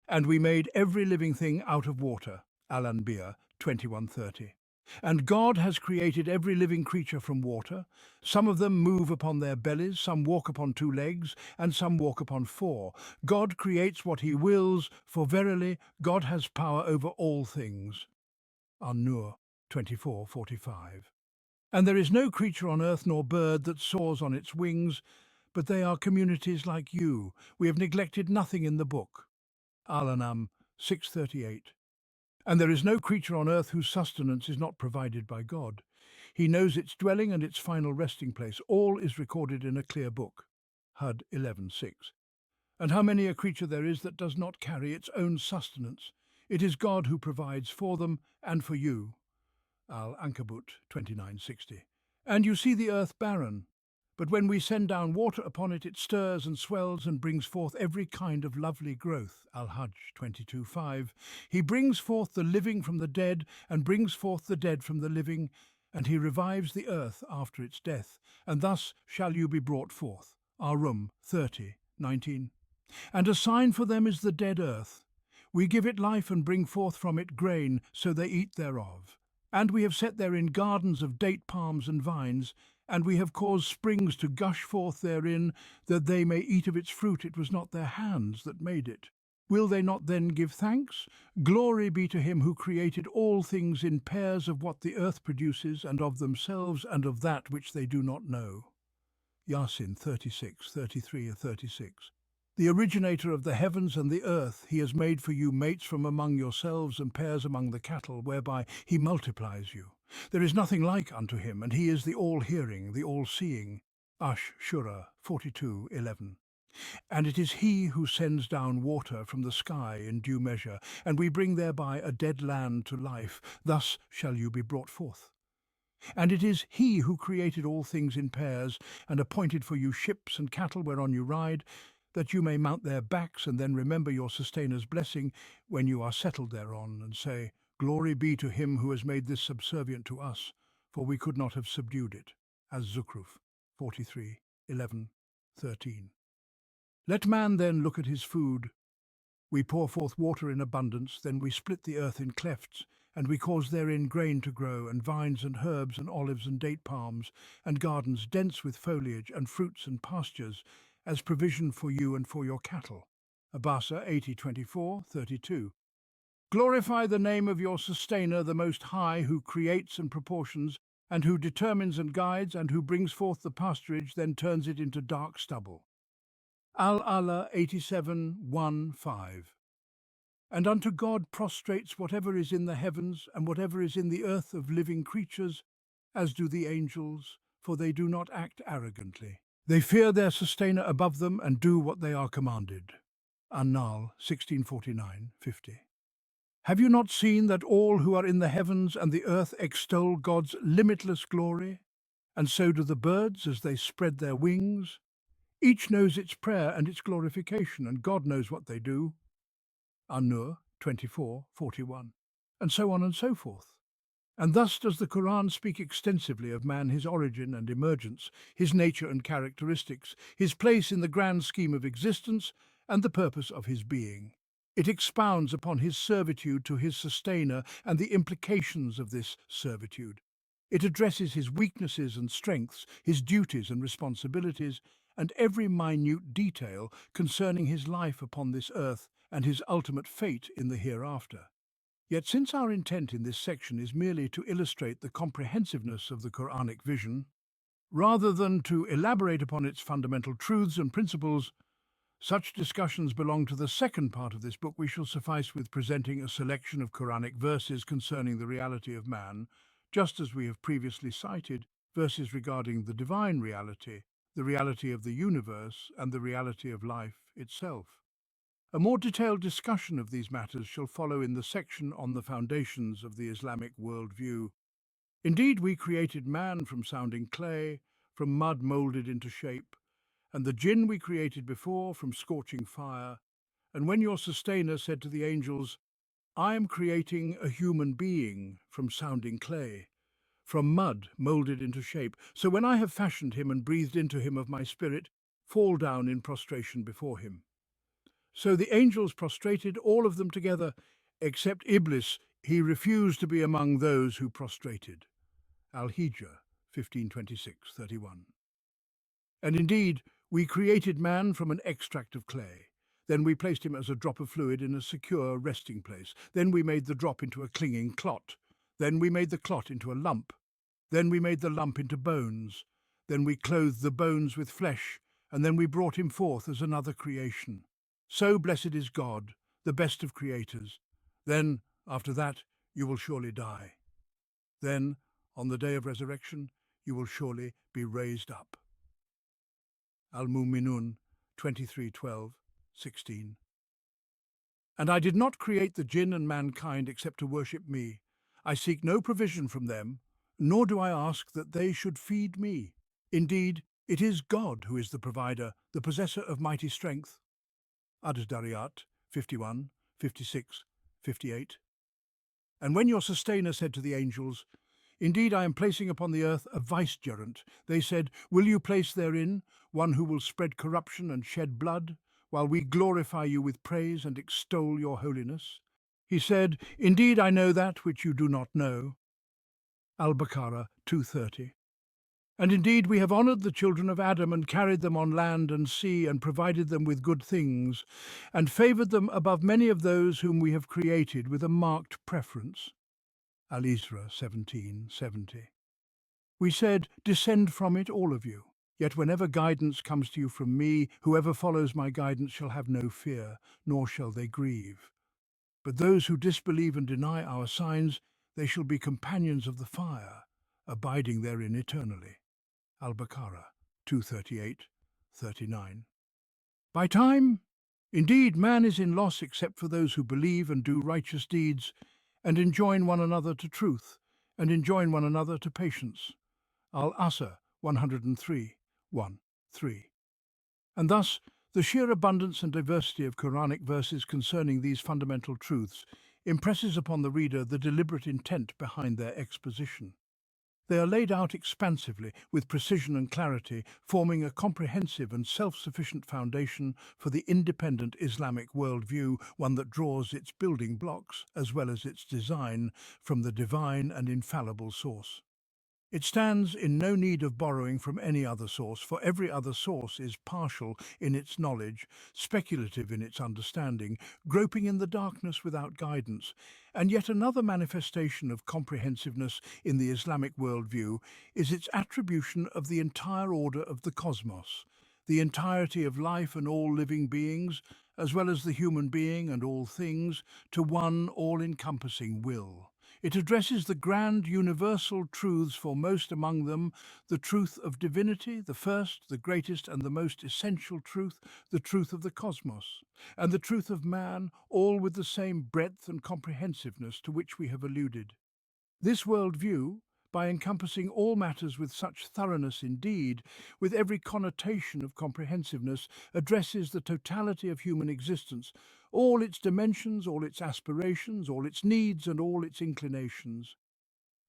And we made every living thing out of water. Al-Anbiya 21:30. And God has created every living creature from water. Some of them move upon their bellies, some walk upon two legs, and some walk upon four. God creates what he wills, for verily God has power over all things. An-Nur 24:45. And there is no creature on earth nor bird that soars on its wings, but they are communities like you. We have neglected nothing in the book. Al-An'am 6:38. And there is no creature on earth whose sustenance is not provided by God. He knows its dwelling and its final resting place. All is recorded in a clear book. Hud 11:6. And how many a creature there is that does not carry its own sustenance. It is God who provides for them and for you. Al-Ankabut 29:60. And you see the earth barren, but when we send down water upon it, it stirs and swells and brings forth every kind of lovely growth. Al-Hajj 22:5. He brings forth the living from the dead and brings forth the dead from the living, and he revives the earth after its death, and thus shall you be brought forth. Ar-Rum 30:19. And a sign for them is the dead earth. We give it life and bring forth from it grain, so they eat thereof. And we have set therein gardens of date palms and vines, and we have caused springs to gush forth therein, that they may eat of its fruit. It was not their hands that made it. Will they not then give thanks? Glory be to him who created all things in pairs of what the earth produces, and of themselves, and of that which they do not know. Yasin 36:33-36. The originator of the heavens and the earth, he has made for you mates from among yourselves and pairs among the cattle, whereby he multiplies you. There is nothing like unto him, and he is the all-hearing, the all-seeing. Ash-Shura 42:11. And it is he who sends down water from the sky in due measure, and we bring thereby a dead land to life. Thus shall you be brought forth. And it is he who created all things in pairs, and appointed for you ships and cattle whereon you ride, that you may mount their backs, and then remember your sustainers' blessing when you are settled thereon, and say, Glory be to him who has made this subservient to us, for we could not have subdued it. As Zukhruf 43:11-13. Let man then look at his food. We pour forth water in abundance, then we split the earth in clefts, and we cause therein grain to grow, and vines and herbs and olives and date palms, and gardens dense with foliage, and fruits and pastures, as provision for you and for your cattle. Abasa 80:24-32. Glorify the name of your sustainer, the Most High, who creates and proportions, and who determines and guides, and who brings forth the pasturage, then turns it into dark stubble. Al-Ala 87:1-5. And unto God prostrates whatever is in the heavens and whatever is in the earth of living creatures, as do the angels, for they do not act arrogantly. They fear their sustainer above them and do what they are commanded. An-Nahl 16:49-50. Have you not seen that all who are in the heavens and the earth extol God's limitless glory? And so do the birds as they spread their wings. Each knows its prayer and its glorification, and God knows what they do. An-Nur 24:41. And so on and so forth. And thus does the Quran speak extensively of man, his origin and emergence, his nature and characteristics, his place in the grand scheme of existence, and the purpose of his being. It expounds upon his servitude to his sustainer and the implications of this servitude. It addresses his weaknesses and strengths, his duties and responsibilities, and every minute detail concerning his life upon this earth and his ultimate fate in the hereafter. Yet since our intent in this section is merely to illustrate the comprehensiveness of the Quranic vision, rather than to elaborate upon its fundamental truths and principles, such discussions belong to the second part of this book. We shall suffice with presenting a selection of Quranic verses concerning the reality of man, just as we have previously cited verses regarding the divine reality, the reality of the universe, and the reality of life itself. A more detailed discussion of these matters shall follow in the section on the foundations of the Islamic worldview. Indeed, we created man from sounding clay, from mud moulded into shape, and the jinn we created before from scorching fire. And when your sustainer said to the angels, I am creating a human being from sounding clay, from mud moulded into shape, so when I have fashioned him and breathed into him of my spirit, fall down in prostration before him. So the angels prostrated, all of them together, except Iblis. He refused to be among those who prostrated. Al-Hijr, 15:26-31. And indeed, we created man from an extract of clay. Then we placed him as a drop of fluid in a secure resting place. Then we made the drop into a clinging clot. Then we made the clot into a lump. Then we made the lump into bones. Then we clothed the bones with flesh, and then we brought him forth as another creation. So blessed is God, the best of creators. Then, after that, you will surely die. Then, on the day of resurrection, you will surely be raised up. Al-Mu'minun 23:12-16. And I did not create the jinn and mankind except to worship me. I seek no provision from them, nor do I ask that they should feed me. Indeed, it is God who is the provider, the possessor of mighty strength. Ad-Dariyat 51, 56, 58. And when your sustainer said to the angels, Indeed, I am placing upon the earth a vicegerent, they said, Will you place therein one who will spread corruption and shed blood, while we glorify you with praise and extol your holiness? He said, Indeed, I know that which you do not know. Al-Baqarah 230. And indeed we have honoured the children of Adam and carried them on land and sea and provided them with good things, and favoured them above many of those whom we have created with a marked preference. Al-Isra 17:70. We said, Descend from it, all of you. Yet whenever guidance comes to you from me, whoever follows my guidance shall have no fear, nor shall they grieve. But those who disbelieve and deny our signs, they shall be companions of the fire, abiding therein eternally. Al-Baqarah 238-39. By time, indeed, man is in loss except for those who believe and do righteous deeds, and enjoin one another to truth, and enjoin one another to patience. Al-Asr 103:1-3. And thus, the sheer abundance and diversity of Quranic verses concerning these fundamental truths impresses upon the reader the deliberate intent behind their exposition. They are laid out expansively, with precision and clarity, forming a comprehensive and self-sufficient foundation for the independent Islamic worldview, one that draws its building blocks, as well as its design, from the divine and infallible source. It stands in no need of borrowing from any other source, for every other source is partial in its knowledge, speculative in its understanding, groping in the darkness without guidance. And yet another manifestation of comprehensiveness in the Islamic worldview is its attribution of the entire order of the cosmos, the entirety of life and all living beings, as well as the human being and all things, to one all-encompassing will. It addresses the grand universal truths, foremost among them the truth of divinity, the first, the greatest and the most essential truth, the truth of the cosmos, and the truth of man, all with the same breadth and comprehensiveness to which we have alluded. This worldview, by encompassing all matters with such thoroughness indeed, with every connotation of comprehensiveness, addresses the totality of human existence, all its dimensions, all its aspirations, all its needs and all its inclinations.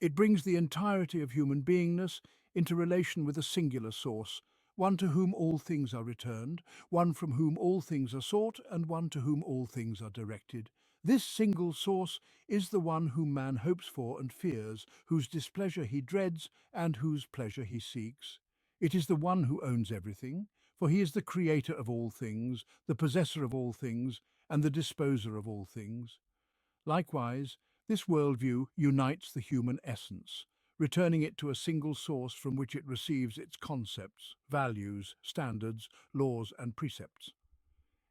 It brings the entirety of human beingness into relation with a singular source, one to whom all things are returned, one from whom all things are sought, and one to whom all things are directed. This single source is the one whom man hopes for and fears, whose displeasure he dreads, and whose pleasure he seeks. It is the one who owns everything, for he is the creator of all things, the possessor of all things, and the disposer of all things. Likewise, this worldview unites the human essence, returning it to a single source from which it receives its concepts, values, standards, laws, and precepts.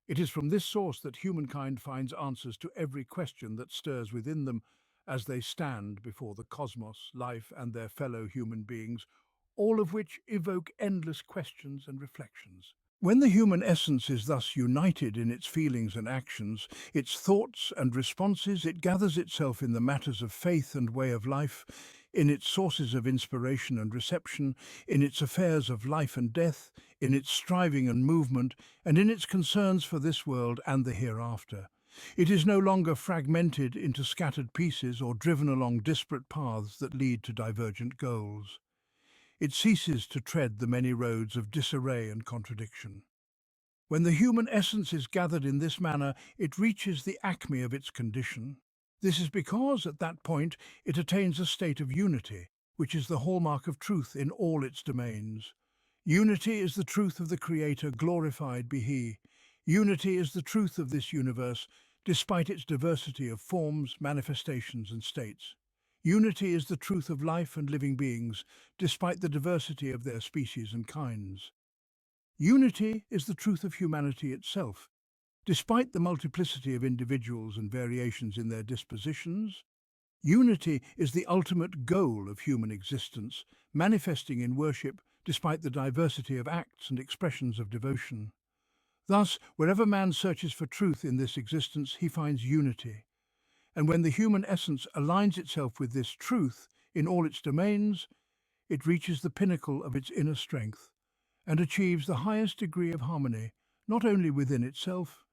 It is from this source that humankind finds answers to every question that stirs within them as they stand before the cosmos, life, and their fellow human beings, all of which evoke endless questions and reflections. When the human essence is thus united in its feelings and actions, its thoughts and responses, it gathers itself in the matters of faith and way of life, in its sources of inspiration and reception, in its affairs of life and death, in its striving and movement, and in its concerns for this world and the hereafter. It is no longer fragmented into scattered pieces or driven along disparate paths that lead to divergent goals. It ceases to tread the many roads of disarray and contradiction. When the human essence is gathered in this manner, it reaches the acme of its condition. This is because, at that point, it attains a state of unity, which is the hallmark of truth in all its domains. Unity is the truth of the Creator, glorified be He. Unity is the truth of this universe, despite its diversity of forms, manifestations, and states. Unity is the truth of life and living beings, despite the diversity of their species and kinds. Unity is the truth of humanity itself, despite the multiplicity of individuals and variations in their dispositions. Unity is the ultimate goal of human existence, manifesting in worship despite the diversity of acts and expressions of devotion. Thus, wherever man searches for truth in this existence, he finds unity. And when the human essence aligns itself with this truth in all its domains, it reaches the pinnacle of its inner strength and achieves the highest degree of harmony, not only within itself,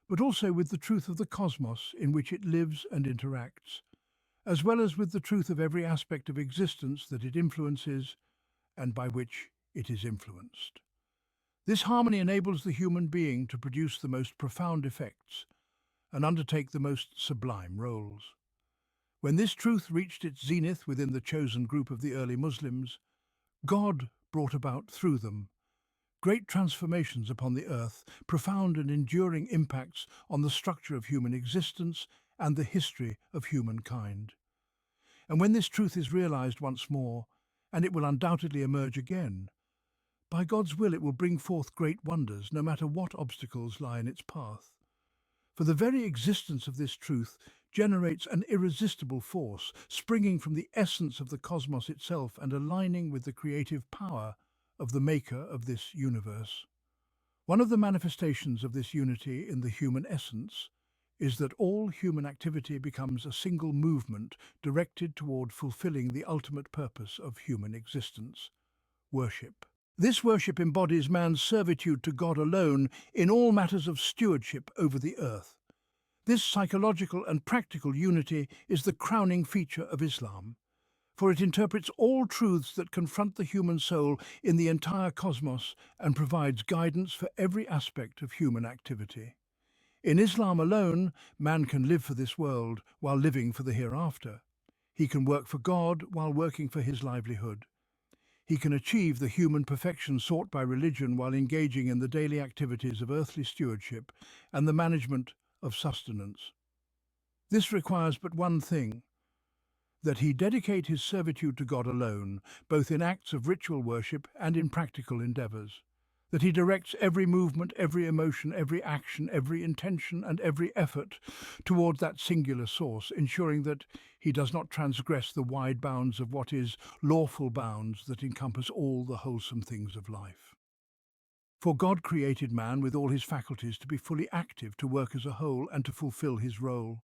but also with the truth of the cosmos in which it lives and interacts, as well as with the truth of every aspect of existence that it influences and by which it is influenced. This harmony enables the human being to produce the most profound effects and undertake the most sublime roles. When this truth reached its zenith within the chosen group of the early Muslims, God brought about through them great transformations upon the earth, profound and enduring impacts on the structure of human existence and the history of humankind. And when this truth is realized once more, and it will undoubtedly emerge again, by God's will it will bring forth great wonders, no matter what obstacles lie in its path. For the very existence of this truth generates an irresistible force, springing from the essence of the cosmos itself and aligning with the creative power of the maker of this universe. One of the manifestations of this unity in the human essence is that all human activity becomes a single movement directed toward fulfilling the ultimate purpose of human existence: worship. This worship embodies man's servitude to God alone in all matters of stewardship over the earth. This psychological and practical unity is the crowning feature of Islam, for it interprets all truths that confront the human soul in the entire cosmos and provides guidance for every aspect of human activity. In Islam alone, man can live for this world while living for the hereafter. He can work for God while working for his livelihood. He can achieve the human perfection sought by religion while engaging in the daily activities of earthly stewardship and the management of sustenance. This requires but one thing: that he dedicate his servitude to God alone, both in acts of ritual worship and in practical endeavors. That he directs every movement, every emotion, every action, every intention, and every effort toward that singular source, ensuring that he does not transgress the wide bounds of what is lawful bounds that encompass all the wholesome things of life. For God created man with all his faculties to be fully active, to work as a whole, and to fulfill his role.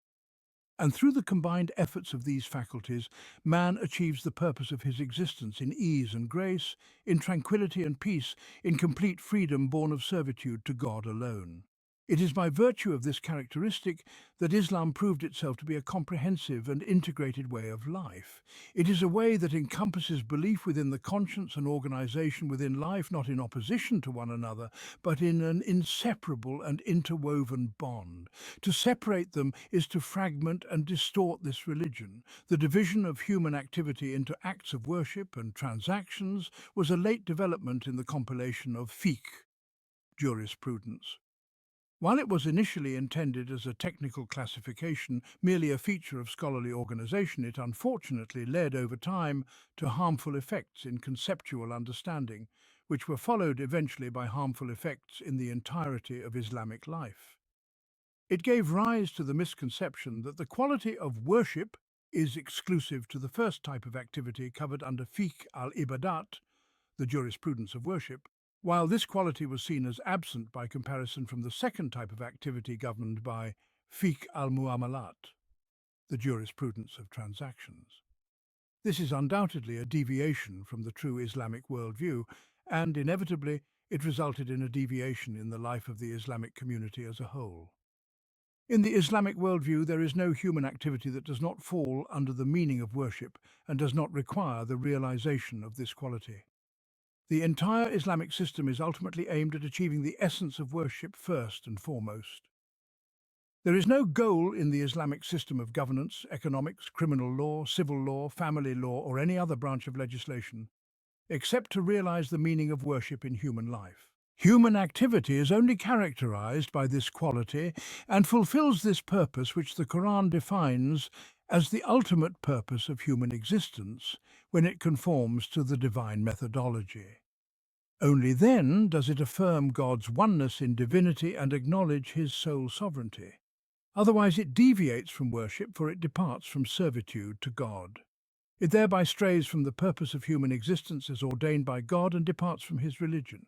And through the combined efforts of these faculties, man achieves the purpose of his existence in ease and grace, in tranquility and peace, in complete freedom born of servitude to God alone. It is by virtue of this characteristic that Islam proved itself to be a comprehensive and integrated way of life. It is a way that encompasses belief within the conscience and organization within life, not in opposition to one another, but in an inseparable and interwoven bond. To separate them is to fragment and distort this religion. The division of human activity into acts of worship and transactions was a late development in the compilation of fiqh, jurisprudence. While it was initially intended as a technical classification, merely a feature of scholarly organization, it unfortunately led over time to harmful effects in conceptual understanding, which were followed eventually by harmful effects in the entirety of Islamic life. It gave rise to the misconception that the quality of worship is exclusive to the first type of activity covered under fiqh al-ibadat, the jurisprudence of worship, while this quality was seen as absent by comparison from the second type of activity governed by fiqh al-muamalat, the jurisprudence of transactions. This is undoubtedly a deviation from the true Islamic worldview, and inevitably it resulted in a deviation in the life of the Islamic community as a whole. In the Islamic worldview, there is no human activity that does not fall under the meaning of worship and does not require the realization of this quality. The entire Islamic system is ultimately aimed at achieving the essence of worship first and foremost. There is no goal in the Islamic system of governance, economics, criminal law, civil law, family law, or any other branch of legislation, except to realize the meaning of worship in human life. Human activity is only characterized by this quality and fulfills this purpose which the Quran defines as the ultimate purpose of human existence when it conforms to the divine methodology. Only then does it affirm God's oneness in divinity and acknowledge his sole sovereignty. Otherwise it deviates from worship, for it departs from servitude to God. It thereby strays from the purpose of human existence as ordained by God and departs from his religion.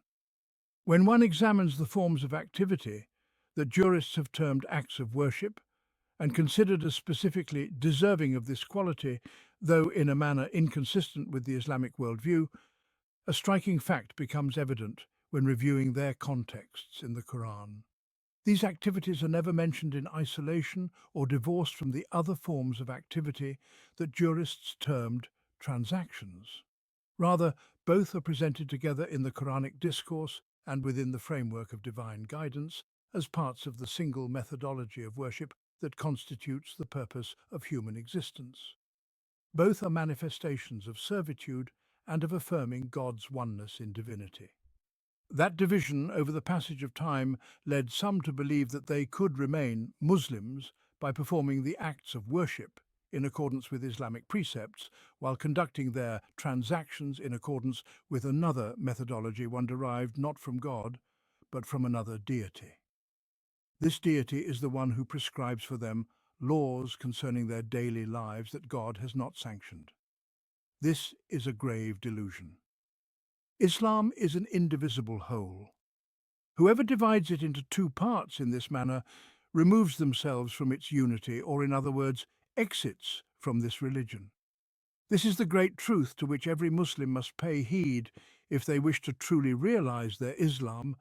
When one examines the forms of activity that jurists have termed acts of worship, and considered as specifically deserving of this quality, though in a manner inconsistent with the Islamic worldview, a striking fact becomes evident when reviewing their contexts in the Quran. These activities are never mentioned in isolation or divorced from the other forms of activity that jurists termed transactions. Rather, both are presented together in the Quranic discourse and within the framework of divine guidance as parts of the single methodology of worship that constitutes the purpose of human existence. Both are manifestations of servitude and of affirming God's oneness in divinity. That division over the passage of time led some to believe that they could remain Muslims by performing the acts of worship in accordance with Islamic precepts, while conducting their transactions in accordance with another methodology, one derived not from God, but from another deity. This deity is the one who prescribes for them laws concerning their daily lives that God has not sanctioned. This is a grave delusion. Islam is an indivisible whole. Whoever divides it into two parts in this manner removes themselves from its unity, or in other words, exits from this religion. This is the great truth to which every Muslim must pay heed if they wish to truly realize their Islam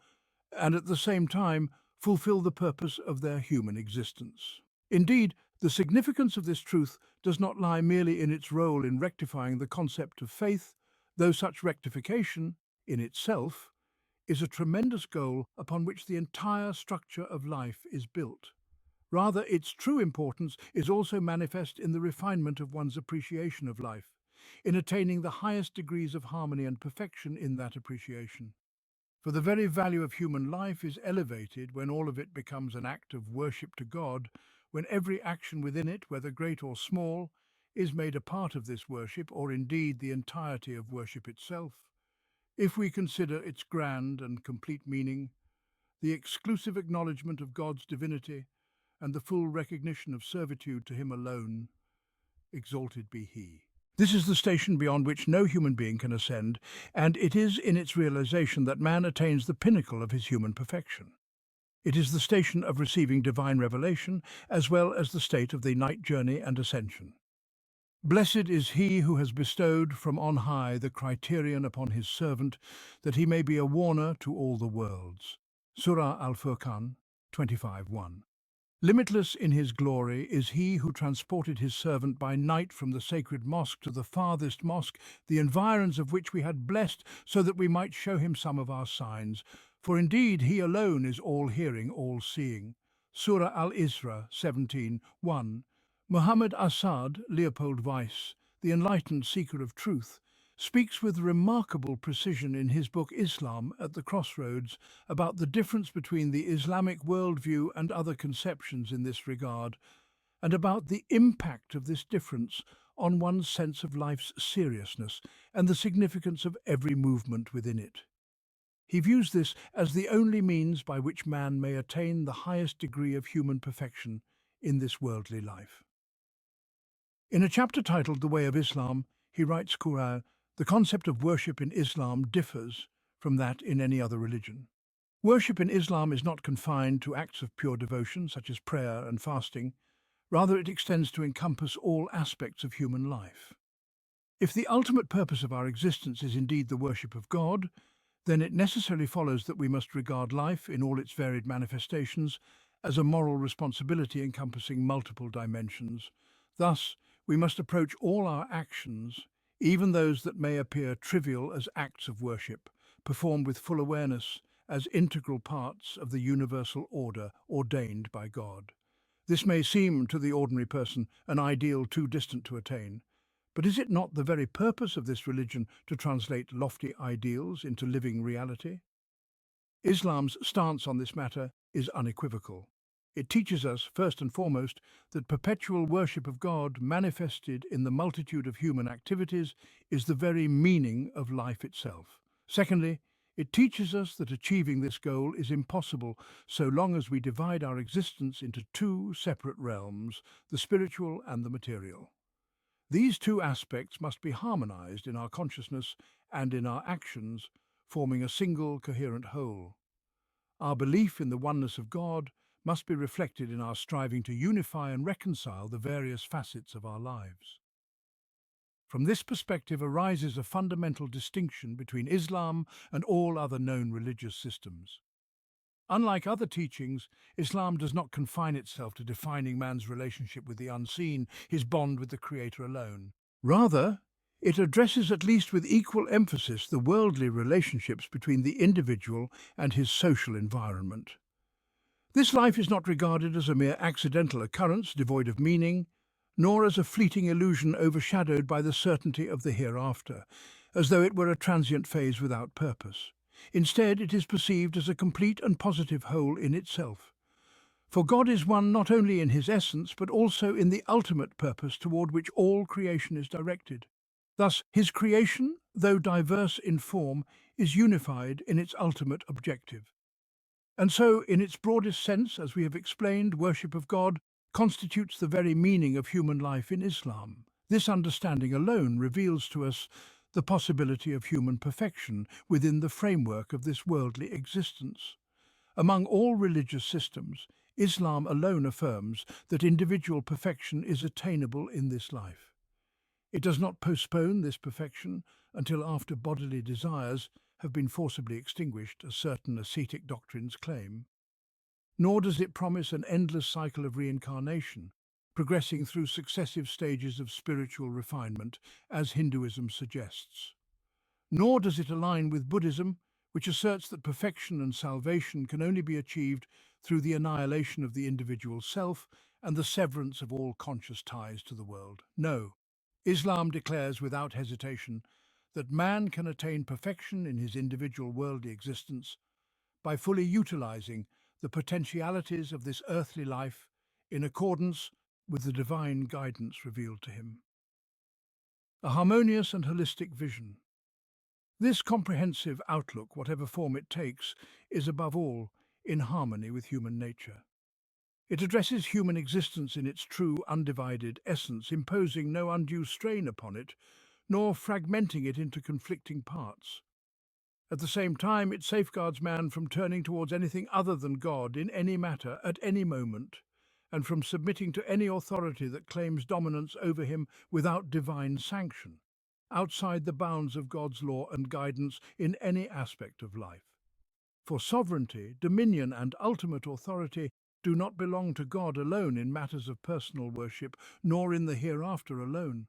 and at the same time fulfill the purpose of their human existence. Indeed, the significance of this truth does not lie merely in its role in rectifying the concept of faith, though such rectification, in itself, is a tremendous goal upon which the entire structure of life is built. Rather, its true importance is also manifest in the refinement of one's appreciation of life, in attaining the highest degrees of harmony and perfection in that appreciation. For the very value of human life is elevated when all of it becomes an act of worship to God, when every action within it, whether great or small, is made a part of this worship, or indeed the entirety of worship itself. If we consider its grand and complete meaning, the exclusive acknowledgement of God's divinity, and the full recognition of servitude to him alone, exalted be he. This is the station beyond which no human being can ascend, and it is in its realization that man attains the pinnacle of his human perfection. It is the station of receiving divine revelation, as well as the state of the night journey and ascension. Blessed is he who has bestowed from on high the criterion upon his servant, that he may be a warner to all the worlds. Surah Al-Furqan 25:1. Limitless in his glory is he who transported his servant by night from the sacred mosque to the farthest mosque, the environs of which we had blessed, so that we might show him some of our signs. For indeed he alone is all-hearing, all-seeing. Surah Al-Isra 17:1. Muhammad Asad Leopold Weiss, the enlightened seeker of truth, speaks with remarkable precision in his book Islam at the Crossroads about the difference between the Islamic worldview and other conceptions in this regard, and about the impact of this difference on one's sense of life's seriousness and the significance of every movement within it. He views this as the only means by which man may attain the highest degree of human perfection in this worldly life. In a chapter titled The Way of Islam, he writes, Quran, the concept of worship in Islam differs from that in any other religion. Worship in Islam is not confined to acts of pure devotion, such as prayer and fasting. Rather, it extends to encompass all aspects of human life. If the ultimate purpose of our existence is indeed the worship of God, then it necessarily follows that we must regard life in all its varied manifestations as a moral responsibility encompassing multiple dimensions. Thus, we must approach all our actions, even those that may appear trivial, as acts of worship, performed with full awareness as integral parts of the universal order ordained by God. This may seem to the ordinary person an ideal too distant to attain, but is it not the very purpose of this religion to translate lofty ideals into living reality? Islam's stance on this matter is unequivocal. It teaches us, first and foremost, that perpetual worship of God, manifested in the multitude of human activities, is the very meaning of life itself. Secondly, it teaches us that achieving this goal is impossible so long as we divide our existence into two separate realms, the spiritual and the material. These two aspects must be harmonized in our consciousness and in our actions, forming a single coherent whole. Our belief in the oneness of God must be reflected in our striving to unify and reconcile the various facets of our lives. From this perspective arises a fundamental distinction between Islam and all other known religious systems. Unlike other teachings, Islam does not confine itself to defining man's relationship with the unseen, his bond with the Creator alone. Rather, it addresses at least with equal emphasis the worldly relationships between the individual and his social environment. This life is not regarded as a mere accidental occurrence devoid of meaning, nor as a fleeting illusion overshadowed by the certainty of the hereafter, as though it were a transient phase without purpose. Instead, it is perceived as a complete and positive whole in itself. For God is one not only in his essence, but also in the ultimate purpose toward which all creation is directed. Thus, his creation, though diverse in form, is unified in its ultimate objective. And so, in its broadest sense, as we have explained, worship of God constitutes the very meaning of human life in Islam. This understanding alone reveals to us the possibility of human perfection within the framework of this worldly existence. Among all religious systems, Islam alone affirms that individual perfection is attainable in this life. It does not postpone this perfection until after bodily desires have been forcibly extinguished, as certain ascetic doctrines claim. Nor does it promise an endless cycle of reincarnation, progressing through successive stages of spiritual refinement, as Hinduism suggests. Nor does it align with Buddhism, which asserts that perfection and salvation can only be achieved through the annihilation of the individual self and the severance of all conscious ties to the world. No, Islam declares without hesitation that man can attain perfection in his individual worldly existence by fully utilizing the potentialities of this earthly life in accordance with the divine guidance revealed to him. A harmonious and holistic vision. This comprehensive outlook, whatever form it takes, is above all in harmony with human nature. It addresses human existence in its true, undivided essence, imposing no undue strain upon it, nor fragmenting it into conflicting parts. At the same time, it safeguards man from turning towards anything other than God in any matter at any moment, and from submitting to any authority that claims dominance over him without divine sanction, outside the bounds of God's law and guidance in any aspect of life. For sovereignty, dominion, and ultimate authority do not belong to God alone in matters of personal worship, nor in the hereafter alone.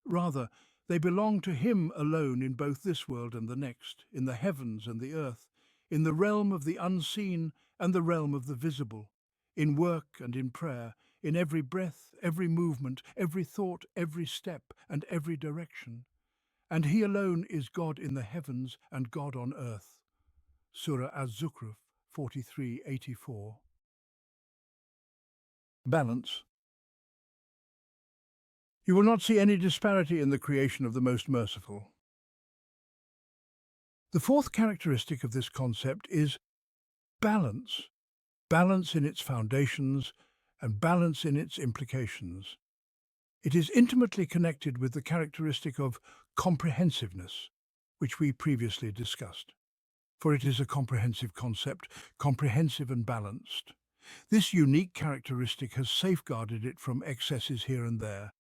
Rather, they belong to him alone in both this world and the next, in the heavens and the earth, in the realm of the unseen and the realm of the visible, in work and in prayer, in every breath, every movement, every thought, every step, and every direction. And he alone is God in the heavens and God on earth. Surah Az-Zukhruf 43:84. Balance. You will not see any disparity in the creation of the Most Merciful. The fourth characteristic of this concept is balance. Balance in its foundations and balance in its implications. It is intimately connected with the characteristic of comprehensiveness, which we previously discussed. For it is a comprehensive concept, comprehensive and balanced. This unique characteristic has safeguarded it from excesses here and there,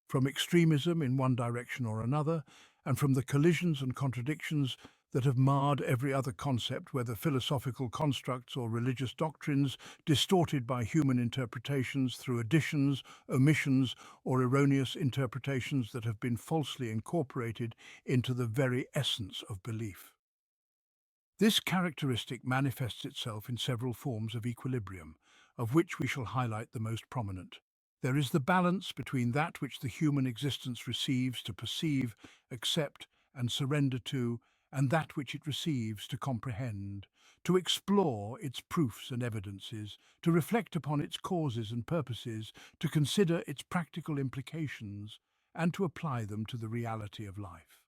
from extremism in one direction or another, and from the collisions and contradictions that have marred every other concept, whether philosophical constructs or religious doctrines, distorted by human interpretations through additions, omissions, or erroneous interpretations that have been falsely incorporated into the very essence of belief. This characteristic manifests itself in several forms of equilibrium, of which we shall highlight the most prominent. There is the balance between that which the human existence receives to perceive, accept, and surrender to, and that which it receives to comprehend, to explore its proofs and evidences, to reflect upon its causes and purposes, to consider its practical implications, and to apply them to the reality of life.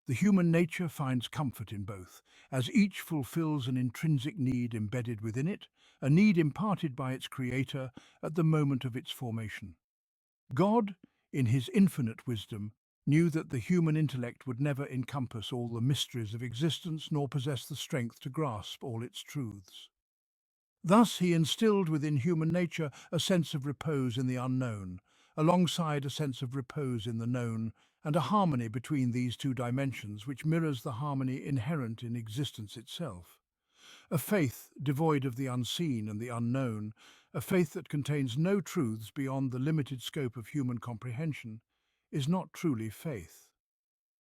The human nature finds comfort in both, as each fulfills an intrinsic need embedded within it, a need imparted by its creator at the moment of its formation. God, in his infinite wisdom, knew that the human intellect would never encompass all the mysteries of existence nor possess the strength to grasp all its truths. Thus he instilled within human nature a sense of repose in the unknown, alongside a sense of repose in the known, and a harmony between these two dimensions which mirrors the harmony inherent in existence itself. A faith devoid of the unseen and the unknown, a faith that contains no truths beyond the limited scope of human comprehension, is not truly faith.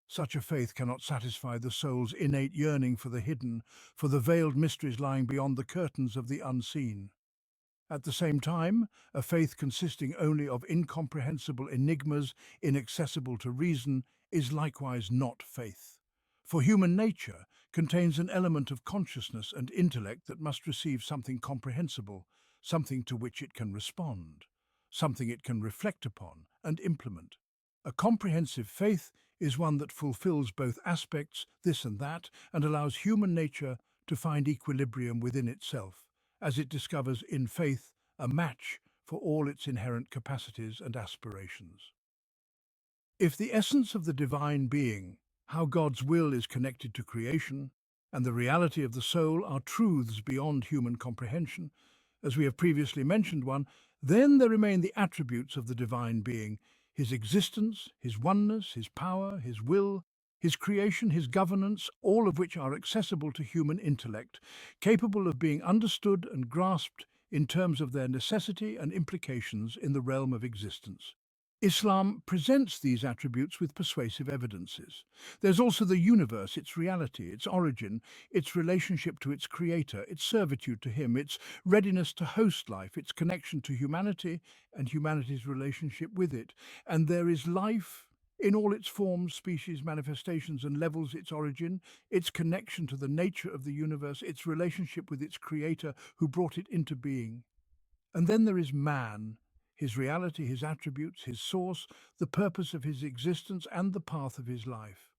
Such a faith cannot satisfy the soul's innate yearning for the hidden, for the veiled mysteries lying beyond the curtains of the unseen. At the same time, a faith consisting only of incomprehensible enigmas, inaccessible to reason, is likewise not faith. For human nature contains an element of consciousness and intellect that must receive something comprehensible, something to which it can respond, something it can reflect upon and implement. A comprehensive faith is one that fulfills both aspects, this and that, and allows human nature to find equilibrium within itself, as it discovers in faith a match for all its inherent capacities and aspirations. If the essence of the divine being, how God's will is connected to creation, and the reality of the soul are truths beyond human comprehension, as we have previously mentioned one, then there remain the attributes of the divine being, his existence, his oneness, his power, his will, his creation, his governance, all of which are accessible to human intellect, capable of being understood and grasped in terms of their necessity and implications in the realm of existence. Islam presents these attributes with persuasive evidences. There's also the universe, its reality, its origin, its relationship to its creator, its servitude to him, its readiness to host life, its connection to humanity and humanity's relationship with it. And there is life in all its forms, species, manifestations and levels, its origin, its connection to the nature of the universe, its relationship with its creator who brought it into being. And then there is man, his reality, his attributes, his source, the purpose of his existence, and the path of his life.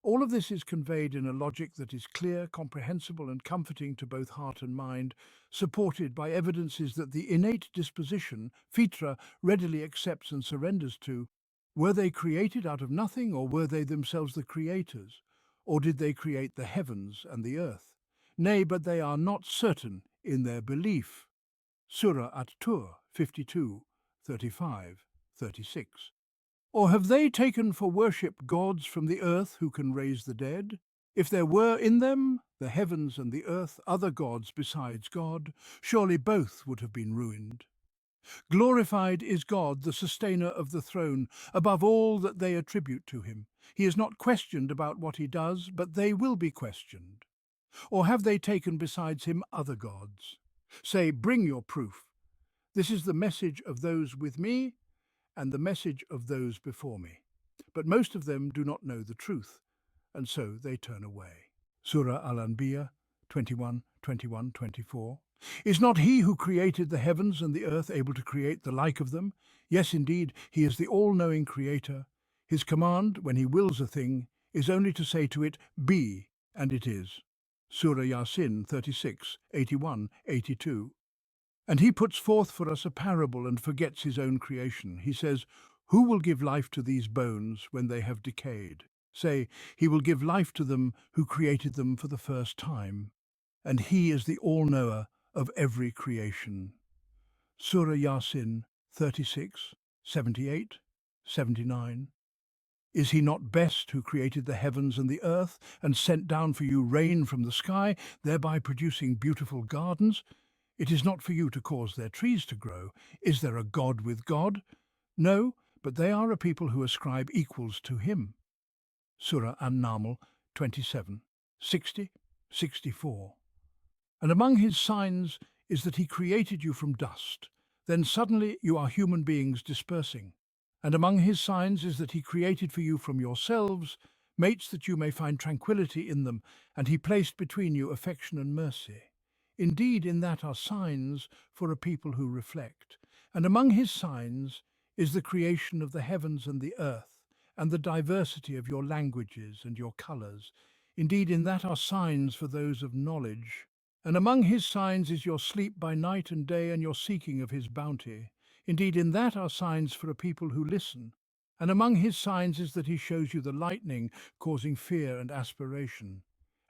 All of this is conveyed in a logic that is clear, comprehensible, and comforting to both heart and mind, supported by evidences that the innate disposition, fitra, readily accepts and surrenders to. Were they created out of nothing, or were they themselves the creators? Or did they create the heavens and the earth? Nay, but they are not certain in their belief. Surah At-Tur 52, 35, 36. Or have they taken for worship gods from the earth who can raise the dead? If there were in them, the heavens and the earth, other gods besides God, surely both would have been ruined. Glorified is God, the sustainer of the throne, above all that they attribute to him. He is not questioned about what he does, but they will be questioned. Or have they taken besides him other gods? Say, bring your proof. This is the message of those with me and the message of those before me. But most of them do not know the truth, and so they turn away. Surah Al-Anbiya 21, 21, 24. Is not he who created the heavens and the earth able to create the like of them? Yes, indeed, he is the all-knowing creator. His command, when he wills a thing, is only to say to it, be, and it is. Surah Yasin 36, 81, 82. And he puts forth for us a parable and forgets his own creation. He says, who will give life to these bones when they have decayed? Say, he will give life to them who created them for the first time. And he is the all-knower of every creation. Surah Yasin 36, 78, 79. Is he not best who created the heavens and the earth and sent down for you rain from the sky, thereby producing beautiful gardens? It is not for you to cause their trees to grow. Is there a God with God? No, but they are a people who ascribe equals to him. Surah An-Naml 27, 60, 64. And among his signs is that he created you from dust. Then suddenly you are human beings dispersing. And among his signs is that he created for you from yourselves mates that you may find tranquility in them, and he placed between you affection and mercy. Indeed, in that are signs for a people who reflect. And among his signs is the creation of the heavens and the earth, and the diversity of your languages and your colours. Indeed, in that are signs for those of knowledge. And among his signs is your sleep by night and day, and your seeking of his bounty. Indeed, in that are signs for a people who listen. And among his signs is that he shows you the lightning, causing fear and aspiration.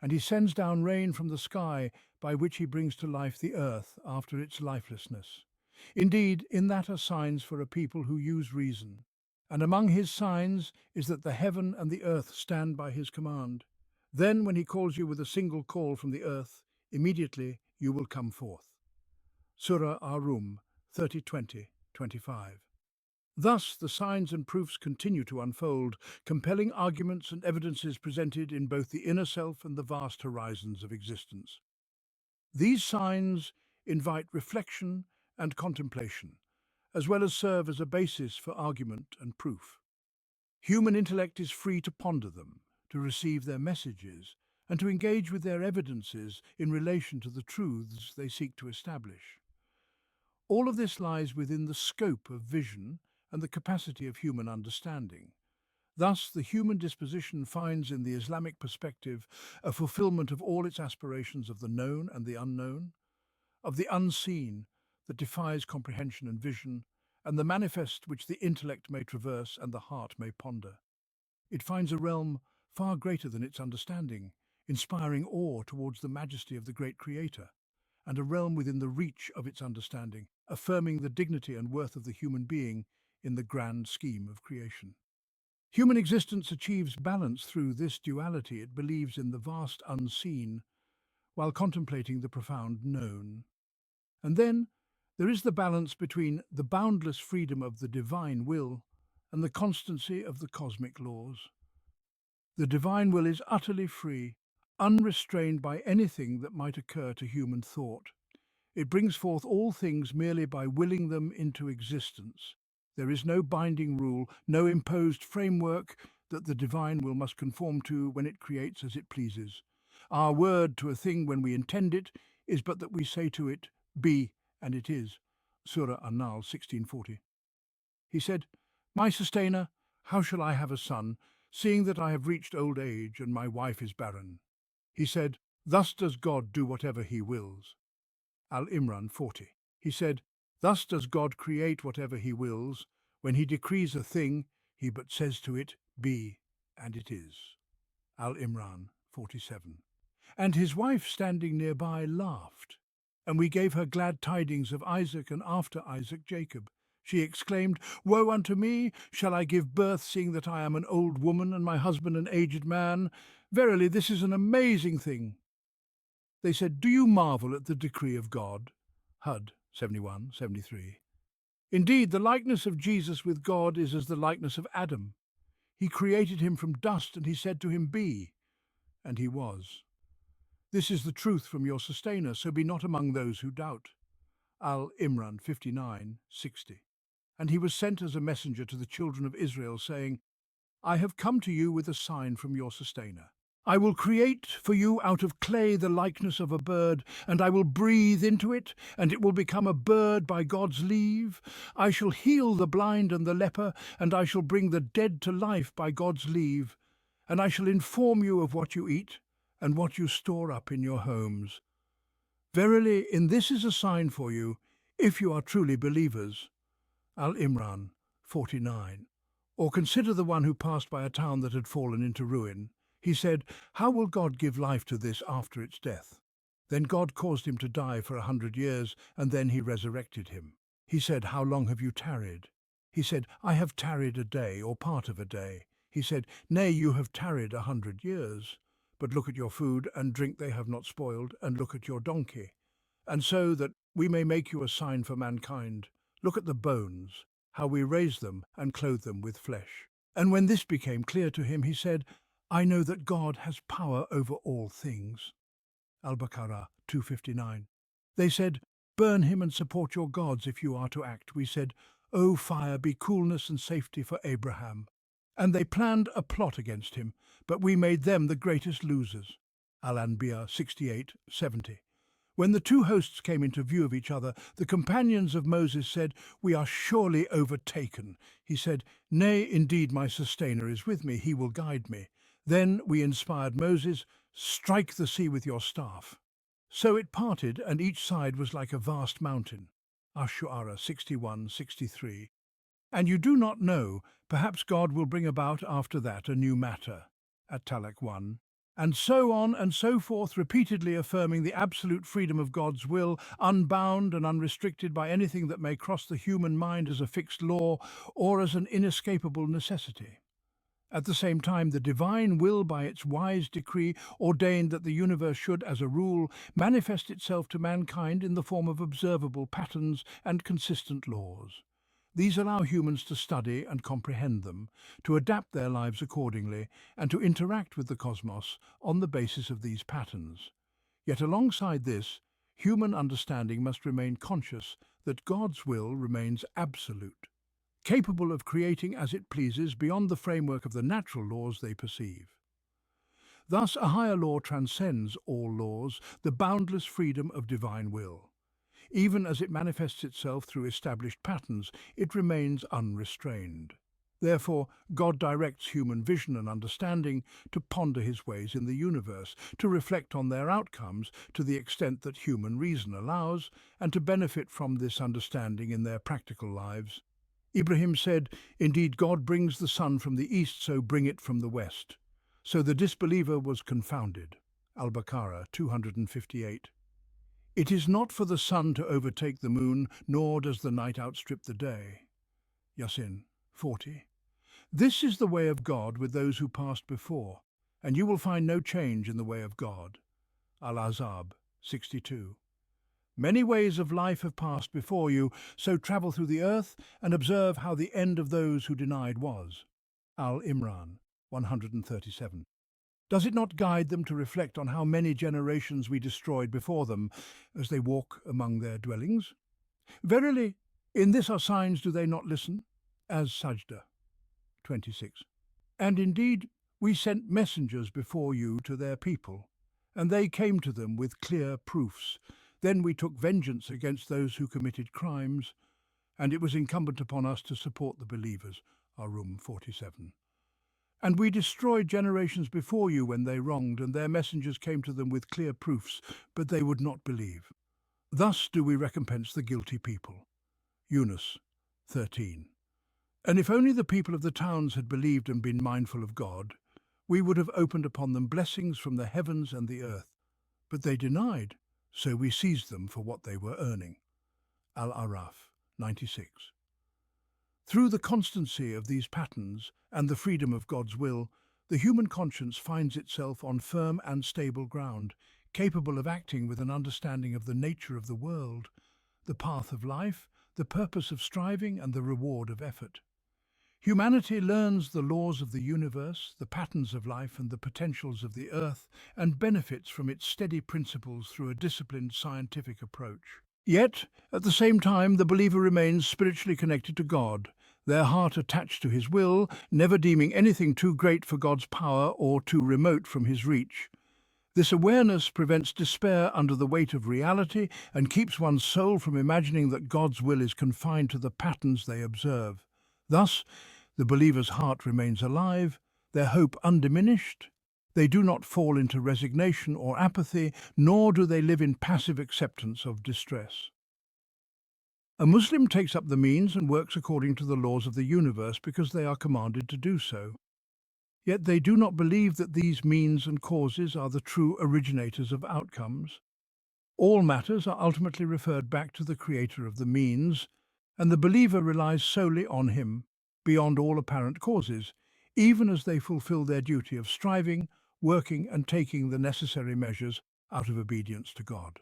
And he sends down rain from the sky, by which he brings to life the earth after its lifelessness. Indeed, in that are signs for a people who use reason. And among his signs is that the heaven and the earth stand by his command. Then, when he calls you with a single call from the earth, immediately you will come forth. Surah Ar-Rum 30:20-25. Thus, the signs and proofs continue to unfold, compelling arguments and evidences presented in both the inner self and the vast horizons of existence. These signs invite reflection and contemplation, as well as serve as a basis for argument and proof. Human intellect is free to ponder them, to receive their messages, and to engage with their evidences in relation to the truths they seek to establish. All of this lies within the scope of vision and the capacity of human understanding. Thus, the human disposition finds in the Islamic perspective a fulfillment of all its aspirations of the known and the unknown, of the unseen that defies comprehension and vision, and the manifest which the intellect may traverse and the heart may ponder. It finds a realm far greater than its understanding, inspiring awe towards the majesty of the great Creator, and a realm within the reach of its understanding, affirming the dignity and worth of the human being in the grand scheme of creation. Human existence achieves balance through this duality. It believes in the vast unseen while contemplating the profound known. And then there is the balance between the boundless freedom of the divine will and the constancy of the cosmic laws. The divine will is utterly free, unrestrained by anything that might occur to human thought. It brings forth all things merely by willing them into existence. There is no binding rule, no imposed framework that the divine will must conform to when it creates as it pleases. Our word to a thing when we intend it is but that we say to it, "Be," and it is. Surah An-Nahl 1640. He said, "My sustainer, how shall I have a son, seeing that I have reached old age and my wife is barren?" He said, "Thus does God do whatever he wills." Al-Imran 40. He said, "Thus does God create whatever he wills. When he decrees a thing, he but says to it, 'Be,' and it is." Al-Imran 47. And his wife standing nearby laughed, and we gave her glad tidings of Isaac, and after Isaac Jacob. She exclaimed, "Woe unto me! Shall I give birth, seeing that I am an old woman and my husband an aged man? Verily, this is an amazing thing." They said, "Do you marvel at the decree of God?" Hud 71-73. Indeed, the likeness of Jesus with God is as the likeness of Adam. He created him from dust, and he said to him, "Be," and he was. This is the truth from your sustainer, so be not among those who doubt. Al-Imran 59-60. And he was sent as a messenger to the children of Israel, saying, "I have come to you with a sign from your sustainer. I will create for you out of clay the likeness of a bird, and I will breathe into it, and it will become a bird by God's leave. I shall heal the blind and the leper, and I shall bring the dead to life by God's leave. And I shall inform you of what you eat, and what you store up in your homes. Verily, in this is a sign for you, if you are truly believers." Al-Imran 49. Or consider the one who passed by a town that had fallen into ruin. He said, "How will God give life to this after its death?" Then God caused him to die for 100 years, and then he resurrected him. He said, "How long have you tarried?" He said, "I have tarried a day, or part of a day." He said, "Nay, you have tarried 100 years. But look at your food and drink, they have not spoiled, and look at your donkey. And so that we may make you a sign for mankind, look at the bones, how we raise them and clothe them with flesh." And when this became clear to him, he said, "I know that God has power over all things." Al-Baqarah 259. They said, "Burn him and support your gods if you are to act." We said, "O fire, be coolness and safety for Abraham." And they planned a plot against him, but we made them the greatest losers. Al-Anbiya 68:70. When the two hosts came into view of each other, the companions of Moses said, "We are surely overtaken." He said, "Nay, indeed my sustainer is with me, he will guide me." Then we inspired Moses, "Strike the sea with your staff." So it parted, and each side was like a vast mountain. Ash-Shu'ara 61:63. And you do not know, perhaps God will bring about after that a new matter. At-Talaq 1. And so on and so forth, repeatedly affirming the absolute freedom of God's will, unbound and unrestricted by anything that may cross the human mind as a fixed law or as an inescapable necessity. At the same time, the divine will, by its wise decree, ordained that the universe should, as a rule, manifest itself to mankind in the form of observable patterns and consistent laws. These allow humans to study and comprehend them, to adapt their lives accordingly, and to interact with the cosmos on the basis of these patterns. Yet alongside this, human understanding must remain conscious that God's will remains absolute, capable of creating as it pleases beyond the framework of the natural laws they perceive. Thus, a higher law transcends all laws, the boundless freedom of divine will. Even as it manifests itself through established patterns, it remains unrestrained. Therefore, God directs human vision and understanding to ponder his ways in the universe, to reflect on their outcomes to the extent that human reason allows, and to benefit from this understanding in their practical lives. Ibrahim said, "Indeed, God brings the sun from the east, so bring it from the west." So the disbeliever was confounded. Al-Baqarah 258. It is not for the sun to overtake the moon, nor does the night outstrip the day. Yasin 40. This is the way of God with those who passed before, and you will find no change in the way of God. Al-Ahzab 62. Many ways of life have passed before you, so travel through the earth and observe how the end of those who denied was. Al-Imran 137. Does it not guide them to reflect on how many generations we destroyed before them as they walk among their dwellings? Verily, in this are signs, do they not listen? As Sajda 26. And indeed, we sent messengers before you to their people, and they came to them with clear proofs. Then we took vengeance against those who committed crimes, and it was incumbent upon us to support the believers. Ar-Rum 47. And we destroyed generations before you when they wronged, and their messengers came to them with clear proofs, but they would not believe. Thus do we recompense the guilty people. Yunus 13. And if only the people of the towns had believed and been mindful of God, we would have opened upon them blessings from the heavens and the earth. But they denied, so we seized them for what they were earning. Al-Araf 96. Through the constancy of these patterns and the freedom of God's will, the human conscience finds itself on firm and stable ground, capable of acting with an understanding of the nature of the world, the path of life, the purpose of striving, and the reward of effort. Humanity learns the laws of the universe, the patterns of life, and the potentials of the earth, and benefits from its steady principles through a disciplined scientific approach. Yet, at the same time, the believer remains spiritually connected to God, their heart attached to his will, never deeming anything too great for God's power or too remote from his reach. This awareness prevents despair under the weight of reality and keeps one's soul from imagining that God's will is confined to the patterns they observe. Thus, the believer's heart remains alive, their hope undiminished. They do not fall into resignation or apathy, nor do they live in passive acceptance of distress. A Muslim takes up the means and works according to the laws of the universe because they are commanded to do so. Yet they do not believe that these means and causes are the true originators of outcomes. All matters are ultimately referred back to the creator of the means, and the believer relies solely on him, beyond all apparent causes, even as they fulfill their duty of striving, working, and taking the necessary measures out of obedience to God.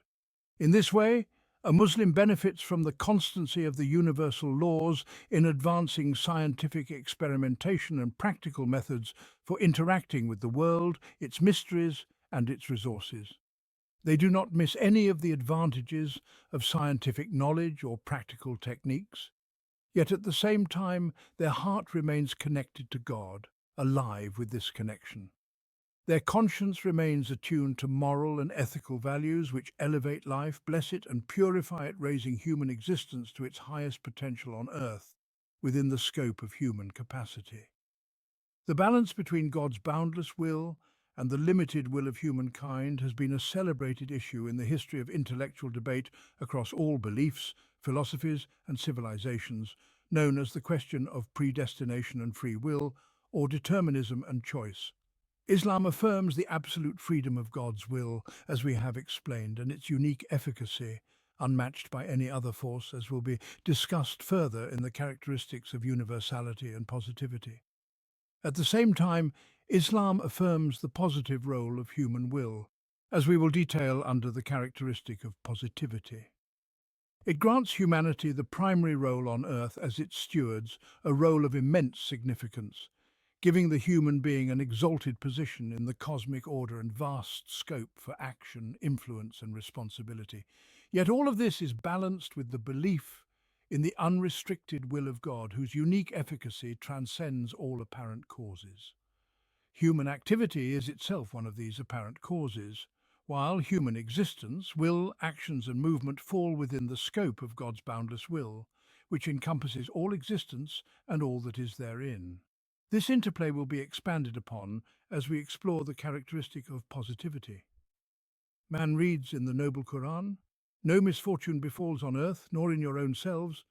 In this way, a Muslim benefits from the constancy of the universal laws in advancing scientific experimentation and practical methods for interacting with the world, its mysteries, and its resources. They do not miss any of the advantages of scientific knowledge or practical techniques, yet at the same time their heart remains connected to God, alive with this connection. Their conscience remains attuned to moral and ethical values which elevate life, bless it and purify it, raising human existence to its highest potential on earth, within the scope of human capacity. The balance between God's boundless will and the limited will of humankind has been a celebrated issue in the history of intellectual debate across all beliefs, philosophies and civilizations, known as the question of predestination and free will, or determinism and choice. Islam affirms the absolute freedom of God's will, as we have explained, and its unique efficacy, unmatched by any other force, as will be discussed further in the characteristics of universality and positivity. At the same time, Islam affirms the positive role of human will, as we will detail under the characteristic of positivity. It grants humanity the primary role on earth as its stewards, a role of immense significance, giving the human being an exalted position in the cosmic order and vast scope for action, influence and responsibility. Yet all of this is balanced with the belief in the unrestricted will of God, whose unique efficacy transcends all apparent causes. Human activity is itself one of these apparent causes, while human existence, will, actions and movement fall within the scope of God's boundless will, which encompasses all existence and all that is therein. This interplay will be expanded upon as we explore the characteristic of positivity. Man reads in the noble Quran, "No misfortune befalls on earth, nor in your own selves,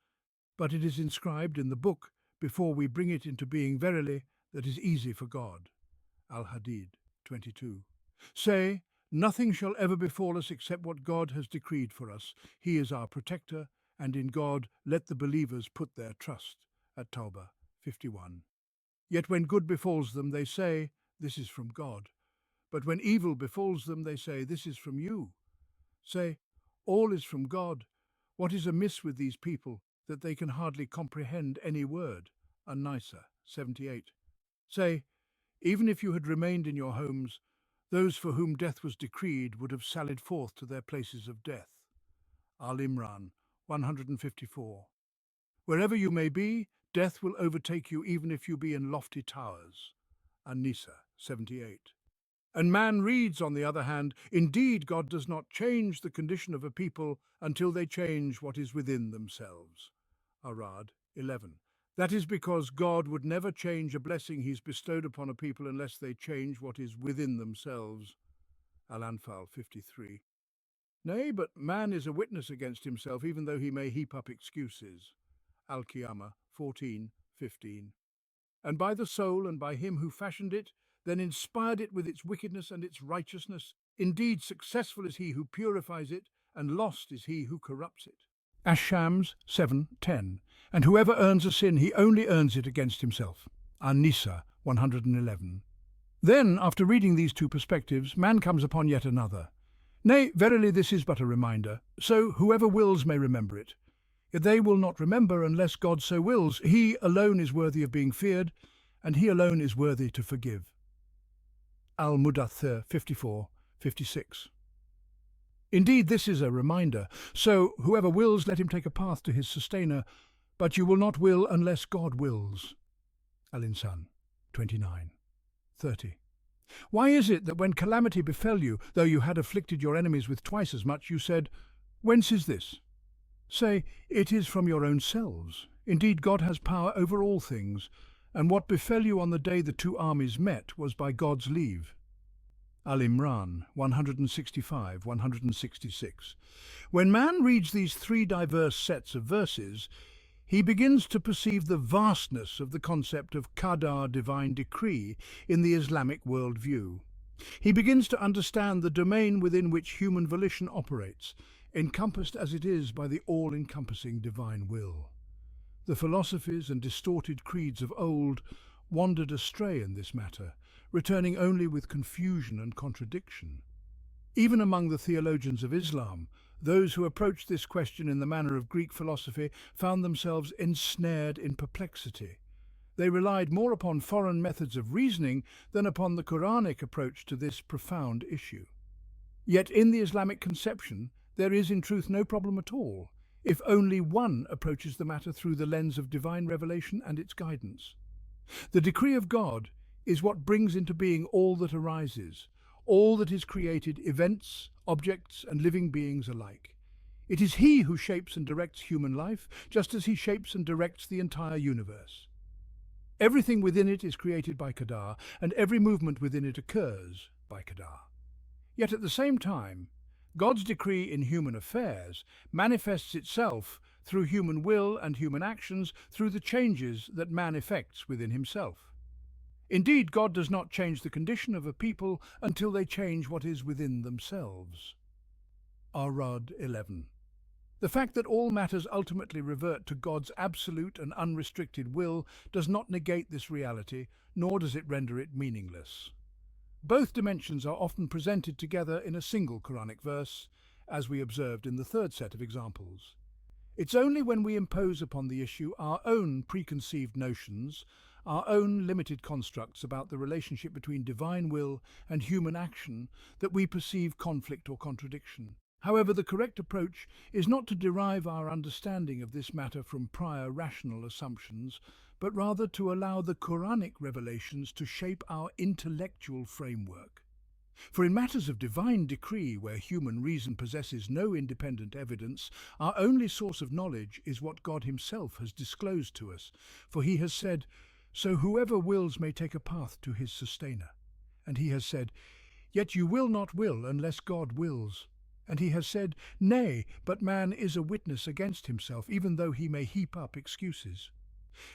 but it is inscribed in the book before we bring it into being verily that is easy for God." Al-Hadid 22. Say, "Nothing shall ever befall us except what God has decreed for us. He is our protector, and in God let the believers put their trust." At-Tawbah 51. Yet when good befalls them, they say, "This is from God." But when evil befalls them, they say, "This is from you." Say, "All is from God." What is amiss with these people, that they can hardly comprehend any word? An-Nisa 78. Say, "Even if you had remained in your homes, those for whom death was decreed would have sallied forth to their places of death." Al-Imran 154. Wherever you may be, death will overtake you even if you be in lofty towers. An-Nisa 78. And man reads, on the other hand, "Indeed, God does not change the condition of a people until they change what is within themselves." Arad 11. That is because God would never change a blessing he's bestowed upon a people unless they change what is within themselves. Al-Anfal 53. Nay, but man is a witness against himself, even though he may heap up excuses. Al-Qiyamah 14:15. And by the soul and by him who fashioned it, then inspired it with its wickedness and its righteousness. Indeed, successful is he who purifies it, and lost is he who corrupts it. Ash-Shams 7:10. And whoever earns a sin, he only earns it against himself. An-Nisa 111. Then, after reading these two perspectives, man comes upon yet another. Nay, verily this is but a reminder, so whoever wills may remember it. Yet they will not remember unless God so wills. He alone is worthy of being feared, and he alone is worthy to forgive. Al-Mudaththir 54:56. Indeed, this is a reminder. So, whoever wills, let him take a path to his sustainer, but you will not will unless God wills. Al-Insan 29:30. Why is it that when calamity befell you, though you had afflicted your enemies with twice as much, you said, "Whence is this?" Say, "It is from your own selves. Indeed, God has power over all things, and what befell you on the day the two armies met was by God's leave." Al-Imran 165-166. When man reads these three diverse sets of verses, he begins to perceive the vastness of the concept of qadar, divine decree, in the Islamic worldview. He begins to understand the domain within which human volition operates, encompassed as it is by the all-encompassing divine will. The philosophies and distorted creeds of old wandered astray in this matter, returning only with confusion and contradiction. Even among the theologians of Islam, those who approached this question in the manner of Greek philosophy found themselves ensnared in perplexity. They relied more upon foreign methods of reasoning than upon the Quranic approach to this profound issue. Yet in the Islamic conception, there is in truth no problem at all, if only one approaches the matter through the lens of divine revelation and its guidance. The decree of God is what brings into being all that arises, all that is created, events, objects, and living beings alike. It is He who shapes and directs human life, just as He shapes and directs the entire universe. Everything within it is created by Qadar, and every movement within it occurs by Qadar. Yet at the same time, God's decree in human affairs manifests itself through human will and human actions through the changes that man effects within himself. Indeed, God does not change the condition of a people until they change what is within themselves. Ar-Rad 11. The fact that all matters ultimately revert to God's absolute and unrestricted will does not negate this reality, nor does it render it meaningless. Both dimensions are often presented together in a single Quranic verse, as we observed in the third set of examples. It's only when we impose upon the issue our own preconceived notions, our own limited constructs about the relationship between divine will and human action, that we perceive conflict or contradiction. However, the correct approach is not to derive our understanding of this matter from prior rational assumptions, but rather to allow the Quranic revelations to shape our intellectual framework. For in matters of divine decree, where human reason possesses no independent evidence, our only source of knowledge is what God Himself has disclosed to us. For He has said, "So whoever wills may take a path to his sustainer." And He has said, "Yet you will not will unless God wills." And He has said, "Nay, but man is a witness against himself, even though he may heap up excuses."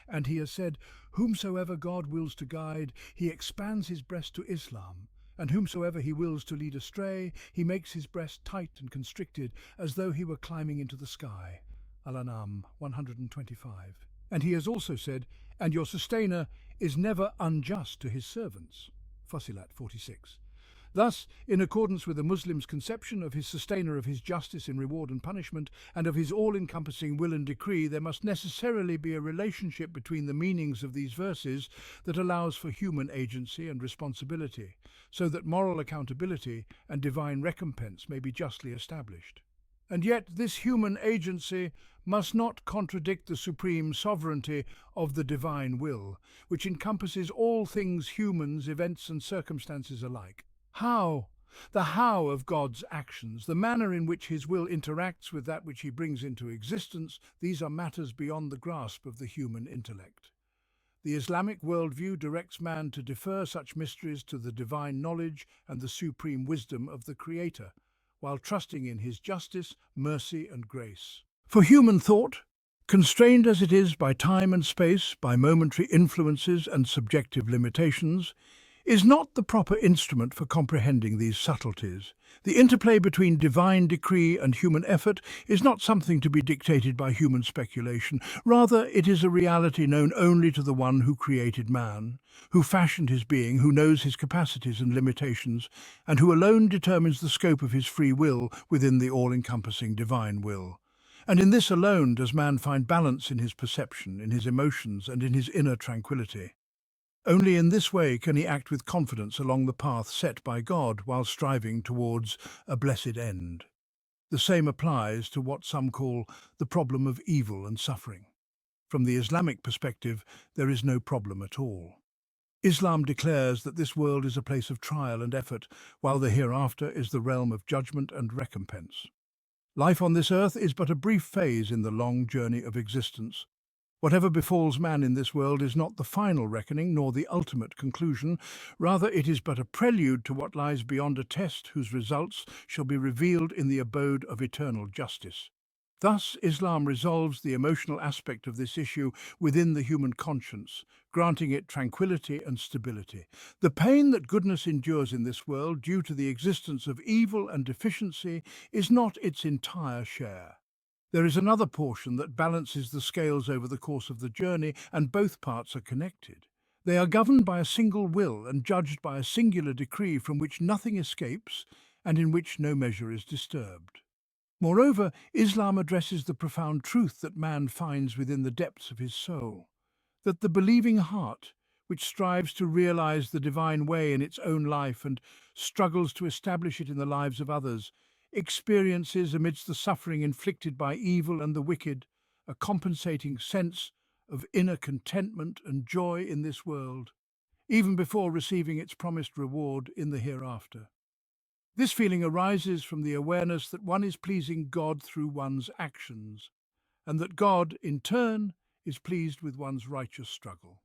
And He has said, "Whomsoever God wills to guide, He expands his breast to Islam, and whomsoever He wills to lead astray, He makes his breast tight and constricted, as though he were climbing into the sky." Al-An'am 125. And He has also said, "And your sustainer is never unjust to his servants." Fussilat 46. Thus, in accordance with a Muslim's conception of his sustainer, of his justice in reward and punishment, and of his all-encompassing will and decree, there must necessarily be a relationship between the meanings of these verses that allows for human agency and responsibility, so that moral accountability and divine recompense may be justly established. And yet this human agency must not contradict the supreme sovereignty of the divine will, which encompasses all things humans, events and circumstances alike. How? The how of God's actions, the manner in which His will interacts with that which He brings into existence, these are matters beyond the grasp of the human intellect. The Islamic worldview directs man to defer such mysteries to the divine knowledge and the supreme wisdom of the Creator, while trusting in His justice, mercy and grace. For human thought, constrained as it is by time and space, by momentary influences and subjective limitations, is not the proper instrument for comprehending these subtleties. The interplay between divine decree and human effort is not something to be dictated by human speculation. Rather, it is a reality known only to the one who created man, who fashioned his being, who knows his capacities and limitations, and who alone determines the scope of his free will within the all-encompassing divine will. And in this alone does man find balance in his perception, in his emotions, and in his inner tranquility. Only in this way can he act with confidence along the path set by God while striving towards a blessed end. The same applies to what some call the problem of evil and suffering. From the Islamic perspective, there is no problem at all. Islam declares that this world is a place of trial and effort, while the hereafter is the realm of judgment and recompense. Life on this earth is but a brief phase in the long journey of existence. Whatever befalls man in this world is not the final reckoning nor the ultimate conclusion. Rather, it is but a prelude to what lies beyond, a test whose results shall be revealed in the abode of eternal justice. Thus, Islam resolves the emotional aspect of this issue within the human conscience, granting it tranquility and stability. The pain that goodness endures in this world due to the existence of evil and deficiency is not its entire share. There is another portion that balances the scales over the course of the journey, and both parts are connected. They are governed by a single will and judged by a singular decree from which nothing escapes and in which no measure is disturbed. Moreover, Islam addresses the profound truth that man finds within the depths of his soul, that the believing heart, which strives to realize the divine way in its own life and struggles to establish it in the lives of others, experiences amidst the suffering inflicted by evil and the wicked a compensating sense of inner contentment and joy in this world, even before receiving its promised reward in the hereafter. This feeling arises from the awareness that one is pleasing God through one's actions, and that God, in turn, is pleased with one's righteous struggle.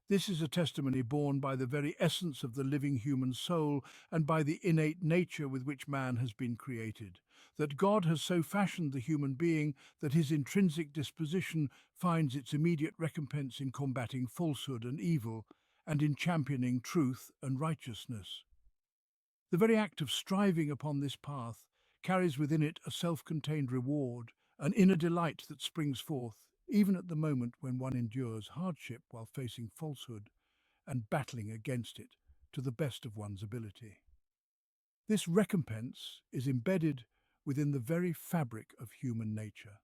This is a testimony borne by the very essence of the living human soul and by the innate nature with which man has been created, that God has so fashioned the human being that his intrinsic disposition finds its immediate recompense in combating falsehood and evil and in championing truth and righteousness. The very act of striving upon this path carries within it a self-contained reward, an inner delight that springs forth, even at the moment when one endures hardship while facing falsehood and battling against it to the best of one's ability. This recompense is embedded within the very fabric of human nature,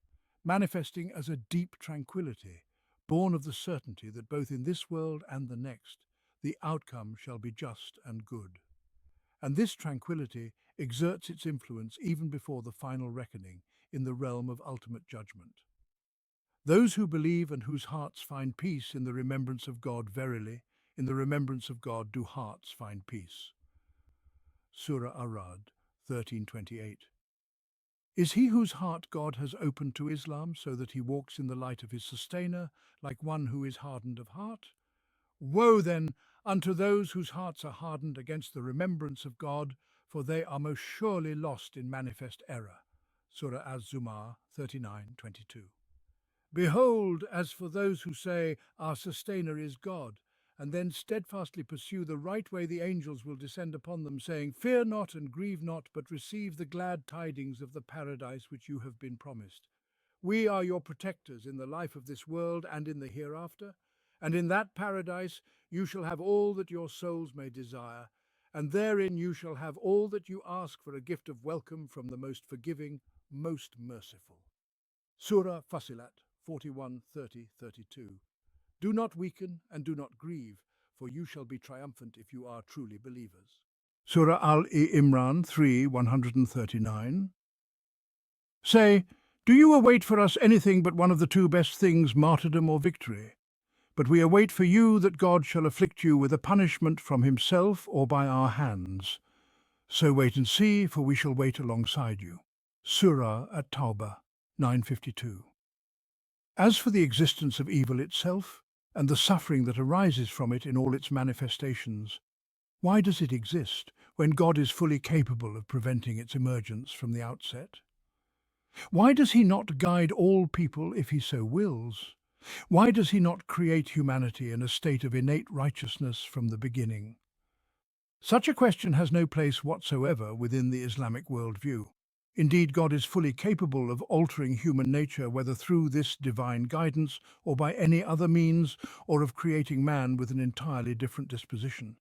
manifesting as a deep tranquility, born of the certainty that both in this world and the next, the outcome shall be just and good. And this tranquility exerts its influence even before the final reckoning in the realm of ultimate judgment. Those who believe and whose hearts find peace in the remembrance of God, verily, in the remembrance of God do hearts find peace. Surah Arad 13:28. Is he whose heart God has opened to Islam so that he walks in the light of his sustainer like one who is hardened of heart? Woe then unto those whose hearts are hardened against the remembrance of God, for they are most surely lost in manifest error. Surah Az-Zumar 39:22. Behold, as for those who say, our sustainer is God, and then steadfastly pursue the right way, the angels will descend upon them, saying, Fear not and grieve not, but receive the glad tidings of the paradise which you have been promised. We are your protectors in the life of this world and in the hereafter, and in that paradise you shall have all that your souls may desire, and therein you shall have all that you ask for a gift of welcome from the most forgiving, most merciful. Surah Fussilat 41:30-32. Do not weaken and do not grieve, for you shall be triumphant if you are truly believers. Surah Al-Imran 3:139. Say, do you await for us anything but one of the two best things, martyrdom or victory? But we await for you that God shall afflict you with a punishment from himself or by our hands. So wait and see, for we shall wait alongside you. Surah At-Tawbah 9:52. As for the existence of evil itself, and the suffering that arises from it in all its manifestations, why does it exist when God is fully capable of preventing its emergence from the outset? Why does he not guide all people if he so wills? Why does he not create humanity in a state of innate righteousness from the beginning? Such a question has no place whatsoever within the Islamic worldview. Indeed, God is fully capable of altering human nature, whether through this divine guidance or by any other means, or of creating man with an entirely different disposition.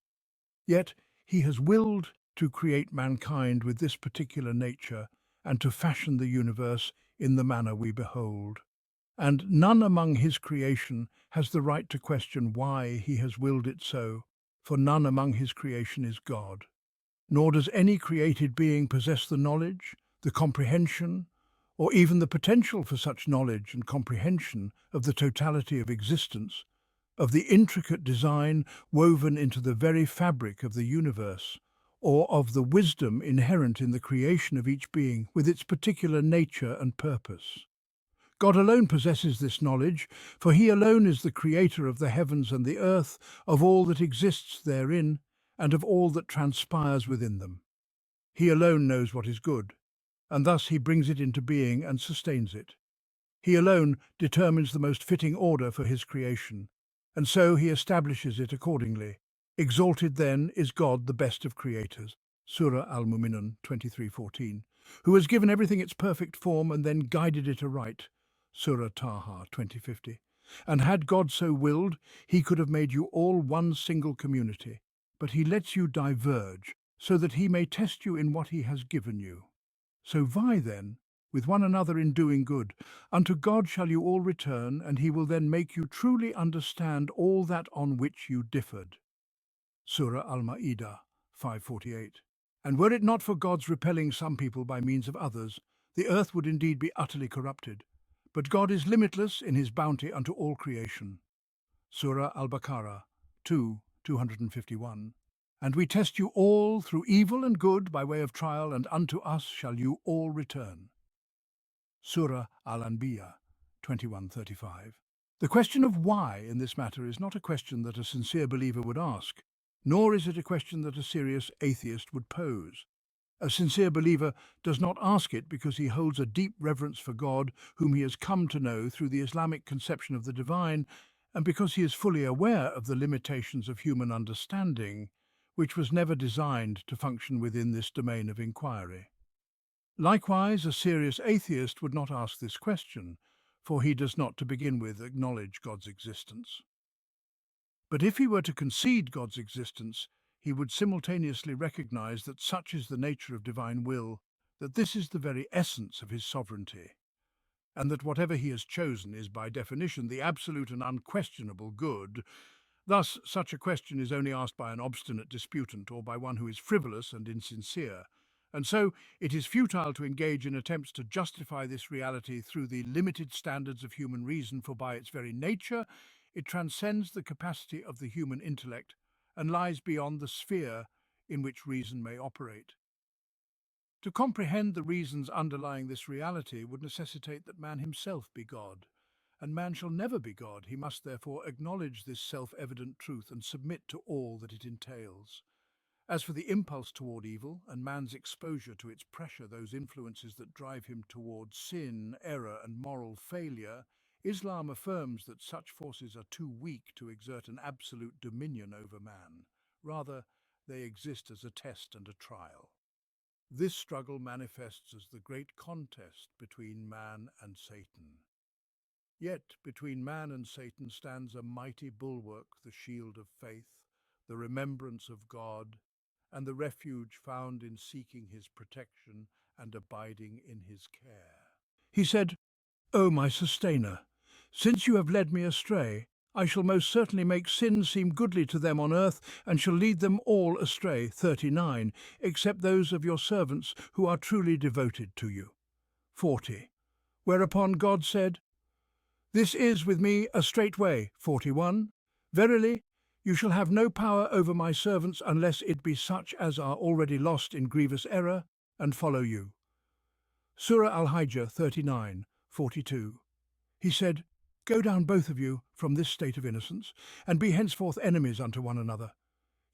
Yet he has willed to create mankind with this particular nature and to fashion the universe in the manner we behold. And none among his creation has the right to question why he has willed it so, for none among his creation is God. Nor does any created being possess the knowledge, the comprehension, or even the potential for such knowledge and comprehension of the totality of existence, of the intricate design woven into the very fabric of the universe, or of the wisdom inherent in the creation of each being with its particular nature and purpose. God alone possesses this knowledge, for he alone is the creator of the heavens and the earth, of all that exists therein, and of all that transpires within them. He alone knows what is good, and thus he brings it into being and sustains it. He alone determines the most fitting order for his creation, and so he establishes it accordingly. Exalted then is God, the best of creators, Surah Al-Mu'minun 23:14, who has given everything its perfect form and then guided it aright, Surah Taha 20:50. And had God so willed, he could have made you all one single community, but he lets you diverge so that he may test you in what he has given you. So vie then with one another in doing good. Unto God shall you all return, and he will then make you truly understand all that on which you differed. Surah Al-Ma'idah 548. And were it not for God's repelling some people by means of others, the earth would indeed be utterly corrupted. But God is limitless in his bounty unto all creation. Surah Al-Baqarah 251. And we test you all through evil and good by way of trial, and unto us shall you all return. Surah Al-Anbiya 21:35. The question of why in this matter is not a question that a sincere believer would ask, nor is it a question that a serious atheist would pose. A sincere believer does not ask it because he holds a deep reverence for God, whom he has come to know through the Islamic conception of the divine, and because he is fully aware of the limitations of human understanding, which was never designed to function within this domain of inquiry. Likewise, a serious atheist would not ask this question, for he does not, to begin with, acknowledge God's existence. But if he were to concede God's existence, he would simultaneously recognize that such is the nature of divine will, that this is the very essence of his sovereignty, and that whatever he has chosen is by definition the absolute and unquestionable good. Thus, such a question is only asked by an obstinate disputant or by one who is frivolous and insincere, and so it is futile to engage in attempts to justify this reality through the limited standards of human reason, for by its very nature it transcends the capacity of the human intellect and lies beyond the sphere in which reason may operate. To comprehend the reasons underlying this reality would necessitate that man himself be God, and man shall never be God. He must therefore acknowledge this self-evident truth and submit to all that it entails. As for the impulse toward evil and man's exposure to its pressure, those influences that drive him towards sin, error, and moral failure, Islam affirms that such forces are too weak to exert an absolute dominion over man. Rather, they exist as a test and a trial. This struggle manifests as the great contest between man and Satan. Yet between man and Satan stands a mighty bulwark, the shield of faith, the remembrance of God, and the refuge found in seeking his protection and abiding in his care. He said, O my sustainer, since you have led me astray, I shall most certainly make sin seem goodly to them on earth, and shall lead them all astray, 39, except those of your servants who are truly devoted to you. 40. Whereupon God said, This is with me a straight way, 41. Verily, you shall have no power over my servants unless it be such as are already lost in grievous error, and follow you. Surah Al-Hijr 39:42. He said, Go down both of you from this state of innocence, and be henceforth enemies unto one another.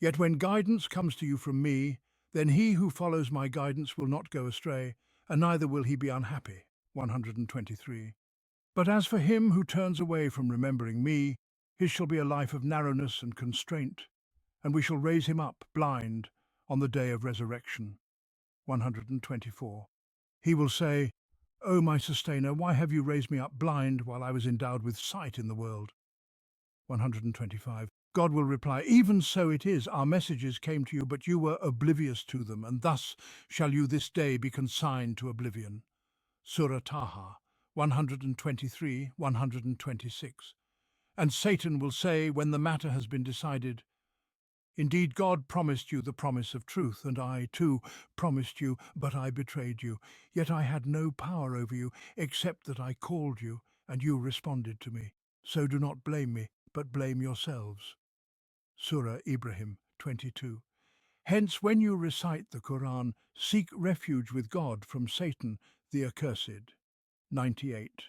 Yet when guidance comes to you from me, then he who follows my guidance will not go astray, and neither will he be unhappy. 123. But as for him who turns away from remembering me, his shall be a life of narrowness and constraint, and we shall raise him up, blind, on the day of resurrection. 124. He will say, O my sustainer, why have you raised me up blind while I was endowed with sight in the world? 125. God will reply, Even so it is, our messages came to you, but you were oblivious to them, and thus shall you this day be consigned to oblivion. Surah Taha 123-126. And Satan will say, when the matter has been decided, Indeed, God promised you the promise of truth, and I, too, promised you, but I betrayed you. Yet I had no power over you, except that I called you, and you responded to me. So do not blame me, but blame yourselves. Surah Ibrahim 22. Hence, when you recite the Quran, seek refuge with God from Satan, the accursed. 98.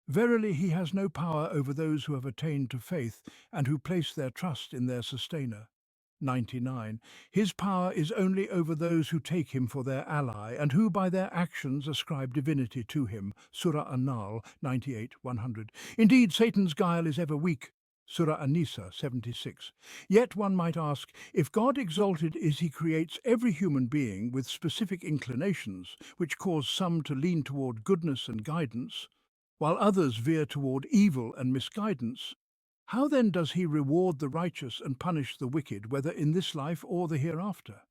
Verily, he has no power over those who have attained to faith and who place their trust in their sustainer. 99. His power is only over those who take him for their ally and who by their actions ascribe divinity to him. Surah An-Nahl 98-100. Indeed, Satan's guile is ever weak. Surah An-Nisa 76. Yet one might ask, if God exalted is he creates every human being with specific inclinations, which cause some to lean toward goodness and guidance, while others veer toward evil and misguidance, how then does he reward the righteous and punish the wicked, whether in this life or the hereafter?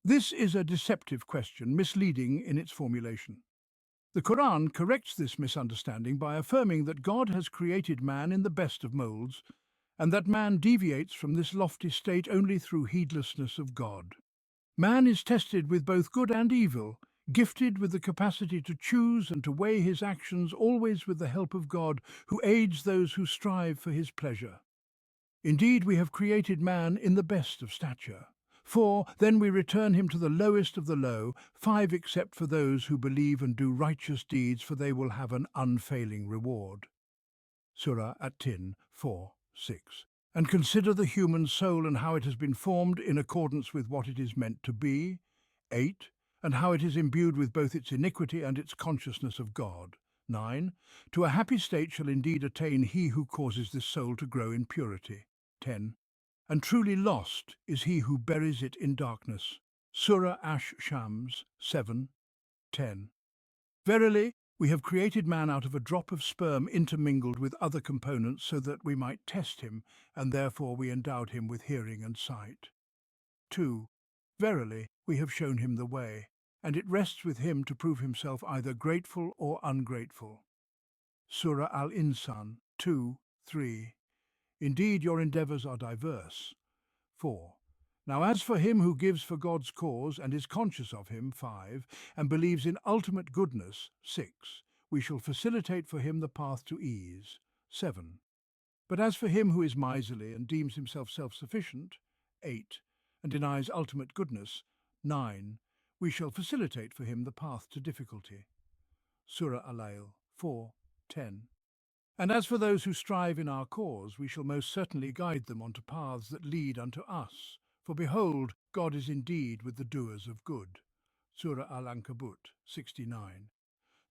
This is a deceptive question, misleading in its formulation. The Quran corrects this misunderstanding by affirming that God has created man in the best of moulds, and that man deviates from this lofty state only through heedlessness of God. Man is tested with both good and evil, gifted with the capacity to choose and to weigh his actions always with the help of God, who aids those who strive for his pleasure. Indeed, we have created man in the best of stature. 4. Then we return him to the lowest of the low. 5. Except for those who believe and do righteous deeds, for they will have an unfailing reward. Surah At-Tin 4:6. And consider the human soul and how it has been formed in accordance with what it is meant to be. 8. And how it is imbued with both its iniquity and its consciousness of God. 9. To a happy state shall indeed attain he who causes this soul to grow in purity. 10. And truly lost is he who buries it in darkness. Surah Ash-Shams 7:10. Verily, we have created man out of a drop of sperm intermingled with other components so that we might test him, and therefore we endowed him with hearing and sight. 2. Verily, we have shown him the way, and it rests with him to prove himself either grateful or ungrateful. Surah Al-Insan 2:3. Indeed, your endeavours are diverse. 4. Now as for him who gives for God's cause and is conscious of him, 5, and believes in ultimate goodness, 6, we shall facilitate for him the path to ease, 7. But as for him who is miserly and deems himself self-sufficient, 8, and denies ultimate goodness, 9, we shall facilitate for him the path to difficulty. Surah Al-Layl 4:10. And as for those who strive in our cause, we shall most certainly guide them onto paths that lead unto us. For behold, God is indeed with the doers of good. Surah Al-Ankabut 69.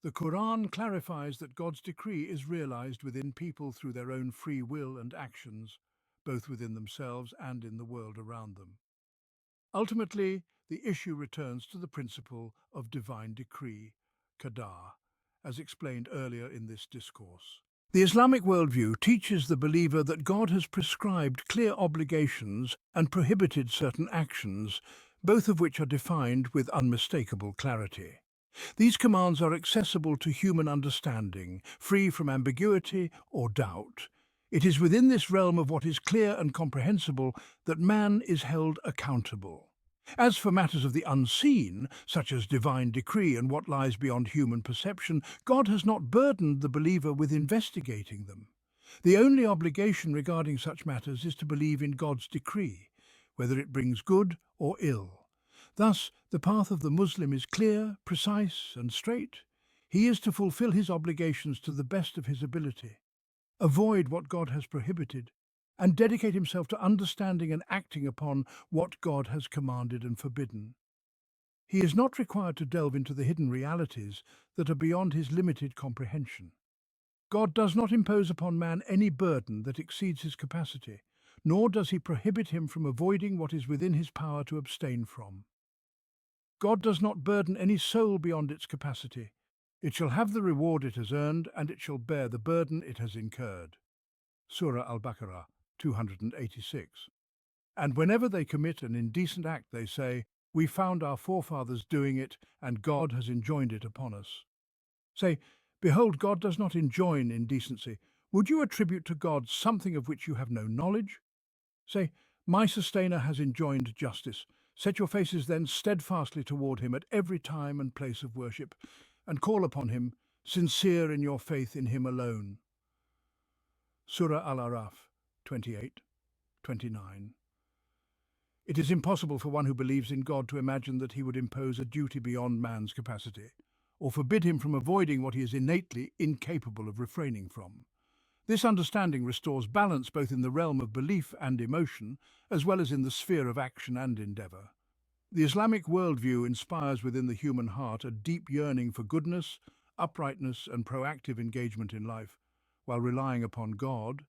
The Quran clarifies that God's decree is realized within people through their own free will and actions, both within themselves and in the world around them. Ultimately, the issue returns to the principle of divine decree, qadar, as explained earlier in this discourse. The Islamic worldview teaches the believer that God has prescribed clear obligations and prohibited certain actions, both of which are defined with unmistakable clarity. These commands are accessible to human understanding, free from ambiguity or doubt. It is within this realm of what is clear and comprehensible that man is held accountable. As for matters of the unseen, such as divine decree and what lies beyond human perception, God has not burdened the believer with investigating them. The only obligation regarding such matters is to believe in God's decree, whether it brings good or ill. Thus, the path of the Muslim is clear, precise, and straight. He is to fulfill his obligations to the best of his ability, avoid what God has prohibited, and dedicate himself to understanding and acting upon what God has commanded and forbidden. He is not required to delve into the hidden realities that are beyond his limited comprehension. God does not impose upon man any burden that exceeds his capacity, nor does he prohibit him from avoiding what is within his power to abstain from. God does not burden any soul beyond its capacity. It shall have the reward it has earned, and it shall bear the burden it has incurred. Surah Al-Baqarah 286. And whenever they commit an indecent act, they say, "We found our forefathers doing it, and God has enjoined it upon us." Say, "Behold, God does not enjoin indecency. Would you attribute to God something of which you have no knowledge?" Say, "My sustainer has enjoined justice. Set your faces then steadfastly toward him at every time and place of worship, and call upon him, sincere in your faith in him alone." Surah Al-Araf 28-29. It is impossible for one who believes in God to imagine that he would impose a duty beyond man's capacity, or forbid him from avoiding what he is innately incapable of refraining from. This understanding restores balance both in the realm of belief and emotion, as well as in the sphere of action and endeavour. The Islamic worldview inspires within the human heart a deep yearning for goodness, uprightness, and proactive engagement in life, while relying upon God,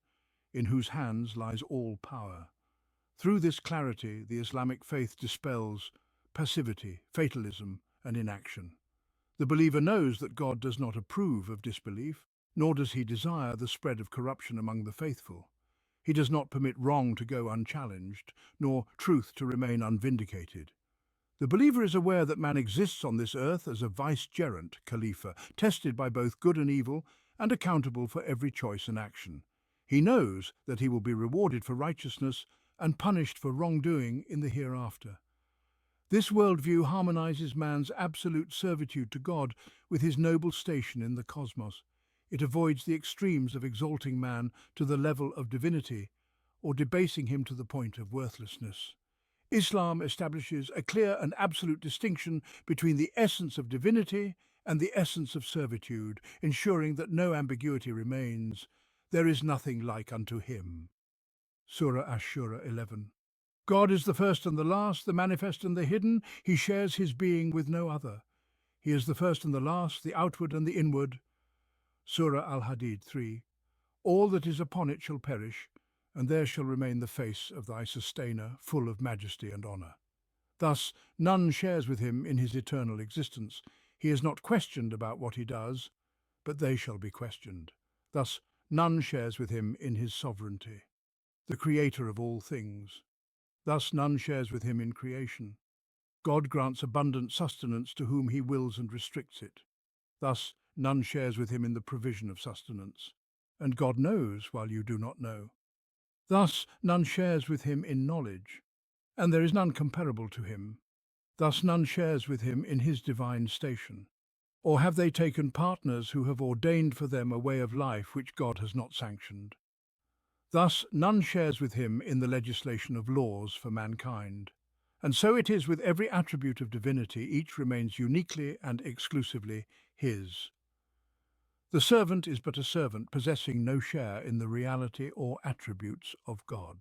in whose hands lies all power. Through this clarity, the Islamic faith dispels passivity, fatalism, and inaction. The believer knows that God does not approve of disbelief, nor does he desire the spread of corruption among the faithful. He does not permit wrong to go unchallenged, nor truth to remain unvindicated. The believer is aware that man exists on this earth as a vicegerent, Khalifa, tested by both good and evil, and accountable for every choice and action. He knows that he will be rewarded for righteousness and punished for wrongdoing in the hereafter. This worldview harmonizes man's absolute servitude to God with his noble station in the cosmos. It avoids the extremes of exalting man to the level of divinity or debasing him to the point of worthlessness. Islam establishes a clear and absolute distinction between the essence of divinity and the essence of servitude, ensuring that no ambiguity remains. There is nothing like unto him. Surah Ash-Shura 11. God is the first and the last, the manifest and the hidden. He shares his being with no other. He is the first and the last, the outward and the inward. Surah Al-Hadid 3. All that is upon it shall perish, and there shall remain the face of thy sustainer, full of majesty and honour. Thus, none shares with him in his eternal existence. He is not questioned about what he does, but they shall be questioned. Thus, none shares with him in his sovereignty, the creator of all things. Thus, none shares with him in creation. God grants abundant sustenance to whom he wills and restricts it. Thus, none shares with him in the provision of sustenance. And God knows while you do not know. Thus, none shares with him in knowledge, and there is none comparable to him. Thus, none shares with him in his divine station. Or have they taken partners who have ordained for them a way of life which God has not sanctioned? Thus, none shares with him in the legislation of laws for mankind. And so it is with every attribute of divinity, each remains uniquely and exclusively his. The servant is but a servant, possessing no share in the reality or attributes of God.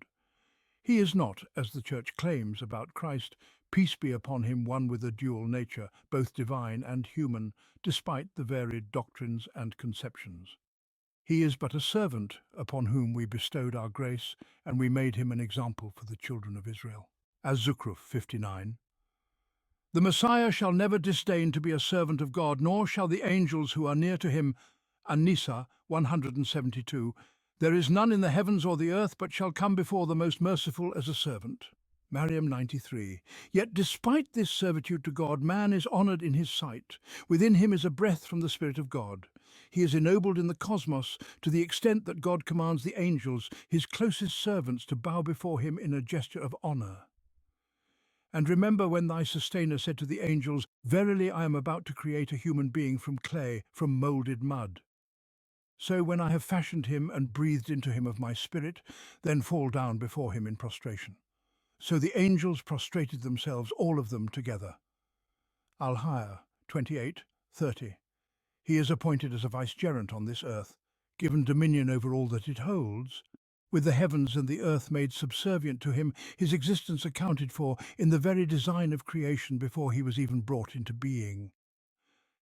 He is not, as the Church claims about Christ, peace be upon him, one with a dual nature, both divine and human, despite the varied doctrines and conceptions. He is but a servant upon whom we bestowed our grace, and we made him an example for the children of Israel. As Zukhruf 59. The Messiah shall never disdain to be a servant of God, nor shall the angels who are near to him. An-Nisa 172. There is none in the heavens or the earth, but shall come before the Most Merciful as a servant. Maryam 93. Yet despite this servitude to God, man is honoured in his sight. Within him is a breath from the Spirit of God. He is ennobled in the cosmos to the extent that God commands the angels, his closest servants, to bow before him in a gesture of honour. And remember when thy sustainer said to the angels, Verily I am about to create a human being from clay, from moulded mud. So when I have fashioned him and breathed into him of my spirit, then fall down before him in prostration. So the angels prostrated themselves, all of them together. Al-Hayr 28:30. He is appointed as a vicegerent on this earth, given dominion over all that it holds. With the heavens and the earth made subservient to him, his existence accounted for in the very design of creation before he was even brought into being.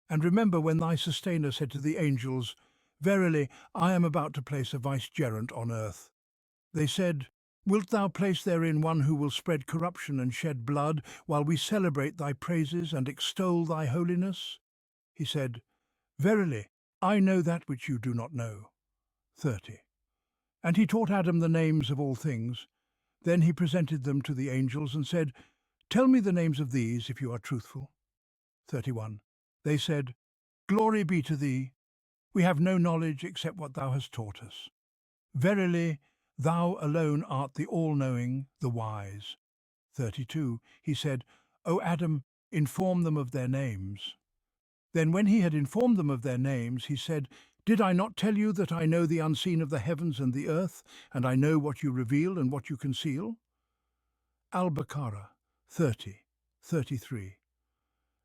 And remember when thy sustainer said to the angels, Verily, I am about to place a vicegerent on earth. They said, Wilt thou place therein one who will spread corruption and shed blood, while we celebrate thy praises and extol thy holiness? He said, Verily, I know that which you do not know. 30. And he taught Adam the names of all things. Then he presented them to the angels and said, Tell me the names of these, if you are truthful. 31. They said, Glory be to thee. We have no knowledge except what thou hast taught us. Verily, thou alone art the all-knowing, the wise. 32. He said, O Adam, inform them of their names. Then when he had informed them of their names, he said, Did I not tell you that I know the unseen of the heavens and the earth, and I know what you reveal and what you conceal? Al-Baqarah 30:33.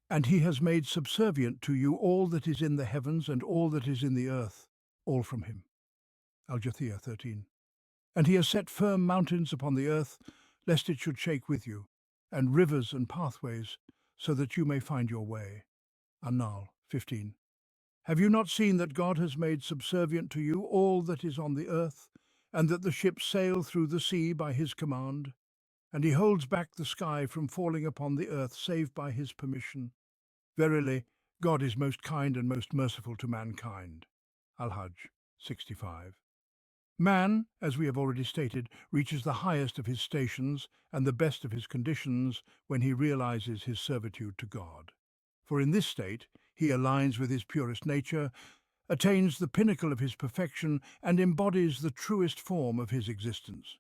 And he has made subservient to you all that is in the heavens and all that is in the earth, all from him. Al-Jathiyah 13. And he has set firm mountains upon the earth, lest it should shake with you, and rivers and pathways, so that you may find your way. An-Nahl 15. Have you not seen that God has made subservient to you all that is on the earth, and that the ships sail through the sea by his command? And he holds back the sky from falling upon the earth save by his permission. Verily, God is most kind and most merciful to mankind. Al-Hajj 65. Man, as we have already stated, reaches the highest of his stations and the best of his conditions when he realizes his servitude to God. For in this state, he aligns with his purest nature, attains the pinnacle of his perfection, and embodies the truest form of his existence.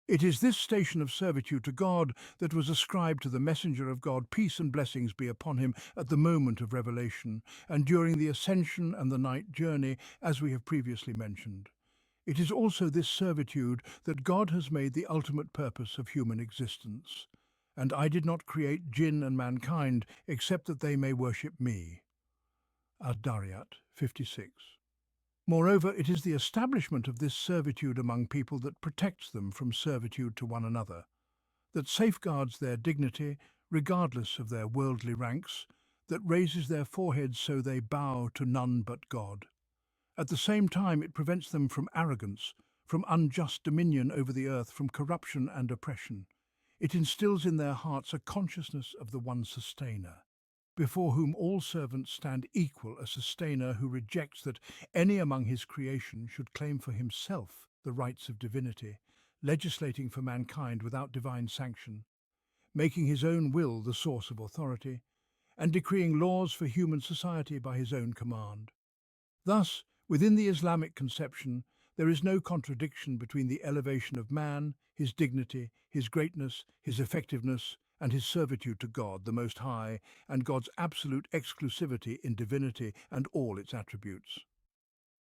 It is this station of servitude to God that was ascribed to the messenger of God, peace and blessings be upon him, at the moment of revelation, and during the ascension and the night journey, as we have previously mentioned. It is also this servitude that God has made the ultimate purpose of human existence. And I did not create jinn and mankind except that they may worship me. Ad-Dariyat 56. Moreover, it is the establishment of this servitude among people that protects them from servitude to one another, that safeguards their dignity, regardless of their worldly ranks, that raises their foreheads so they bow to none but God. At the same time, it prevents them from arrogance, from unjust dominion over the earth, from corruption and oppression. It instills in their hearts a consciousness of the one sustainer, before whom all servants stand equal, a sustainer who rejects that any among his creation should claim for himself the rights of divinity, legislating for mankind without divine sanction, making his own will the source of authority, and decreeing laws for human society by his own command. Thus, within the Islamic conception, there is no contradiction between the elevation of man, his dignity, his greatness, his effectiveness, and his servitude to God, the Most High, and God's absolute exclusivity in divinity and all its attributes.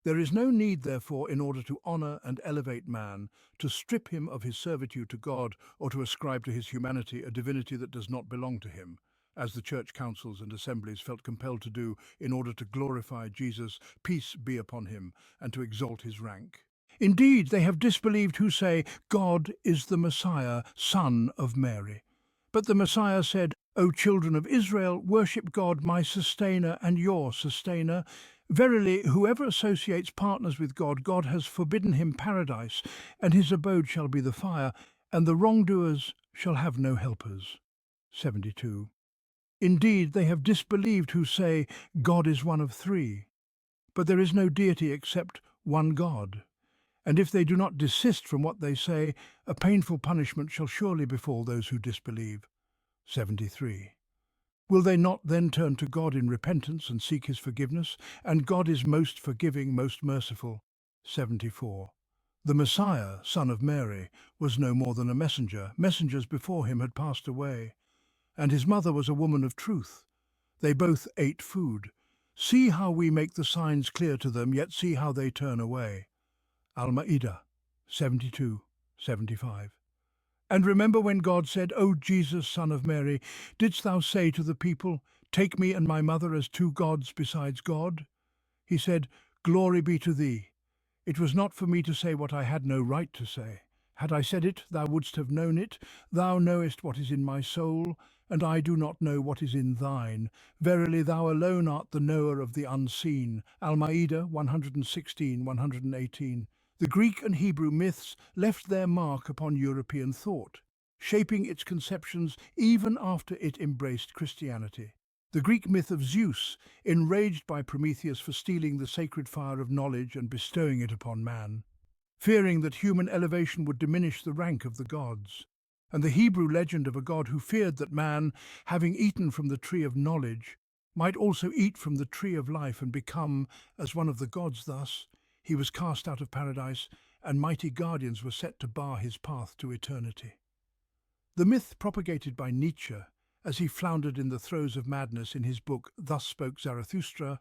There is no need, therefore, in order to honour and elevate man, to strip him of his servitude to God or to ascribe to his humanity a divinity that does not belong to him, as the church councils and assemblies felt compelled to do in order to glorify Jesus, peace be upon him, and to exalt his rank. Indeed, they have disbelieved who say, God is the Messiah, son of Mary. But the Messiah said, O children of Israel, worship God, my sustainer and your sustainer. Verily, whoever associates partners with God, God has forbidden him paradise, and his abode shall be the fire, and the wrongdoers shall have no helpers. 72. Indeed, they have disbelieved who say, God is one of three. But there is no deity except one God. And if they do not desist from what they say, a painful punishment shall surely befall those who disbelieve. 73. Will they not then turn to God in repentance and seek his forgiveness? And God is most forgiving, most merciful. 74. The Messiah, son of Mary, was no more than a messenger. Messengers before him had passed away. And his mother was a woman of truth. They both ate food. See how we make the signs clear to them, yet see how they turn away. Al-Ma'idah 72-75. And remember when God said, O Jesus, son of Mary, didst thou say to the people, Take me and my mother as two gods besides God? He said, Glory be to thee. It was not for me to say what I had no right to say. Had I said it, thou wouldst have known it. Thou knowest what is in my soul, and I do not know what is in thine. Verily thou alone art the knower of the unseen. Al-Ma'idah 116-118. The Greek and Hebrew myths left their mark upon European thought, shaping its conceptions even after it embraced Christianity. The Greek myth of Zeus, enraged by Prometheus for stealing the sacred fire of knowledge and bestowing it upon man, fearing that human elevation would diminish the rank of the gods. And the Hebrew legend of a god who feared that man, having eaten from the tree of knowledge, might also eat from the tree of life and become as one of the gods. Thus, he was cast out of paradise, and mighty guardians were set to bar his path to eternity. The myth propagated by Nietzsche, as he floundered in the throes of madness in his book Thus Spoke Zarathustra,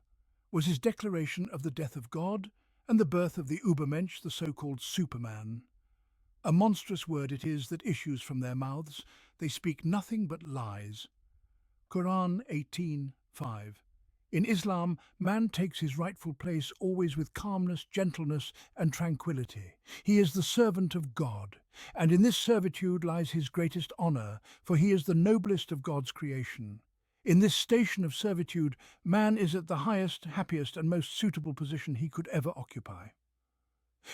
was his declaration of the death of God and the birth of the Übermensch, the so-called Superman. A monstrous word it is that issues from their mouths. They speak nothing but lies. Quran 18:5. In Islam, man takes his rightful place always with calmness, gentleness, and tranquility. He is the servant of God, and in this servitude lies his greatest honour, for he is the noblest of God's creation. In this station of servitude, man is at the highest, happiest, and most suitable position he could ever occupy.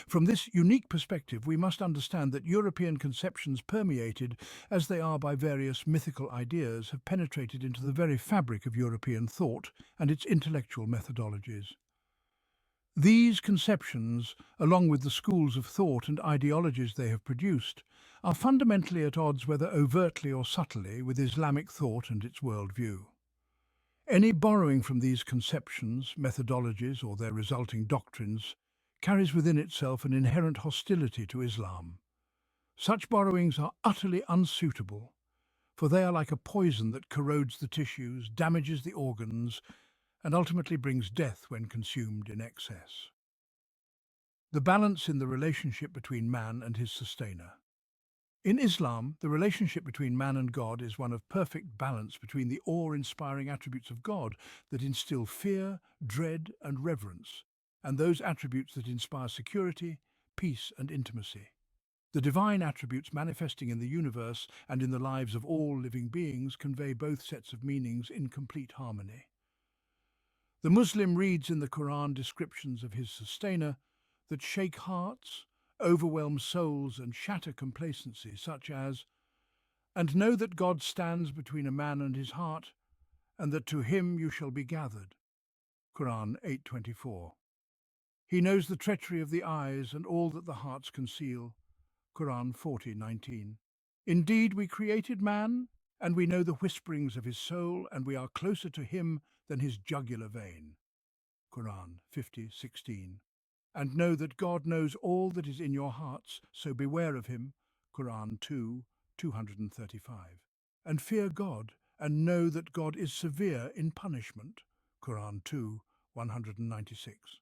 From this unique perspective, we must understand that European conceptions, permeated as they are by various mythical ideas, have penetrated into the very fabric of European thought and its intellectual methodologies. These conceptions, along with the schools of thought and ideologies they have produced, are fundamentally at odds, whether overtly or subtly, with Islamic thought and its worldview. Any borrowing from these conceptions, methodologies, or their resulting doctrines carries within itself an inherent hostility to Islam. Such borrowings are utterly unsuitable, for they are like a poison that corrodes the tissues, damages the organs, and ultimately brings death when consumed in excess. The balance in the relationship between man and his sustainer. In Islam, the relationship between man and God is one of perfect balance between the awe-inspiring attributes of God that instill fear, dread, and reverence, and those attributes that inspire security, peace, and intimacy. The divine attributes manifesting in the universe and in the lives of all living beings convey both sets of meanings in complete harmony. The Muslim reads in the Quran descriptions of his sustainer that shake hearts, overwhelm souls, and shatter complacency, such as, "And know that God stands between a man and his heart, and that to him you shall be gathered." Quran 8:24. "He knows the treachery of the eyes and all that the hearts conceal." Quran 40:19. "Indeed, we created man, and we know the whisperings of his soul, and we are closer to him than his jugular vein." Quran 50:16. "And know that God knows all that is in your hearts, so beware of him." Quran 2:235. "And fear God, and know that God is severe in punishment." Quran 2:196.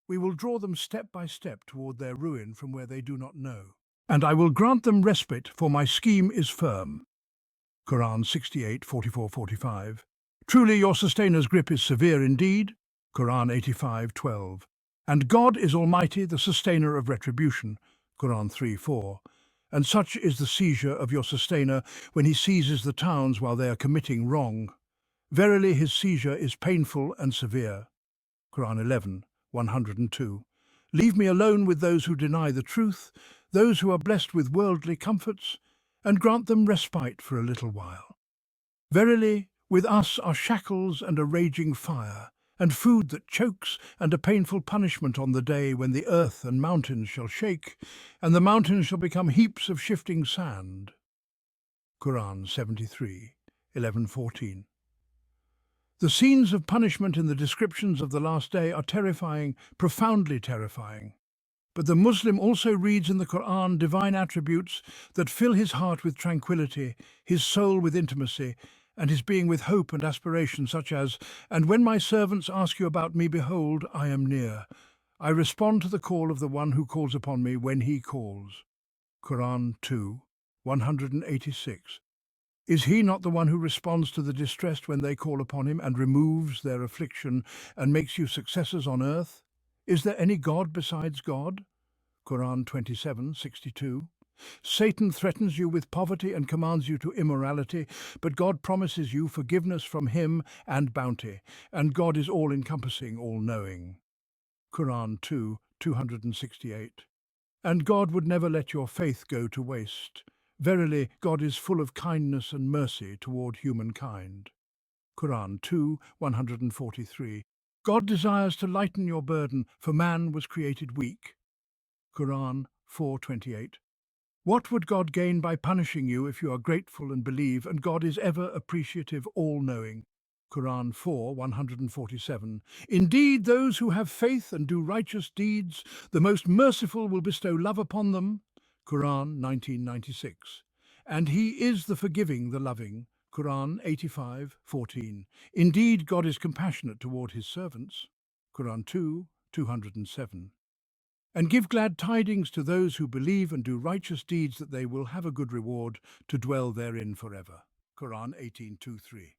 "We will draw them step by step toward their ruin from where they do not know. And I will grant them respite, for my scheme is firm." Quran 68:44-45. "Truly your sustainer''s grip is severe indeed." Quran 85:12. "And God is Almighty, the sustainer of retribution." Quran 3:4. "And such is the seizure of your sustainer when he seizes the towns while they are committing wrong. Verily his seizure is painful and severe." Quran 11:102. "Leave me alone with those who deny the truth, those who are blessed with worldly comforts, and grant them respite for a little while. Verily, with us are shackles and a raging fire, and food that chokes, and a painful punishment on the day when the earth and mountains shall shake, and the mountains shall become heaps of shifting sand." Quran 73:11-14. The scenes of punishment in the descriptions of the last day are terrifying, profoundly terrifying. But the Muslim also reads in the Quran divine attributes that fill his heart with tranquility, his soul with intimacy, and his being with hope and aspiration, such as, "And when my servants ask you about me, behold, I am near. I respond to the call of the one who calls upon me when he calls." Quran 2:186. "Is he not the one who responds to the distressed when they call upon him and removes their affliction and makes you successors on earth? Is there any God besides God?" Quran 27:62. "Satan threatens you with poverty and commands you to immorality, but God promises you forgiveness from him and bounty, and God is all-encompassing, all-knowing." Quran 2:268. "And God would never let your faith go to waste. Verily, God is full of kindness and mercy toward humankind." Quran 2:143. "God desires to lighten your burden, for man was created weak." Quran 4:28. "What would God gain by punishing you if you are grateful and believe, and God is ever appreciative, all-knowing." Quran 4:147. "Indeed, those who have faith and do righteous deeds, the most merciful will bestow love upon them." Quran 1996. "And he is the forgiving, the loving." Quran 85:14. "Indeed, God is compassionate toward his servants." Quran 2:207. "And give glad tidings to those who believe and do righteous deeds that they will have a good reward to dwell therein forever." Quran 18:2-3.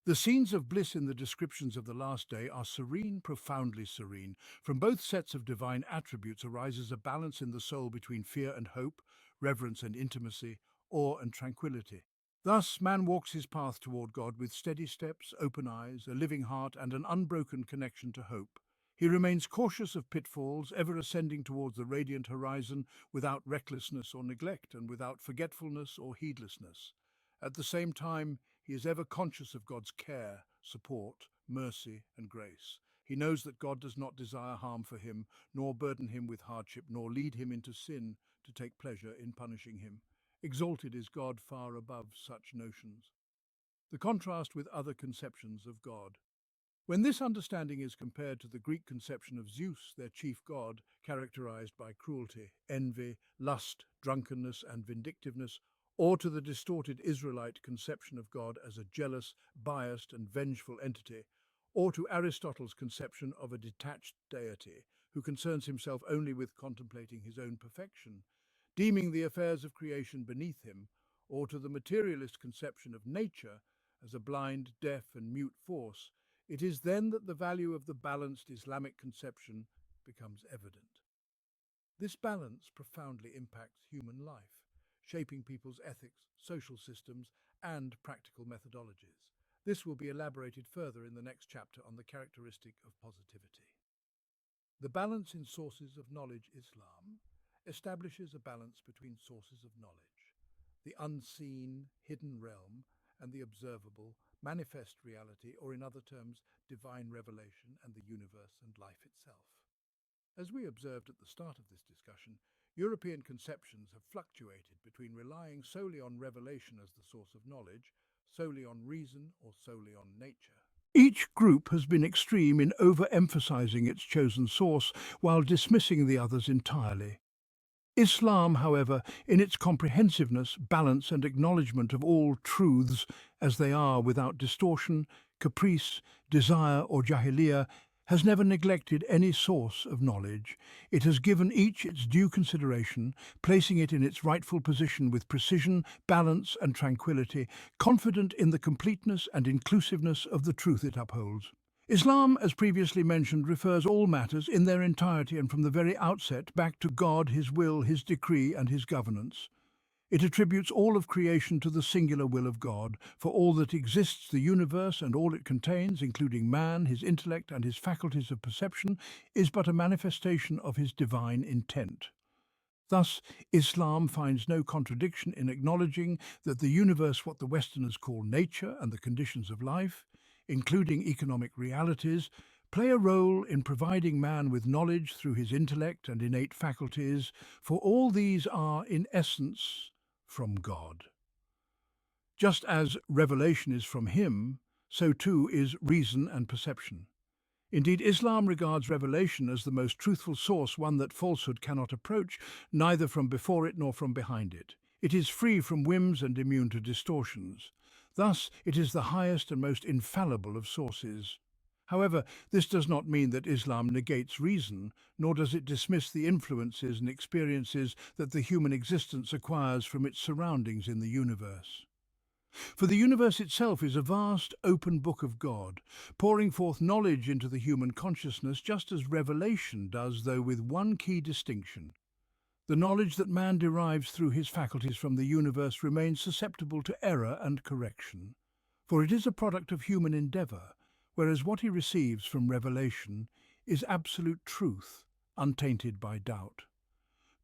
The scenes of bliss in the descriptions of the last day are serene, profoundly serene. From both sets of divine attributes arises a balance in the soul between fear and hope, reverence and intimacy, awe and tranquility. Thus, man walks his path toward God with steady steps, open eyes, a living heart, and an unbroken connection to hope. He remains cautious of pitfalls, ever ascending towards the radiant horizon without recklessness or neglect, and without forgetfulness or heedlessness. At the same time, he is ever conscious of God's care, support, mercy, and grace. He knows that God does not desire harm for him, nor burden him with hardship, nor lead him into sin to take pleasure in punishing him. Exalted is God far above such notions. The contrast with other conceptions of God. When this understanding is compared to the Greek conception of Zeus, their chief god, characterized by cruelty, envy, lust, drunkenness, and vindictiveness, or to the distorted Israelite conception of God as a jealous, biased, and vengeful entity, or to Aristotle's conception of a detached deity who concerns himself only with contemplating his own perfection, deeming the affairs of creation beneath him, or to the materialist conception of nature as a blind, deaf, and mute force, it is then that the value of the balanced Islamic conception becomes evident. This balance profoundly impacts human life, shaping people's ethics, social systems, and practical methodologies. This will be elaborated further in the next chapter on the characteristic of positivity. The balance in sources of knowledge. Islam establishes a balance between sources of knowledge, the unseen, hidden realm, and the observable, manifest reality, or in other terms, divine revelation and the universe and life itself. As we observed at the start of this discussion, European conceptions have fluctuated between relying solely on revelation as the source of knowledge, solely on reason, or solely on nature. Each group has been extreme in overemphasizing its chosen source while dismissing the others entirely. Islam, however, in its comprehensiveness, balance, and acknowledgement of all truths as they are without distortion, caprice, desire, or jahiliyyah, has never neglected any source of knowledge. It has given each its due consideration, placing it in its rightful position with precision, balance, and tranquility, confident in the completeness and inclusiveness of the truth it upholds. Islam, as previously mentioned, refers all matters in their entirety and from the very outset back to God, His will, His decree, and His governance. It attributes all of creation to the singular will of God, for all that exists, the universe and all it contains, including man, his intellect, and his faculties of perception, is but a manifestation of His divine intent. Thus, Islam finds no contradiction in acknowledging that the universe, what the Westerners call nature and the conditions of life, including economic realities, play a role in providing man with knowledge through his intellect and innate faculties, for all these are, in essence, from God. Just as revelation is from Him, so too is reason and perception. Indeed, Islam regards revelation as the most truthful source, one that falsehood cannot approach, neither from before it nor from behind it. It is free from whims and immune to distortions. Thus, it is the highest and most infallible of sources. However, this does not mean that Islam negates reason, nor does it dismiss the influences and experiences that the human existence acquires from its surroundings in the universe. For the universe itself is a vast, open book of God, pouring forth knowledge into the human consciousness just as revelation does, though with one key distinction. The knowledge that man derives through his faculties from the universe remains susceptible to error and correction, for it is a product of human endeavour, whereas what he receives from revelation is absolute truth, untainted by doubt.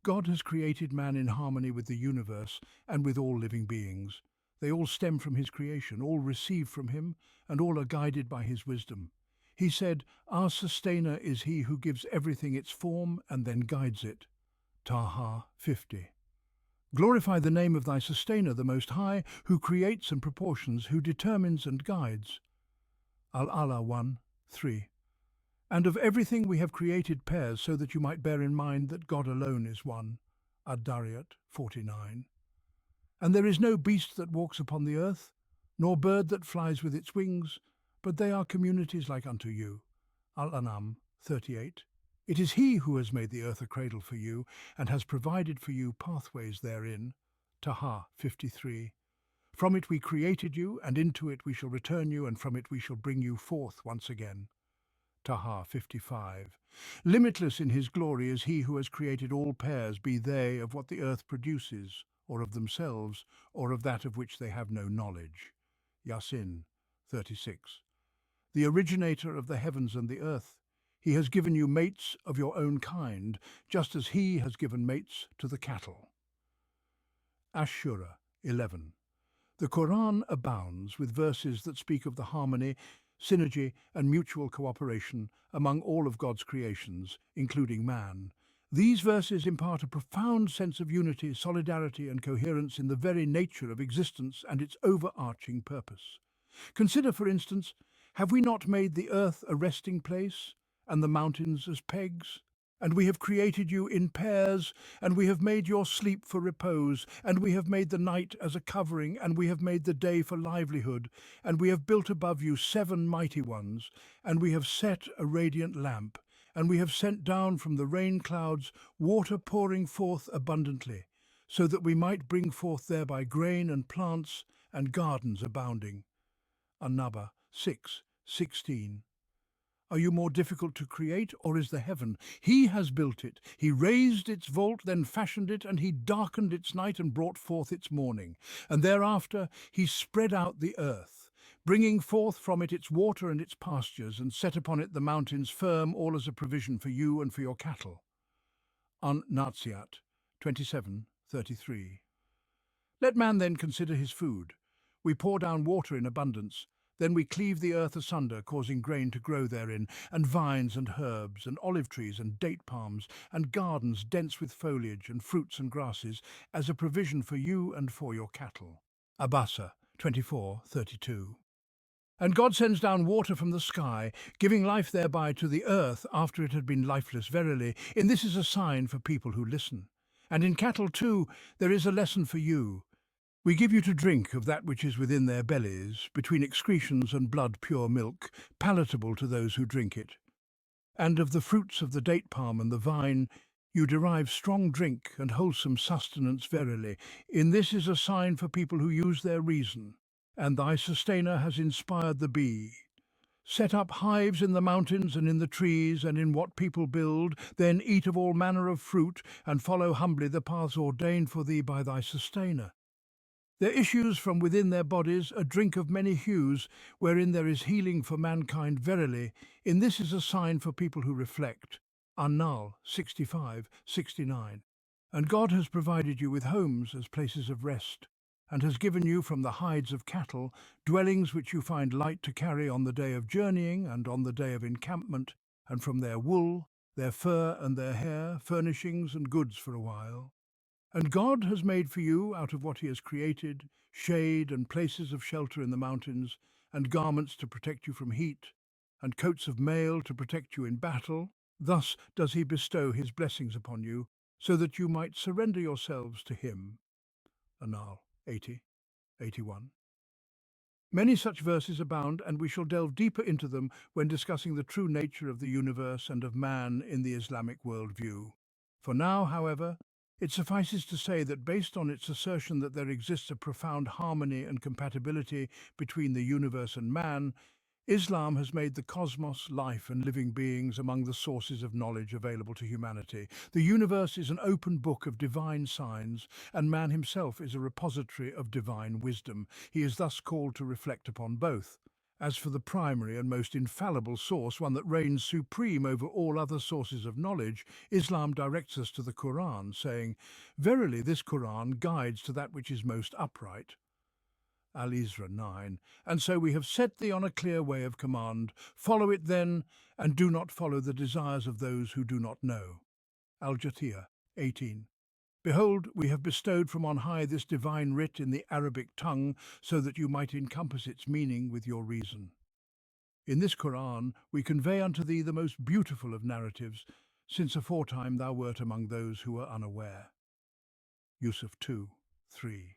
God has created man in harmony with the universe and with all living beings. They all stem from His creation, all receive from Him, and all are guided by His wisdom. He said, "Our sustainer is He who gives everything its form and then guides it." Taha 50. Glorify the name of thy sustainer, the Most High, who creates and proportions, who determines and guides. Al-Ala 1, 3. And of everything we have created pairs, so that you might bear in mind that God alone is one. Ad-Dariyat 49. And there is no beast that walks upon the earth, nor bird that flies with its wings, but they are communities like unto you. Al-An'am 38. It is He who has made the earth a cradle for you, and has provided for you pathways therein. Taha 53. From it we created you, and into it we shall return you, and from it we shall bring you forth once again. Taha 55. Limitless in His glory is He who has created all pairs, be they of what the earth produces, or of themselves, or of that of which they have no knowledge. Yasin 36. The originator of the heavens and the earth, He has given you mates of your own kind, just as He has given mates to the cattle. Ashura 11. The Quran abounds with verses that speak of the harmony synergy, and mutual cooperation among all of God's creations, including man. These verses impart a profound sense of unity, solidarity, and coherence in the very nature of existence and its overarching purpose. Consider, for instance, have we not made the earth a resting place, and the mountains as pegs? And we have created you in pairs, and we have made your sleep for repose, and we have made the night as a covering, and we have made the day for livelihood, and we have built above you 7 mighty ones, and we have set a radiant lamp, and we have sent down from the rain clouds water pouring forth abundantly, so that we might bring forth thereby grain and plants and gardens abounding. An-Naba 6:16. Are you more difficult to create, or is the heaven? He has built it. He raised its vault, then fashioned it, and he darkened its night and brought forth its morning. And thereafter he spread out the earth, bringing forth from it its water and its pastures, and set upon it the mountains firm, all as a provision for you and for your cattle. An-Naziat 27:33. Let man then consider his food. We pour down water in abundance. Then we cleave the earth asunder, causing grain to grow therein, and vines and herbs, and olive trees and date palms, and gardens dense with foliage, and fruits and grasses, as a provision for you and for your cattle. Abasa 24:32. And God sends down water from the sky, giving life thereby to the earth after it had been lifeless verily. In this is a sign for people who listen. And in cattle too there is a lesson for you. We give you to drink of that which is within their bellies, between excretions and blood pure milk, palatable to those who drink it. And of the fruits of the date palm and the vine you derive strong drink and wholesome sustenance verily. In this is a sign for people who use their reason. And thy sustainer has inspired the bee. Set up hives in the mountains and in the trees and in what people build, then eat of all manner of fruit, and follow humbly the paths ordained for thee by thy sustainer. There issues from within their bodies a drink of many hues, wherein there is healing for mankind verily. In this is a sign for people who reflect. An-Nahl 65:69. And God has provided you with homes as places of rest, and has given you from the hides of cattle dwellings which you find light to carry on the day of journeying and on the day of encampment, and from their wool, their fur and their hair, furnishings and goods for a while. And God has made for you, out of what he has created, shade and places of shelter in the mountains, and garments to protect you from heat, and coats of mail to protect you in battle. Thus does he bestow his blessings upon you, so that you might surrender yourselves to him. An-Nahl 80:81. Many such verses abound, and we shall delve deeper into them when discussing the true nature of the universe and of man in the Islamic worldview. For now, however, it suffices to say that based on its assertion that there exists a profound harmony and compatibility between the universe and man, Islam has made the cosmos, life and living beings among the sources of knowledge available to humanity. The universe is an open book of divine signs, and man himself is a repository of divine wisdom. He is thus called to reflect upon both. As for the primary and most infallible source, one that reigns supreme over all other sources of knowledge, Islam directs us to the Quran, saying, "Verily this Quran guides to that which is most upright." Al-Isra 9. And so we have set thee on a clear way of command. Follow it then, and do not follow the desires of those who do not know. Al-Jathiyah 18. Behold, we have bestowed from on high this divine writ in the Arabic tongue, so that you might encompass its meaning with your reason. In this Quran we convey unto thee the most beautiful of narratives, since aforetime thou wert among those who were unaware. Yusuf 2:3.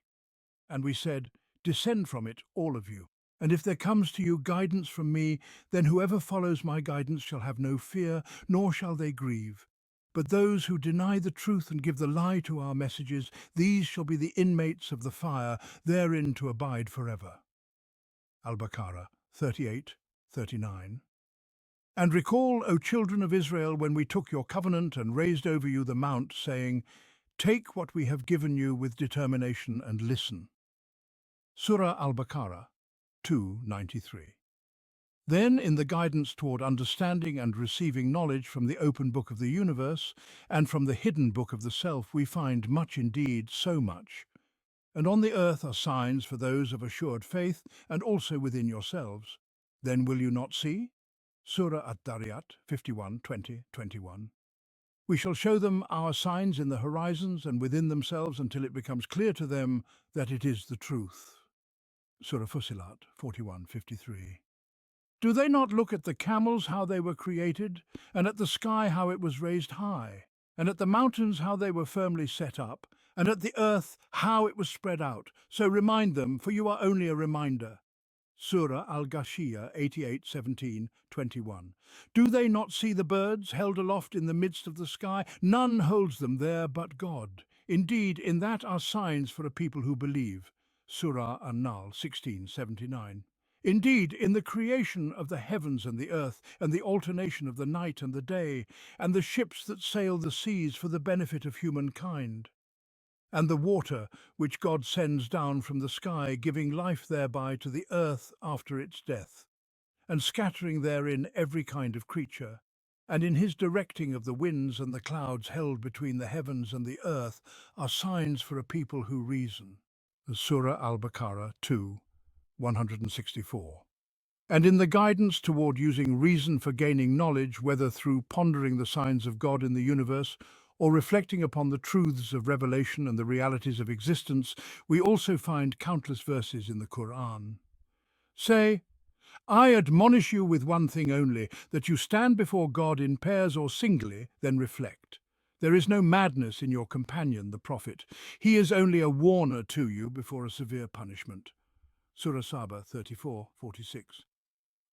And we said, descend from it, all of you. And if there comes to you guidance from me, then whoever follows my guidance shall have no fear, nor shall they grieve. But those who deny the truth and give the lie to our messages, these shall be the inmates of the fire, therein to abide forever. Al-Baqarah 38:39. And recall, O children of Israel, when we took your covenant and raised over you the mount, saying, take what we have given you with determination and listen. Surah Al-Baqarah 2:93. Then, in the guidance toward understanding and receiving knowledge from the open book of the universe and from the hidden book of the self, we find much indeed, so much. And on the earth are signs for those of assured faith, and also within yourselves. Then will you not see? Surah At-Dariyat 51:20-21. We shall show them our signs in the horizons and within themselves until it becomes clear to them that it is the truth. Surah Fussilat 41:53. Do they not look at the camels how they were created, and at the sky how it was raised high, and at the mountains how they were firmly set up, and at the earth how it was spread out? So remind them, for you are only a reminder. Surah Al-Ghashiyah 88:17-21. Do they not see the birds held aloft in the midst of the sky? None holds them there but God. Indeed, in that are signs for a people who believe. Surah An-Nahl 16:79. Indeed, in the creation of the heavens and the earth, and the alternation of the night and the day, and the ships that sail the seas for the benefit of humankind, and the water which God sends down from the sky, giving life thereby to the earth after its death, and scattering therein every kind of creature, and in his directing of the winds and the clouds held between the heavens and the earth, are signs for a people who reason. Surah Al-Baqarah 2:164. And in the guidance toward using reason for gaining knowledge, whether through pondering the signs of God in the universe or reflecting upon the truths of revelation and the realities of existence, we also find countless verses in the Quran. Say, I admonish you with one thing only, that you stand before God in pairs or singly, then reflect. There is no madness in your companion, the Prophet. He is only a warner to you before a severe punishment. Surah Saba 34:46.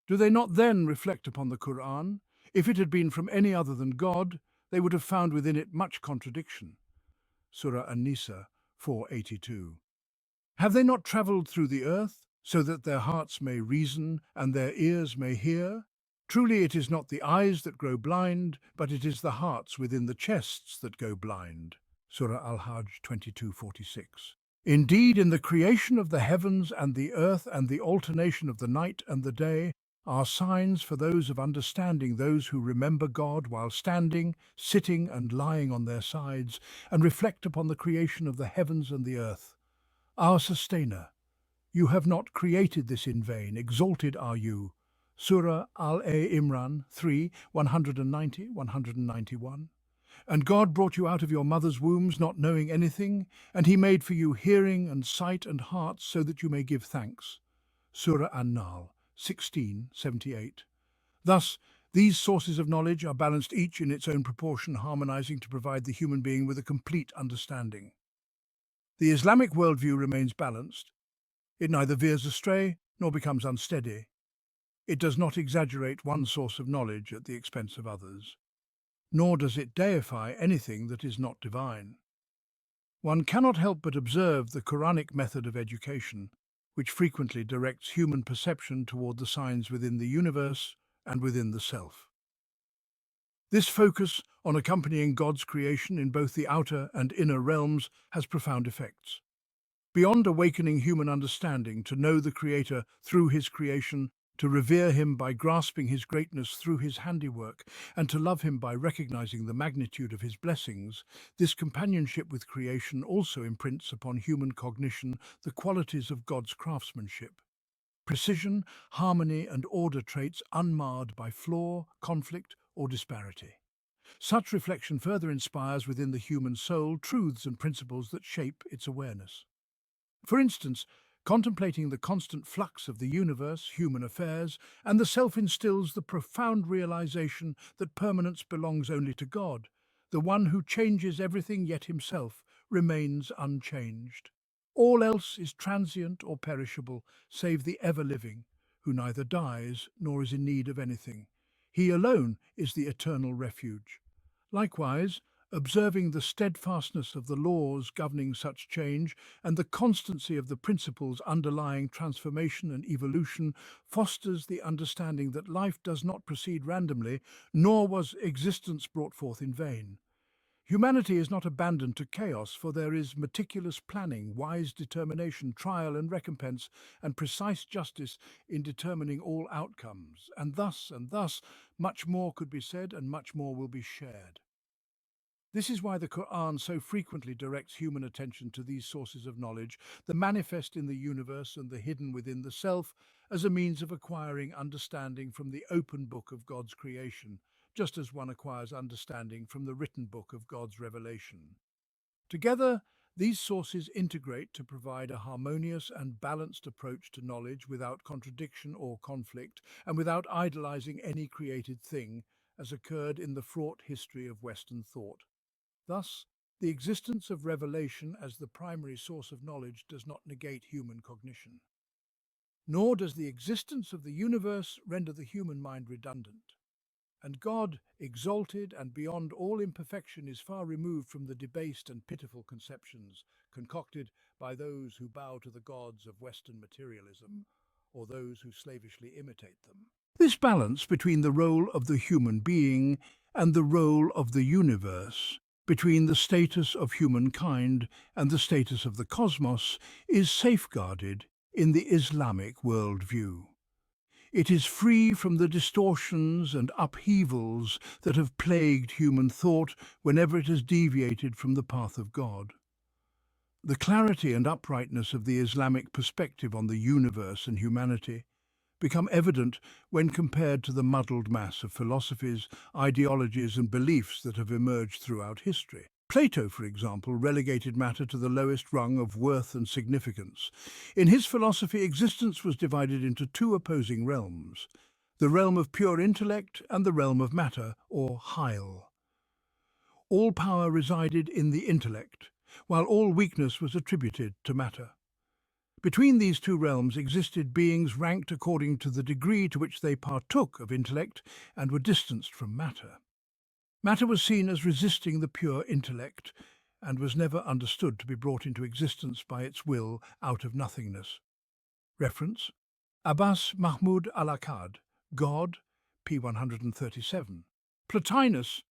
Do they not then reflect upon the Quran? If it had been from any other than God, they would have found within it much contradiction. Surah An-Nisa 4:82. Have they not travelled through the earth, so that their hearts may reason and their ears may hear? Truly it is not the eyes that grow blind, but it is the hearts within the chests that go blind. Surah Al-Hajj 22:46. Indeed, in the creation of the heavens and the earth and the alternation of the night and the day, are signs for those of understanding, those who remember God while standing, sitting and lying on their sides, and reflect upon the creation of the heavens and the earth. Our Sustainer, you have not created this in vain, exalted are you. Surah Al-Imran 3:190-191. And God brought you out of your mother's wombs not knowing anything, and he made for you hearing and sight and hearts so that you may give thanks. Surah An-Nahl 16:78. Thus, these sources of knowledge are balanced each in its own proportion, harmonizing to provide the human being with a complete understanding. The Islamic worldview remains balanced. It neither veers astray nor becomes unsteady. It does not exaggerate one source of knowledge at the expense of others, nor does it deify anything that is not divine. One cannot help but observe the Quranic method of education, which frequently directs human perception toward the signs within the universe and within the self. This focus on accompanying God's creation in both the outer and inner realms has profound effects. Beyond awakening human understanding to know the Creator through his creation, to revere him by grasping his greatness through his handiwork, and to love him by recognizing the magnitude of his blessings, this companionship with creation also imprints upon human cognition the qualities of God's craftsmanship. Precision, harmony, and order traits unmarred by flaw, conflict, or disparity. Such reflection further inspires within the human soul truths and principles that shape its awareness. For instance, contemplating the constant flux of the universe, human affairs, and the self instills the profound realization that permanence belongs only to God, the one who changes everything yet himself remains unchanged. All else is transient or perishable, save the ever-living, who neither dies nor is in need of anything. He alone is the eternal refuge. Likewise, observing the steadfastness of the laws governing such change and the constancy of the principles underlying transformation and evolution fosters the understanding that life does not proceed randomly, nor was existence brought forth in vain. Humanity is not abandoned to chaos, for there is meticulous planning, wise determination, trial and recompense, and precise justice in determining all outcomes. And thus, much more could be said and much more will be shared. This is why the Quran so frequently directs human attention to these sources of knowledge, the manifest in the universe and the hidden within the self, as a means of acquiring understanding from the open book of God's creation, just as one acquires understanding from the written book of God's revelation. Together, these sources integrate to provide a harmonious and balanced approach to knowledge without contradiction or conflict, and without idolizing any created thing, as occurred in the fraught history of Western thought. Thus, the existence of revelation as the primary source of knowledge does not negate human cognition. Nor does the existence of the universe render the human mind redundant. And God, exalted and beyond all imperfection, is far removed from the debased and pitiful conceptions concocted by those who bow to the gods of Western materialism, or those who slavishly imitate them. This balance between the role of the human being and the role of the universe, between the status of humankind and the status of the cosmos, is safeguarded in the Islamic worldview. It is free from the distortions and upheavals that have plagued human thought whenever it has deviated from the path of God. The clarity and uprightness of the Islamic perspective on the universe and humanity become evident when compared to the muddled mass of philosophies, ideologies and beliefs that have emerged throughout history. Plato, for example, relegated matter to the lowest rung of worth and significance. In his philosophy, existence was divided into two opposing realms, the realm of pure intellect and the realm of matter, or Heil. All power resided in the intellect, while all weakness was attributed to matter. Between these two realms existed beings ranked according to the degree to which they partook of intellect and were distanced from matter. Matter was seen as resisting the pure intellect and was never understood to be brought into existence by its will out of nothingness. Reference: Abbas Mahmud al-Akkad, God, p. 137. Plotinus,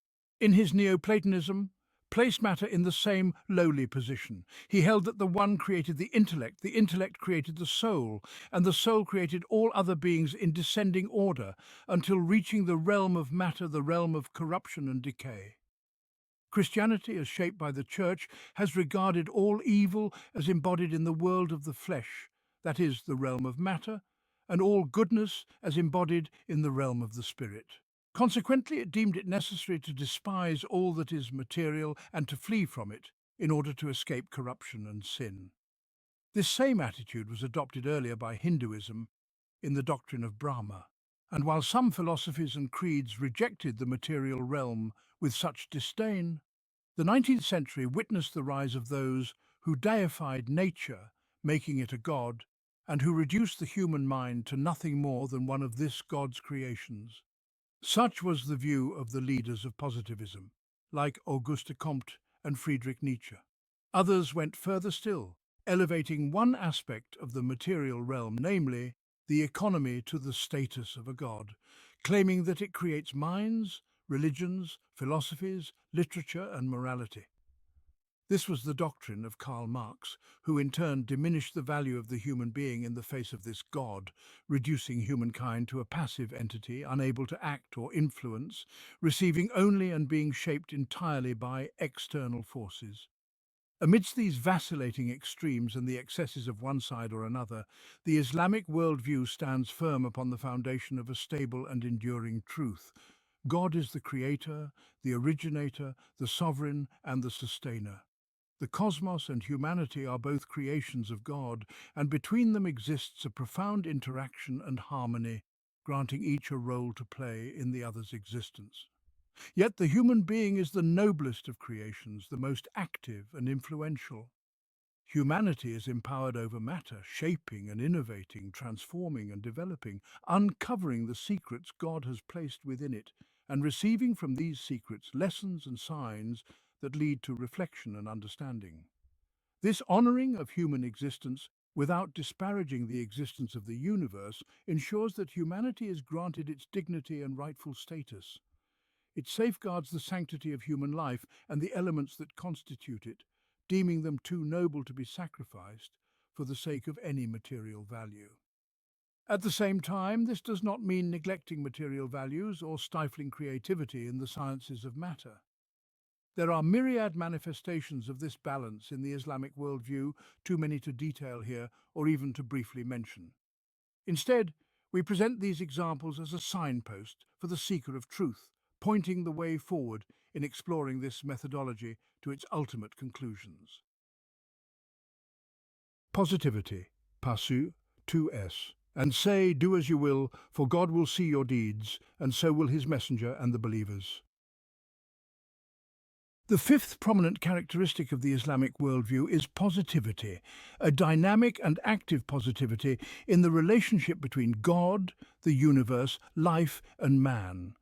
in his Neoplatonism, placed matter in the same lowly position. He held that the one created the intellect created the soul, and the soul created all other beings in descending order, until reaching the realm of matter, the realm of corruption and decay. Christianity, as shaped by the Church, has regarded all evil as embodied in the world of the flesh, that is, the realm of matter, and all goodness as embodied in the realm of the spirit. Consequently, it deemed it necessary to despise all that is material and to flee from it in order to escape corruption and sin. This same attitude was adopted earlier by Hinduism in the doctrine of Brahma, and while some philosophies and creeds rejected the material realm with such disdain, the 19th century witnessed the rise of those who deified nature, making it a god, and who reduced the human mind to nothing more than one of this god's creations. Such was the view of the leaders of positivism, like Auguste Comte and Friedrich Nietzsche. Others went further still, elevating one aspect of the material realm, namely the economy, to the status of a god, claiming that it creates minds, religions, philosophies, literature and morality. This was the doctrine of Karl Marx, who in turn diminished the value of the human being in the face of this God, reducing humankind to a passive entity unable to act or influence, receiving only and being shaped entirely by external forces. Amidst these vacillating extremes and the excesses of one side or another, the Islamic worldview stands firm upon the foundation of a stable and enduring truth. God is the creator, the originator, the sovereign, and the sustainer. The cosmos and humanity are both creations of God, and between them exists a profound interaction and harmony, granting each a role to play in the other's existence. Yet the human being is the noblest of creations, the most active and influential. Humanity is empowered over matter, shaping and innovating, transforming and developing, uncovering the secrets God has placed within it, and receiving from these secrets lessons and signs that lead to reflection and understanding. This honoring of human existence, without disparaging the existence of the universe, ensures that humanity is granted its dignity and rightful status. It safeguards the sanctity of human life and the elements that constitute it, deeming them too noble to be sacrificed for the sake of any material value. At the same time, this does not mean neglecting material values or stifling creativity in the sciences of matter. There are myriad manifestations of this balance in the Islamic worldview, too many to detail here or even to briefly mention. Instead, we present these examples as a signpost for the seeker of truth, pointing the way forward in exploring this methodology to its ultimate conclusions. Positivity, Pasu, 2s. And say, do as you will, for God will see your deeds, and so will his messenger and the believers. The fifth prominent characteristic of the Islamic worldview is positivity, a dynamic and active positivity in the relationship between God, the universe, life, and man.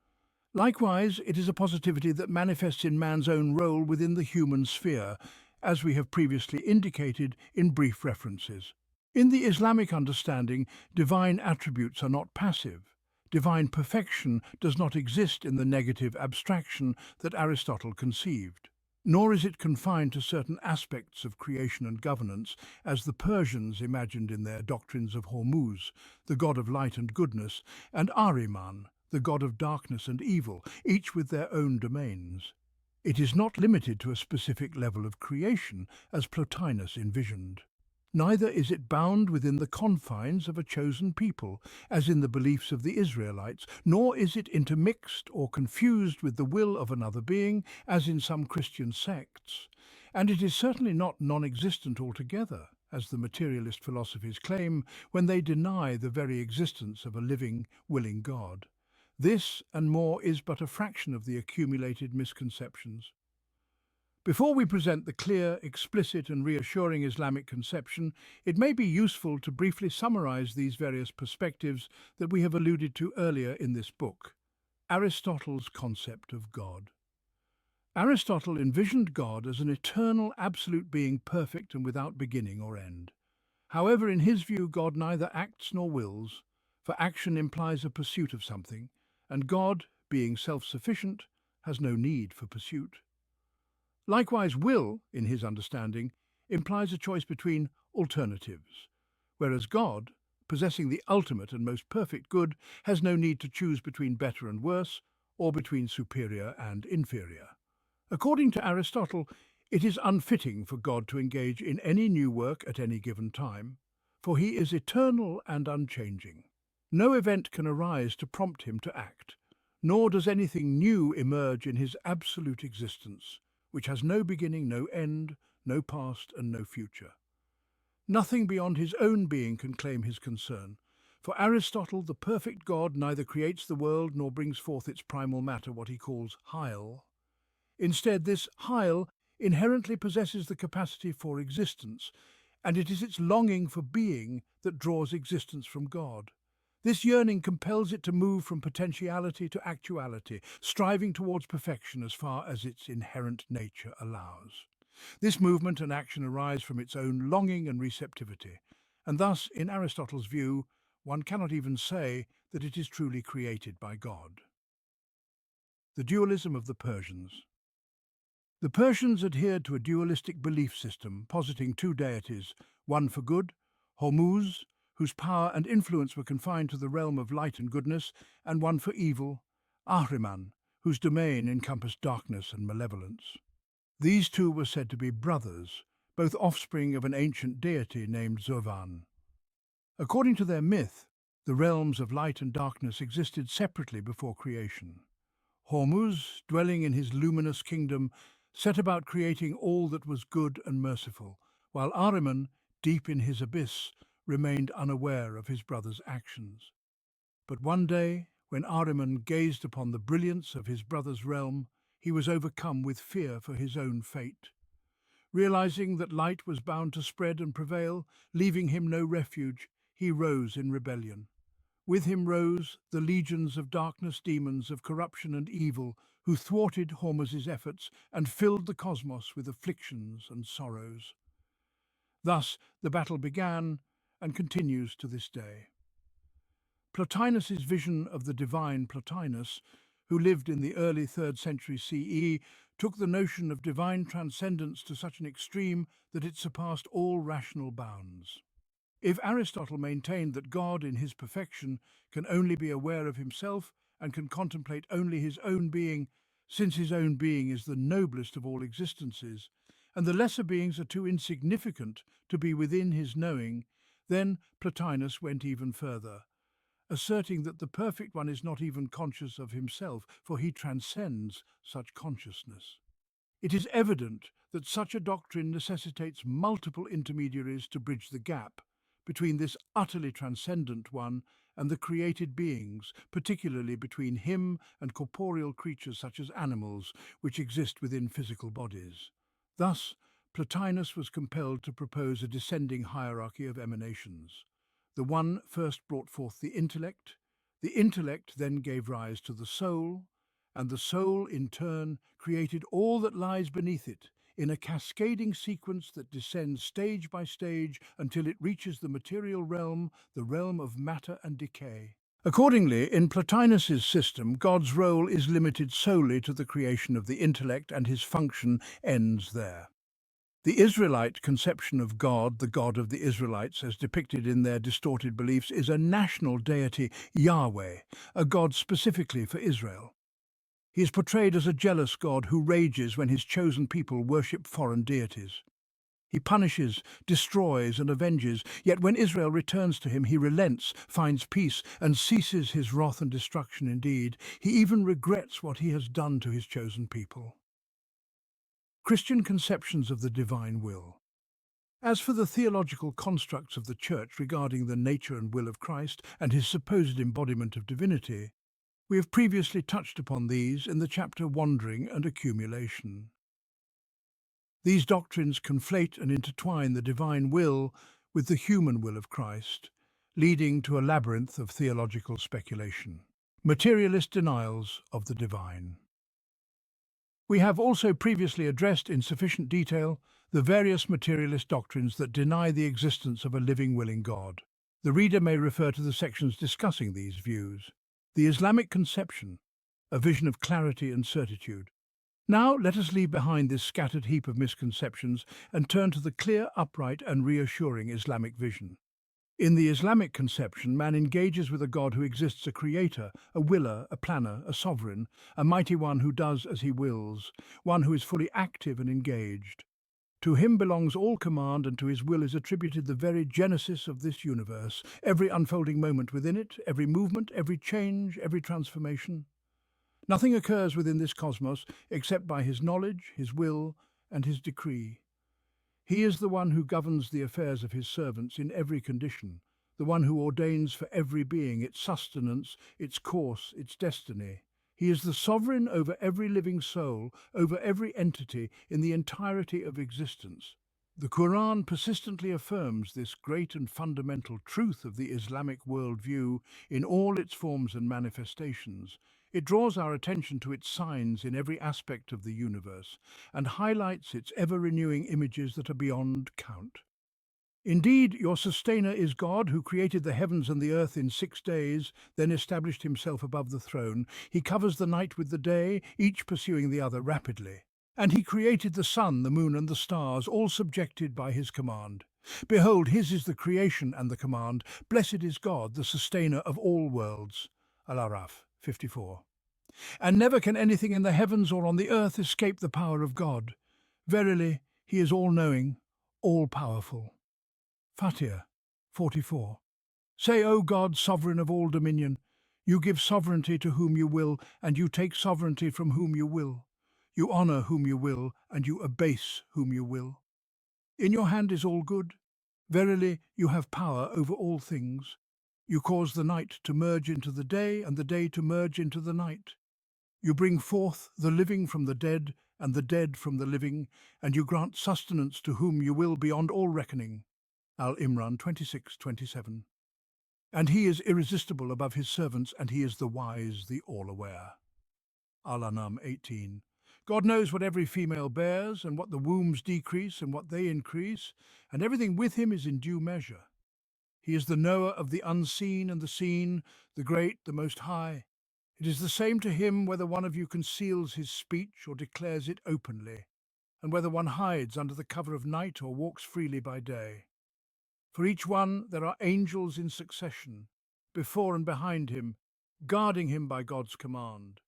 Likewise, it is a positivity that manifests in man's own role within the human sphere, as we have previously indicated in brief references. In the Islamic understanding, divine attributes are not passive. Divine perfection does not exist in the negative abstraction that Aristotle conceived. Nor is it confined to certain aspects of creation and governance, as the Persians imagined in their doctrines of Hormuz, the god of light and goodness, and Ahriman, the god of darkness and evil, each with their own domains. It is not limited to a specific level of creation, as Plotinus envisioned. Neither is it bound within the confines of a chosen people, as in the beliefs of the Israelites, nor is it intermixed or confused with the will of another being, as in some Christian sects. And it is certainly not non-existent altogether, as the materialist philosophies claim when they deny the very existence of a living, willing God. This and more is but a fraction of the accumulated misconceptions. Before we present the clear, explicit and reassuring Islamic conception, it may be useful to briefly summarize these various perspectives that we have alluded to earlier in this book. Aristotle's concept of God. Aristotle envisioned God as an eternal, absolute being, perfect and without beginning or end. However, in his view, God neither acts nor wills, for action implies a pursuit of something, and God, being self-sufficient, has no need for pursuit. Likewise, will, in his understanding, implies a choice between alternatives, whereas God, possessing the ultimate and most perfect good, has no need to choose between better and worse, or between superior and inferior. According to Aristotle, it is unfitting for God to engage in any new work at any given time, for he is eternal and unchanging. No event can arise to prompt him to act, nor does anything new emerge in his absolute existence, which has no beginning, no end, no past and no future. Nothing beyond his own being can claim his concern. For Aristotle, the perfect God neither creates the world nor brings forth its primal matter, what he calls heil. Instead, this heil inherently possesses the capacity for existence, and it is its longing for being that draws existence from God. This yearning compels it to move from potentiality to actuality, striving towards perfection as far as its inherent nature allows. This movement and action arise from its own longing and receptivity, and thus, in Aristotle's view, one cannot even say that it is truly created by God. The dualism of the Persians. The Persians adhered to a dualistic belief system, positing two deities, one for good, Hormuz, whose power and influence were confined to the realm of light and goodness, and one for evil, Ahriman, whose domain encompassed darkness and malevolence. These two were said to be brothers, both offspring of an ancient deity named Zovan. According to their myth, the realms of light and darkness existed separately before creation. Hormuz, dwelling in his luminous kingdom, set about creating all that was good and merciful, while Ahriman, deep in his abyss, remained unaware of his brother's actions. But one day, when Ahriman gazed upon the brilliance of his brother's realm, he was overcome with fear for his own fate. Realizing that light was bound to spread and prevail, leaving him no refuge, he rose in rebellion. With him rose the legions of darkness, demons of corruption and evil, who thwarted Hormuz's efforts and filled the cosmos with afflictions and sorrows. Thus the battle began and continues to this day. Plotinus's vision of the divine Plotinus, who lived in the early 3rd century CE, took the notion of divine transcendence to such an extreme that it surpassed all rational bounds. If Aristotle maintained that God in his perfection can only be aware of himself and can contemplate only his own being, since his own being is the noblest of all existences, and the lesser beings are too insignificant to be within his knowing, Then Plotinus went even further, asserting that the perfect one is not even conscious of himself, for he transcends such consciousness. It is evident that such a doctrine necessitates multiple intermediaries to bridge the gap between this utterly transcendent one and the created beings, particularly between him and corporeal creatures such as animals, which exist within physical bodies. Thus, Plotinus was compelled to propose a descending hierarchy of emanations. The one first brought forth the intellect then gave rise to the soul, and the soul in turn created all that lies beneath it in a cascading sequence that descends stage by stage until it reaches the material realm, the realm of matter and decay. Accordingly, in Plotinus's system, God's role is limited solely to the creation of the intellect, and his function ends there. The Israelite conception of God, the God of the Israelites, as depicted in their distorted beliefs, is a national deity, Yahweh, a God specifically for Israel. He is portrayed as a jealous God who rages when his chosen people worship foreign deities. He punishes, destroys, and avenges, yet when Israel returns to him, he relents, finds peace, and ceases his wrath and destruction indeed. He even regrets what he has done to his chosen people. Christian conceptions of the divine will. As for the theological constructs of the Church regarding the nature and will of Christ and his supposed embodiment of divinity, we have previously touched upon these in the chapter Wandering and Accumulation. These doctrines conflate and intertwine the divine will with the human will of Christ, leading to a labyrinth of theological speculation. Materialist denials of the divine. We have also previously addressed in sufficient detail the various materialist doctrines that deny the existence of a living, willing God. The reader may refer to the sections discussing these views. The Islamic Conception, a vision of clarity and certitude. Now let us leave behind this scattered heap of misconceptions and turn to the clear, upright, and reassuring Islamic vision. In the Islamic conception, man engages with a God who exists, a creator, a willer, a planner, a sovereign, a mighty one who does as he wills, one who is fully active and engaged. To him belongs all command, and to his will is attributed the very genesis of this universe, every unfolding moment within it, every movement, every change, every transformation. Nothing occurs within this cosmos except by his knowledge, his will, and his decree. He is the one who governs the affairs of his servants in every condition, the one who ordains for every being its sustenance, its course, its destiny. He is the sovereign over every living soul, over every entity in the entirety of existence. The Quran persistently affirms this great and fundamental truth of the Islamic worldview in all its forms and manifestations. It draws our attention to its signs in every aspect of the universe and highlights its ever-renewing images that are beyond count. Indeed, your sustainer is God, who created the heavens and the earth in 6 days, then established himself above the throne. He covers the night with the day, each pursuing the other rapidly. And he created the sun, the moon, and the stars, all subjected by his command. Behold, his is the creation and the command. Blessed is God, the sustainer of all worlds. Al-Araf 54. And never can anything in the heavens or on the earth escape the power of God. Verily, he is all-knowing, all-powerful. Fatir 44. Say, O God, sovereign of all dominion, you give sovereignty to whom you will, and you take sovereignty from whom you will. You honor whom you will, and you abase whom you will. In your hand is all good. Verily, you have power over all things. You cause the night to merge into the day, and the day to merge into the night. You bring forth the living from the dead, and the dead from the living, and you grant sustenance to whom you will beyond all reckoning. Al-Imran 26:27. And he is irresistible above his servants, and he is the wise, the all-aware. Al-An'am 18. God knows what every female bears, and what the wombs decrease, and what they increase, and everything with him is in due measure. He is the knower of the unseen and the seen, the great, the most high. It is the same to him whether one of you conceals his speech or declares it openly, and whether one hides under the cover of night or walks freely by day. For each one there are angels in succession, before and behind him, guarding him by God's command.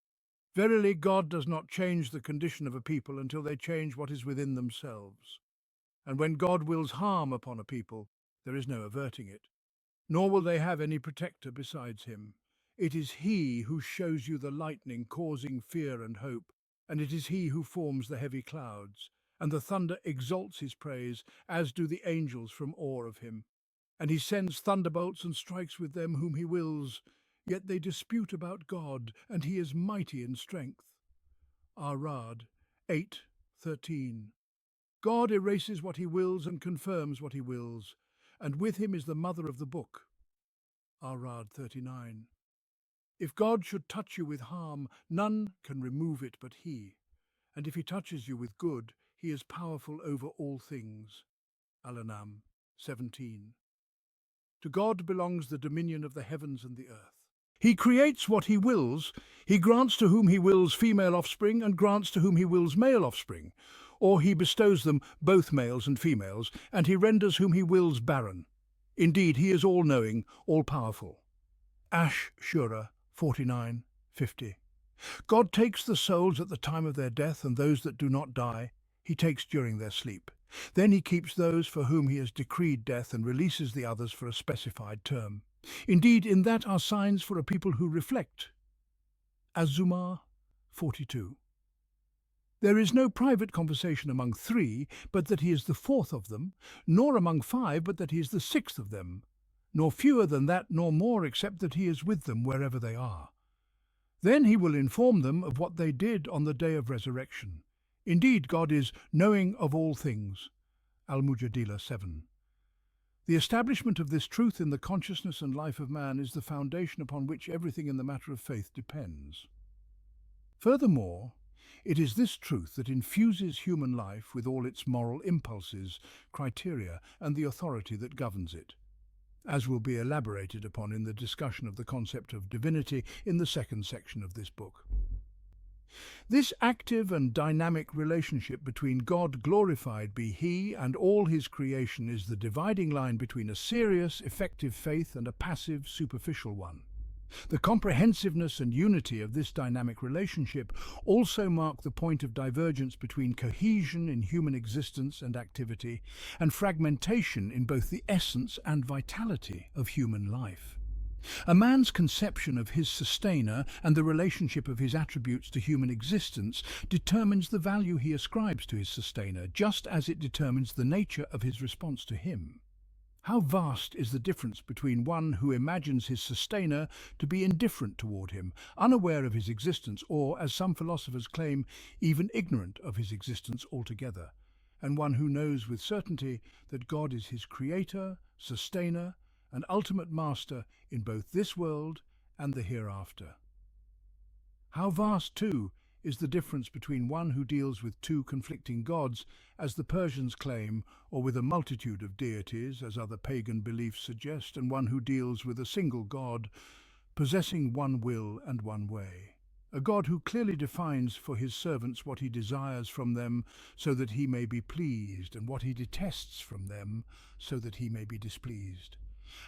Verily, God does not change the condition of a people until they change what is within themselves. And when God wills harm upon a people, There is no averting it, nor will they have any protector besides him. It is he who shows you the lightning causing fear and hope, and it is he who forms the heavy clouds, and the thunder exalts his praise, as do the angels from awe of him. And he sends thunderbolts and strikes with them whom he wills, yet they dispute about God, and he is mighty in strength. Arad 8:13. God erases what he wills and confirms what he wills, and with him is the mother of the book. Arad 39. If God should touch you with harm, none can remove it but he. And if he touches you with good, he is powerful over all things. Al-An'am 17. To God belongs the dominion of the heavens and the earth. He creates what he wills. He grants to whom he wills female offspring and grants to whom he wills male offspring. Or he bestows them, both males and females, and he renders whom he wills barren. Indeed, he is all-knowing, all-powerful. Ash-Shura 49:50. God takes the souls at the time of their death, and those that do not die, he takes during their sleep. Then he keeps those for whom he has decreed death and releases the others for a specified term. Indeed, in that are signs for a people who reflect. Az-Zumar 42. There is no private conversation among three, but that he is the fourth of them, nor among five, but that he is the sixth of them, nor fewer than that, nor more, except that he is with them wherever they are. Then he will inform them of what they did on the day of resurrection. Indeed, God is knowing of all things. Al-Mujadila 7. The establishment of this truth in the consciousness and life of man is the foundation upon which everything in the matter of faith depends. Furthermore, it is this truth that infuses human life with all its moral impulses, criteria, and the authority that governs it, as will be elaborated upon in the discussion of the concept of divinity in the second section of this book. This active and dynamic relationship between God, glorified be He, and all His creation is the dividing line between a serious, effective faith and a passive, superficial one. The comprehensiveness and unity of this dynamic relationship also mark the point of divergence between cohesion in human existence and activity, and fragmentation in both the essence and vitality of human life. A man's conception of his sustainer and the relationship of his attributes to human existence determines the value he ascribes to his sustainer, just as it determines the nature of his response to him. How vast is the difference between one who imagines his sustainer to be indifferent toward him, unaware of his existence, or, as some philosophers claim, even ignorant of his existence altogether, and one who knows with certainty that God is his creator, sustainer, and ultimate master in both this world and the hereafter. How vast, too, is the difference between one who deals with two conflicting gods, as the Persians claim, or with a multitude of deities, as other pagan beliefs suggest, and one who deals with a single God, possessing one will and one way. A God who clearly defines for his servants what he desires from them so that he may be pleased, and what he detests from them so that he may be displeased.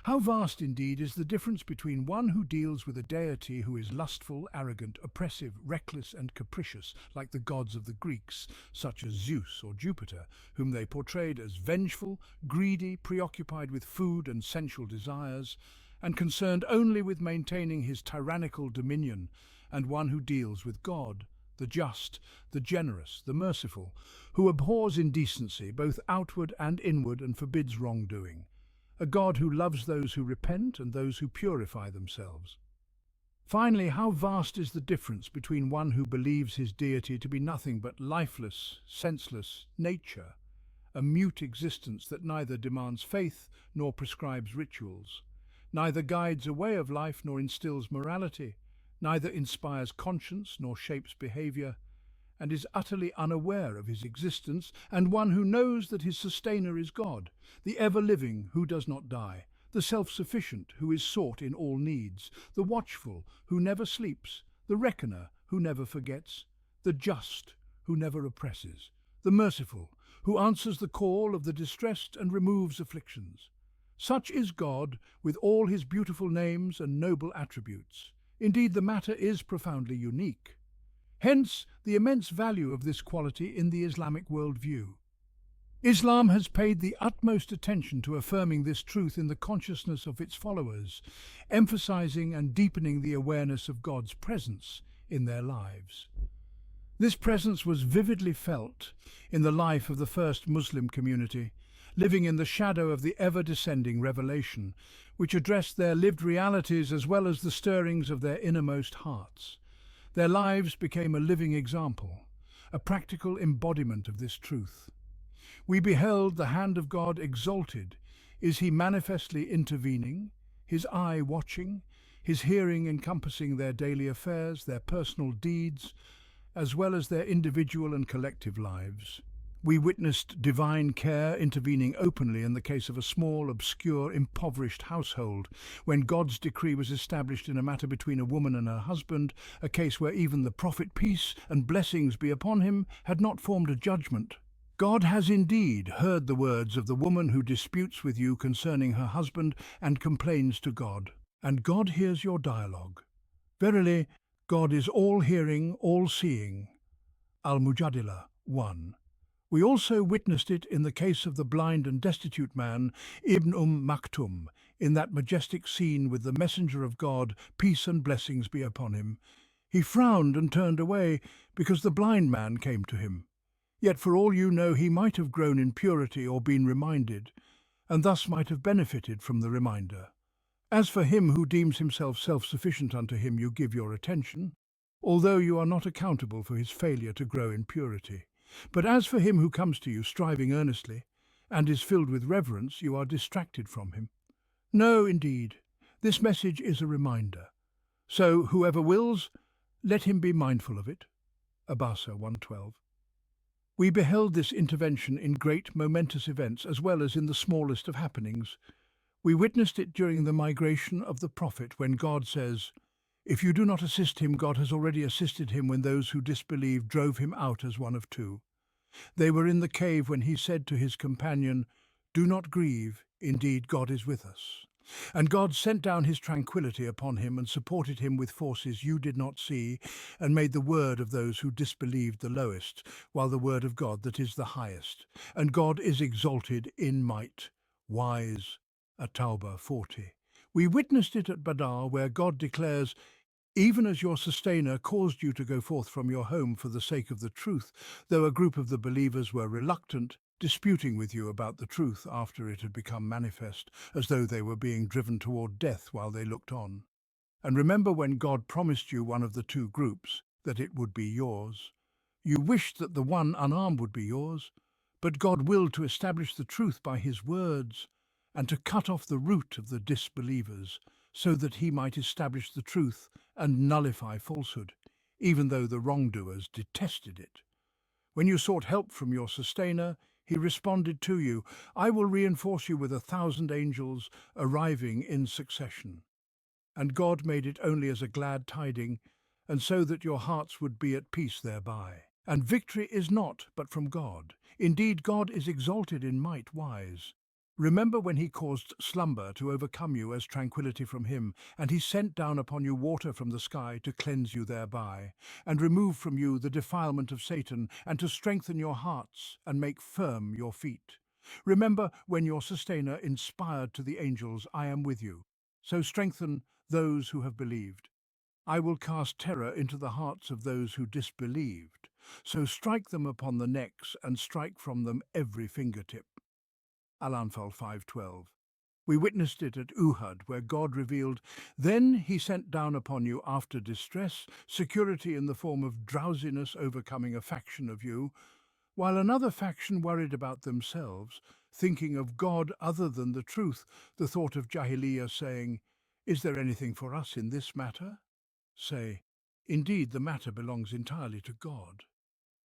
How vast indeed is the difference between one who deals with a deity who is lustful, arrogant, oppressive, reckless and capricious, like the gods of the Greeks, such as Zeus or Jupiter, whom they portrayed as vengeful, greedy, preoccupied with food and sensual desires, and concerned only with maintaining his tyrannical dominion, and one who deals with God, the just, the generous, the merciful, who abhors indecency, both outward and inward, and forbids wrongdoing. A God who loves those who repent and those who purify themselves. Finally, how vast is the difference between one who believes his deity to be nothing but lifeless, senseless nature, a mute existence that neither demands faith nor prescribes rituals, neither guides a way of life nor instills morality, neither inspires conscience nor shapes behavior, and is utterly unaware of his existence, and one who knows that his sustainer is God, the ever-living who does not die, the self-sufficient who is sought in all needs, the watchful who never sleeps, the reckoner who never forgets, the just who never oppresses, the merciful who answers the call of the distressed and removes afflictions. Such is God, with all his beautiful names and noble attributes. Indeed, the matter is profoundly unique. Hence, the immense value of this quality in the Islamic worldview. Islam has paid the utmost attention to affirming this truth in the consciousness of its followers, emphasizing and deepening the awareness of God's presence in their lives. This presence was vividly felt in the life of the first Muslim community, living in the shadow of the ever-descending revelation, which addressed their lived realities as well as the stirrings of their innermost hearts. Their lives became a living example, a practical embodiment of this truth. We beheld the hand of God exalted. Is he manifestly intervening, his eye watching, his hearing encompassing their daily affairs, their personal deeds, as well as their individual and collective lives? We witnessed divine care intervening openly in the case of a small, obscure, impoverished household, when God's decree was established in a matter between a woman and her husband, a case where even the prophet, peace and blessings be upon him, had not formed a judgment. God has indeed heard the words of the woman who disputes with you concerning her husband and complains to God, and God hears your dialogue. Verily, God is all-hearing, all-seeing. Al-Mujadila 1. We also witnessed it in the case of the blind and destitute man, Ibn Maktum, in that majestic scene with the messenger of God, peace and blessings be upon him. He frowned and turned away because the blind man came to him. Yet for all you know, he might have grown in purity or been reminded, and thus might have benefited from the reminder. As for him who deems himself self-sufficient, unto him you give your attention, although you are not accountable for his failure to grow in purity. But as for him who comes to you striving earnestly, and is filled with reverence, you are distracted from him. No, indeed, this message is a reminder. So whoever wills, let him be mindful of it. Abasa 112. We beheld this intervention in great momentous events as well as in the smallest of happenings. We witnessed it during the migration of the prophet, when God says, "If you do not assist him, God has already assisted him when those who disbelieved drove him out as one of two." They were in the cave when he said to his companion, "Do not grieve, indeed God is with us." And God sent down his tranquility upon him and supported him with forces you did not see, and made the word of those who disbelieved the lowest, while the word of God that is the highest. And God is exalted in might, wise. At-Tawbah 40. We witnessed it at Badr, where God declares, "Even as your sustainer caused you to go forth from your home for the sake of the truth, though a group of the believers were reluctant, disputing with you about the truth after it had become manifest, as though they were being driven toward death while they looked on. And remember when God promised you one of the two groups, that it would be yours. You wished that the one unarmed would be yours, but God willed to establish the truth by his words, and to cut off the root of the disbelievers, so that he might establish the truth and nullify falsehood, even though the wrongdoers detested it. When you sought help from your sustainer, he responded to you, "I will reinforce you with 1,000 angels arriving in succession." And God made it only as a glad tiding, and so that your hearts would be at peace thereby. And victory is not but from God. Indeed, God is exalted in might, wise. Remember when he caused slumber to overcome you as tranquility from him, and he sent down upon you water from the sky to cleanse you thereby, and remove from you the defilement of Satan, and to strengthen your hearts and make firm your feet. Remember when your sustainer inspired to the angels, "I am with you." So strengthen those who have believed. I will cast terror into the hearts of those who disbelieved. So strike them upon the necks and strike from them every fingertip. Al-Anfal 5:12. We witnessed it at Uhud, where God revealed, "Then he sent down upon you after distress, security in the form of drowsiness overcoming a faction of you, while another faction worried about themselves, thinking of God other than the truth, the thought of Jahiliyyah, saying, 'Is there anything for us in this matter?' Say, 'Indeed, the matter belongs entirely to God.'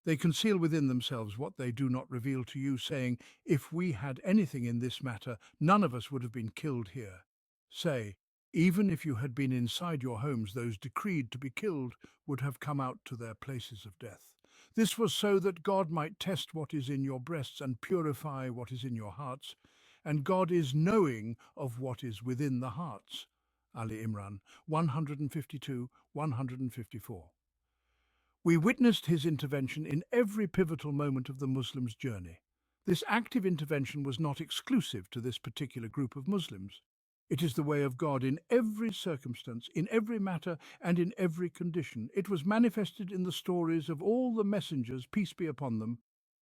They conceal within themselves what they do not reveal to you, saying, 'If we had anything in this matter, none of us would have been killed here.' Say, 'Even if you had been inside your homes, those decreed to be killed would have come out to their places of death. This was so that God might test what is in your breasts and purify what is in your hearts, and God is knowing of what is within the hearts.' Al-Imran 152, 154. We witnessed his intervention in every pivotal moment of the Muslim's journey. This active intervention was not exclusive to this particular group of Muslims. It is the way of God in every circumstance, in every matter, and in every condition. It was manifested in the stories of all the messengers, peace be upon them,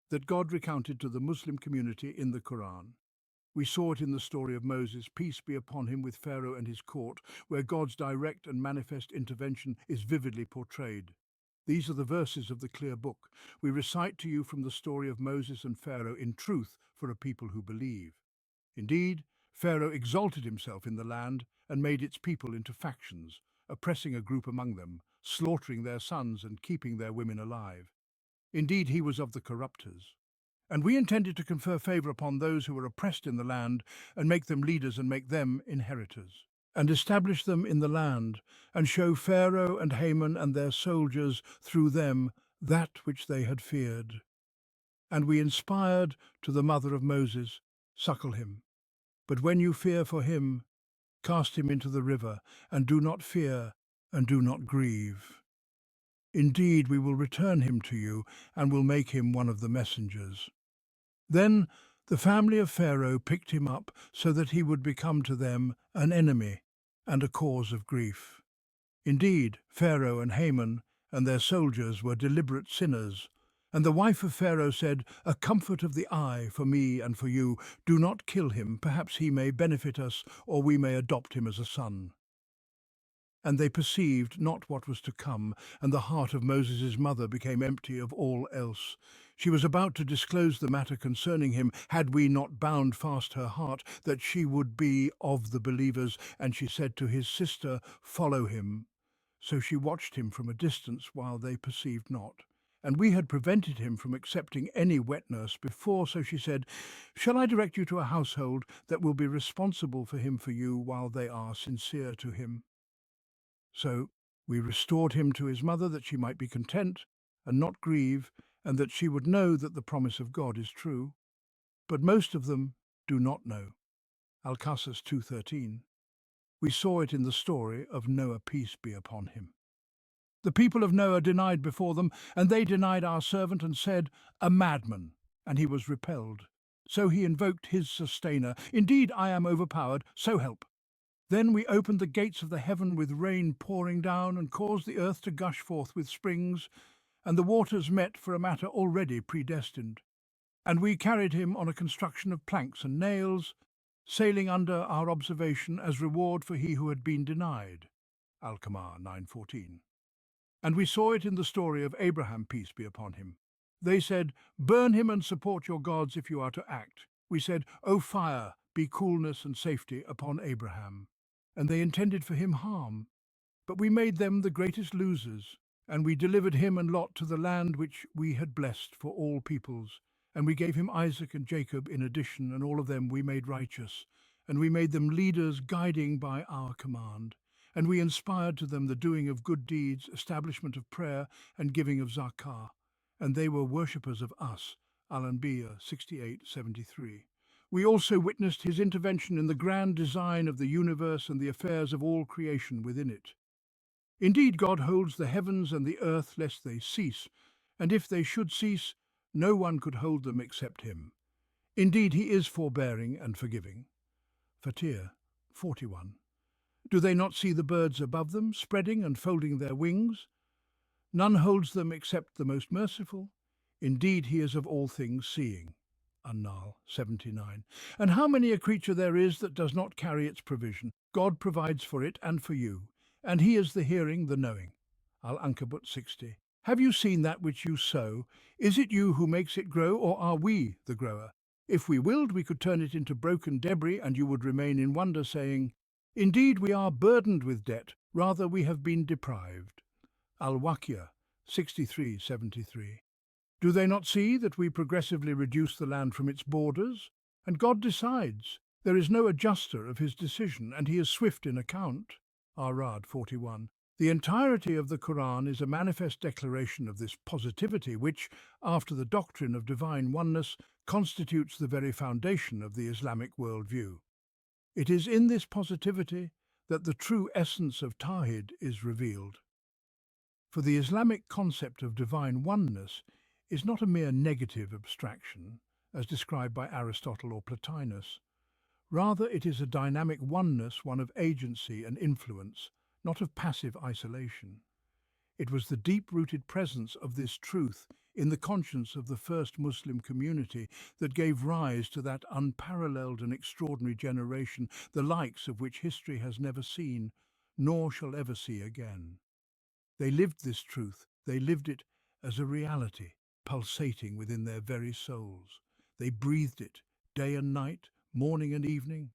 that God recounted to the Muslim community in the Quran. We saw it in the story of Moses, peace be upon him, with Pharaoh and his court, where God's direct and manifest intervention is vividly portrayed. These are the verses of the clear book. We recite to you from the story of Moses and Pharaoh in truth for a people who believe. Indeed, Pharaoh exalted himself in the land and made its people into factions, oppressing a group among them, slaughtering their sons and keeping their women alive. Indeed, he was of the corrupters. And we intended to confer favour upon those who were oppressed in the land, and make them leaders and make them inheritors, and establish them in the land, and show Pharaoh and Haman and their soldiers through them that which they had feared. And we inspired to the mother of Moses, suckle him. But when you fear for him, cast him into the river, and do not fear, and do not grieve. Indeed, we will return him to you, and will make him one of the messengers. Then the family of Pharaoh picked him up so that he would become to them an enemy and a cause of grief. Indeed, Pharaoh and Haman and their soldiers were deliberate sinners. And the wife of Pharaoh said, "A comfort of the eye for me and for you. Do not kill him. Perhaps he may benefit us, or we may adopt him as a son." And they perceived not what was to come, and the heart of Moses' mother became empty of all else. She was about to disclose the matter concerning him, had we not bound fast her heart, that she would be of the believers, and she said to his sister, "Follow him." So she watched him from a distance while they perceived not. And we had prevented him from accepting any wet nurse before, so she said, "Shall I direct you to a household that will be responsible for him for you while they are sincere to him?" So we restored him to his mother, that she might be content and not grieve, and that she would know that the promise of God is true. But most of them do not know. Al-Qasas 2:13. We saw it in the story of Noah, peace be upon him. The people of Noah denied before them, and they denied our servant and said, "A madman," and he was repelled. So he invoked his sustainer, "Indeed, I am overpowered, so help." Then we opened the gates of the heaven with rain pouring down, and caused the earth to gush forth with springs, and the waters met for a matter already predestined. And we carried him on a construction of planks and nails, sailing under our observation as reward for he who had been denied. Al-Qamar 9:14. And we saw it in the story of Abraham, peace be upon him. They said, "Burn him and support your gods if you are to act." We said, "O fire, be coolness and safety upon Abraham." And they intended for him harm. But we made them the greatest losers, and we delivered him and Lot to the land which we had blessed for all peoples. And we gave him Isaac and Jacob in addition, and all of them we made righteous. And we made them leaders guiding by our command. And we inspired to them the doing of good deeds, establishment of prayer, and giving of zakah. And they were worshippers of us. Al-Anbiya 68:73. We also witnessed his intervention in the grand design of the universe and the affairs of all creation within it. Indeed, God holds the heavens and the earth lest they cease, and if they should cease, no one could hold them except him. Indeed, he is forbearing and forgiving. Fatir 41. Do they not see the birds above them, spreading and folding their wings? None holds them except the most merciful. Indeed, he is of all things seeing. An-Nahl 79. And how many a creature there is that does not carry its provision? God provides for it and for you, and he is the hearing, the knowing. Al-Ankabut 60. Have you seen that which you sow? Is it you who makes it grow, or are we the grower? If we willed, we could turn it into broken debris, and you would remain in wonder, saying, "Indeed, we are burdened with debt, rather we have been deprived." Al-Waqia 63:73. Do they not see that we progressively reduce the land from its borders? And God decides. There is no adjuster of his decision, and he is swift in account. Arad 41. The entirety of the Quran is a manifest declaration of this positivity which, after the doctrine of divine oneness, constitutes the very foundation of the Islamic worldview. It is in this positivity that the true essence of Tawhid is revealed. For the Islamic concept of divine oneness is not a mere negative abstraction, as described by Aristotle or Plotinus. Rather, it is a dynamic oneness, one of agency and influence, not of passive isolation. It was the deep-rooted presence of this truth in the conscience of the first Muslim community that gave rise to that unparalleled and extraordinary generation, the likes of which history has never seen, nor shall ever see again. They lived this truth, they lived it as a reality, pulsating within their very souls. They breathed it, day and night, morning and evening.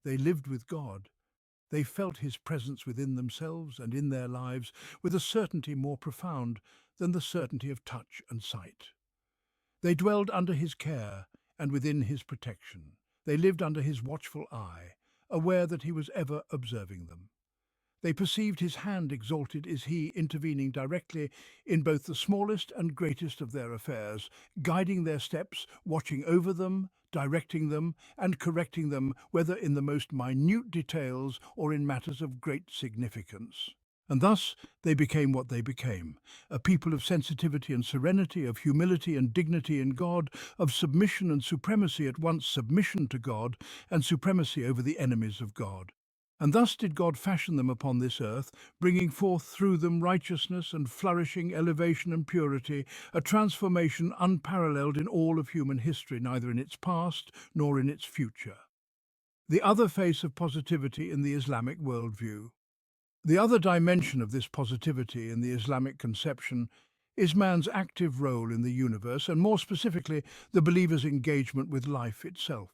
They lived with God. They felt his presence within themselves and in their lives with a certainty more profound than the certainty of touch and sight. They dwelled under his care and within his protection. They lived under his watchful eye, aware that he was ever observing them. They perceived his hand exalted as he intervening directly in both the smallest and greatest of their affairs, guiding their steps, watching over them, directing them, and correcting them, whether in the most minute details or in matters of great significance. And thus they became what they became, a people of sensitivity and serenity, of humility and dignity in God, of submission and supremacy, at once submission to God and supremacy over the enemies of God. And thus did God fashion them upon this earth, bringing forth through them righteousness and flourishing, elevation and purity, a transformation unparalleled in all of human history, neither in its past nor in its future. The other face of positivity in the Islamic worldview. The other dimension of this positivity in the Islamic conception is man's active role in the universe, and more specifically, the believer's engagement with life itself.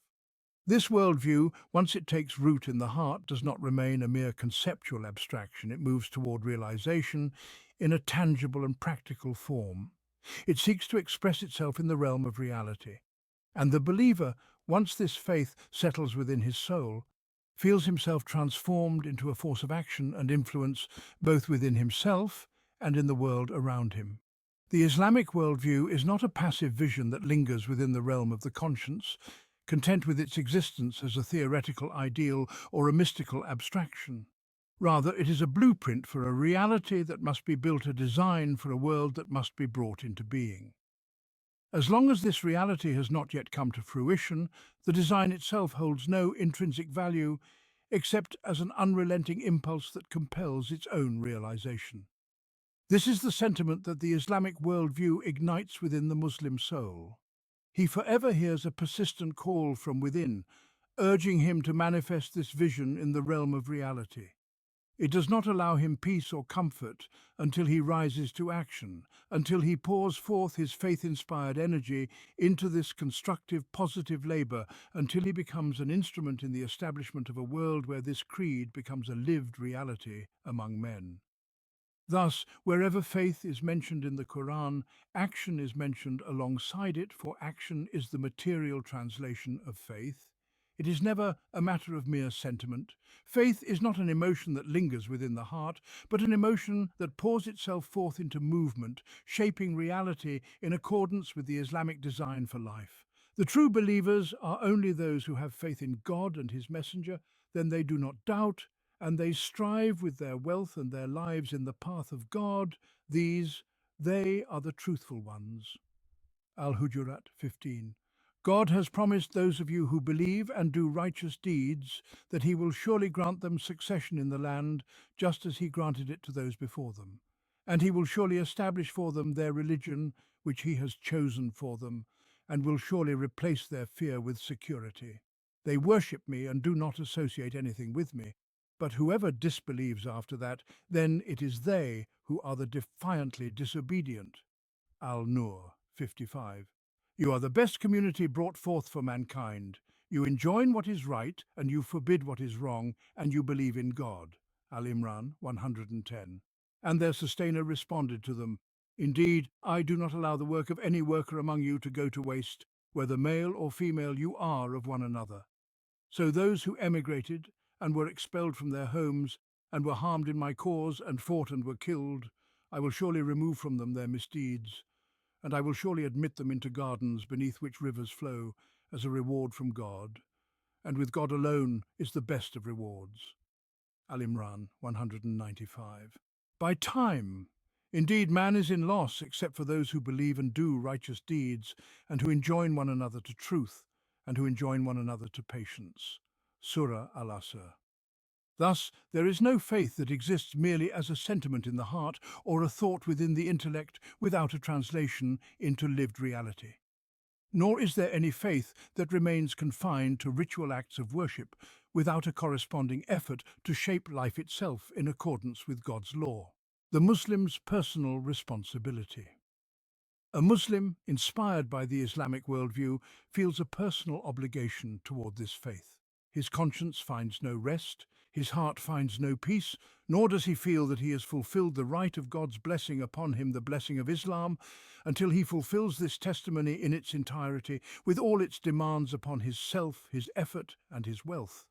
This worldview, once it takes root in the heart, does not remain a mere conceptual abstraction. It moves toward realization in a tangible and practical form. It seeks to express itself in the realm of reality. And the believer, once this faith settles within his soul, feels himself transformed into a force of action and influence both within himself and in the world around him. The Islamic worldview is not a passive vision that lingers within the realm of the conscience, content with its existence as a theoretical ideal or a mystical abstraction. Rather, it is a blueprint for a reality that must be built, a design for a world that must be brought into being. As long as this reality has not yet come to fruition, the design itself holds no intrinsic value except as an unrelenting impulse that compels its own realization. This is the sentiment that the Islamic worldview ignites within the Muslim soul. He forever hears a persistent call from within, urging him to manifest this vision in the realm of reality. It does not allow him peace or comfort until he rises to action, until he pours forth his faith-inspired energy into this constructive, positive labor, until he becomes an instrument in the establishment of a world where this creed becomes a lived reality among men. Thus, wherever faith is mentioned in the Quran, action is mentioned alongside it, for action is the material translation of faith. It is never a matter of mere sentiment. Faith is not an emotion that lingers within the heart, but an emotion that pours itself forth into movement, shaping reality in accordance with the Islamic design for life. The true believers are only those who have faith in God and his messenger. Then they do not doubt, and they strive with their wealth and their lives in the path of God. They are the truthful ones. Al-Hujurat 15. God has promised those of you who believe and do righteous deeds that he will surely grant them succession in the land, just as he granted it to those before them. And he will surely establish for them their religion, which he has chosen for them, and will surely replace their fear with security. They worship me and do not associate anything with me. But whoever disbelieves after that, then it is they who are the defiantly disobedient. Al-Nur 55. You are the best community brought forth for mankind. You enjoin what is right, and you forbid what is wrong, and you believe in God. Al-Imran 110. And their sustainer responded to them, Indeed, I do not allow the work of any worker among you to go to waste, whether male or female you are of one another. So those who emigrated and were expelled from their homes and were harmed in my cause and fought and were killed, I will surely remove from them their misdeeds, and I will surely admit them into gardens beneath which rivers flow as a reward from God, and with God alone is the best of rewards. Al-Imran 195. By time, Indeed, man is in loss except for those who believe and do righteous deeds, and who enjoin one another to truth, and who enjoin one another to patience. Surah Al-Asr. Thus, there is no faith that exists merely as a sentiment in the heart or a thought within the intellect without a translation into lived reality. Nor is there any faith that remains confined to ritual acts of worship without a corresponding effort to shape life itself in accordance with God's law. The Muslim's personal responsibility. A Muslim, inspired by the Islamic worldview, feels a personal obligation toward this faith. His conscience finds no rest, his heart finds no peace, nor does he feel that he has fulfilled the right of God's blessing upon him, the blessing of Islam, until he fulfills this testimony in its entirety, with all its demands upon his self, his effort, and his wealth.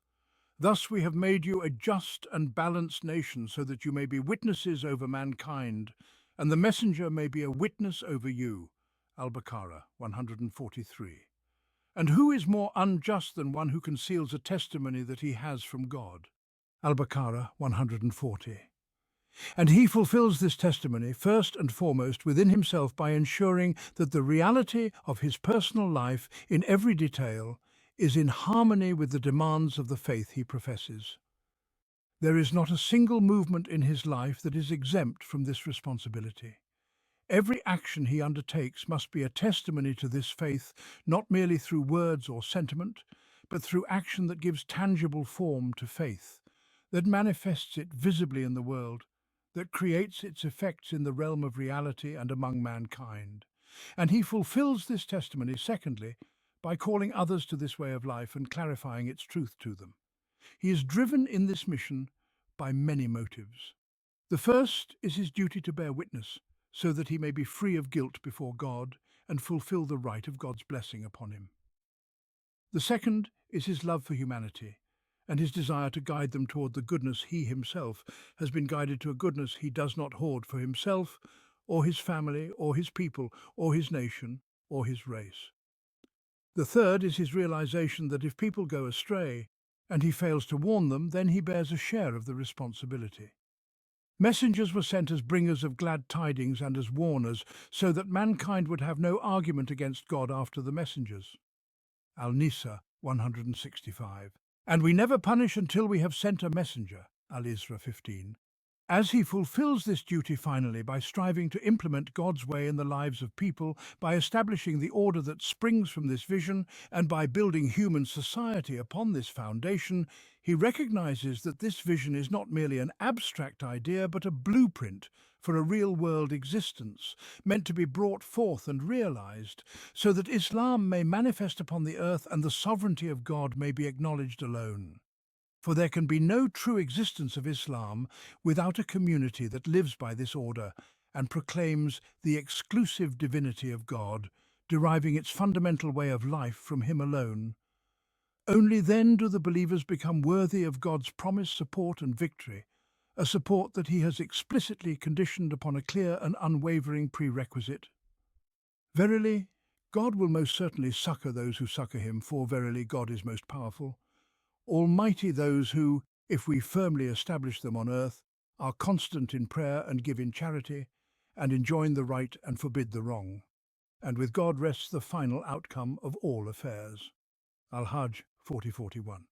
Thus we have made you a just and balanced nation, so that you may be witnesses over mankind, and the messenger may be a witness over you. Al-Baqarah 143. And who is more unjust than one who conceals a testimony that he has from God? Al-Baqarah 140. And he fulfills this testimony first and foremost within himself by ensuring that the reality of his personal life in every detail is in harmony with the demands of the faith he professes. There is not a single movement in his life that is exempt from this responsibility. Every action he undertakes must be a testimony to this faith, not merely through words or sentiment, but through action that gives tangible form to faith, that manifests it visibly in the world, that creates its effects in the realm of reality and among mankind. And he fulfills this testimony, secondly, by calling others to this way of life and clarifying its truth to them. He is driven in this mission by many motives. The first is his duty to bear witness, so that he may be free of guilt before God and fulfill the right of God's blessing upon him. The second is his love for humanity and his desire to guide them toward the goodness he himself has been guided to, a goodness he does not hoard for himself or his family or his people or his nation or his race. The third is his realization that if people go astray and he fails to warn them, then he bears a share of the responsibility. Messengers were sent as bringers of glad tidings and as warners, so that mankind would have no argument against God after the messengers. Al-Nisa 165. And we never punish until we have sent a messenger. Al-Isra 15. As he fulfills this duty finally by striving to implement God's way in the lives of people, by establishing the order that springs from this vision, and by building human society upon this foundation, he recognizes that this vision is not merely an abstract idea, but a blueprint for a real-world existence, meant to be brought forth and realized, so that Islam may manifest upon the earth and the sovereignty of God may be acknowledged alone. For there can be no true existence of Islam without a community that lives by this order and proclaims the exclusive divinity of God, deriving its fundamental way of life from Him alone. Only then do the believers become worthy of God's promised support and victory, a support that He has explicitly conditioned upon a clear and unwavering prerequisite. Verily, God will most certainly succor those who succor Him, for verily God is most powerful. Almighty those who, if we firmly establish them on earth, are constant in prayer and give in charity, and enjoin the right and forbid the wrong. And with God rests the final outcome of all affairs. Al-Hajj 40:41.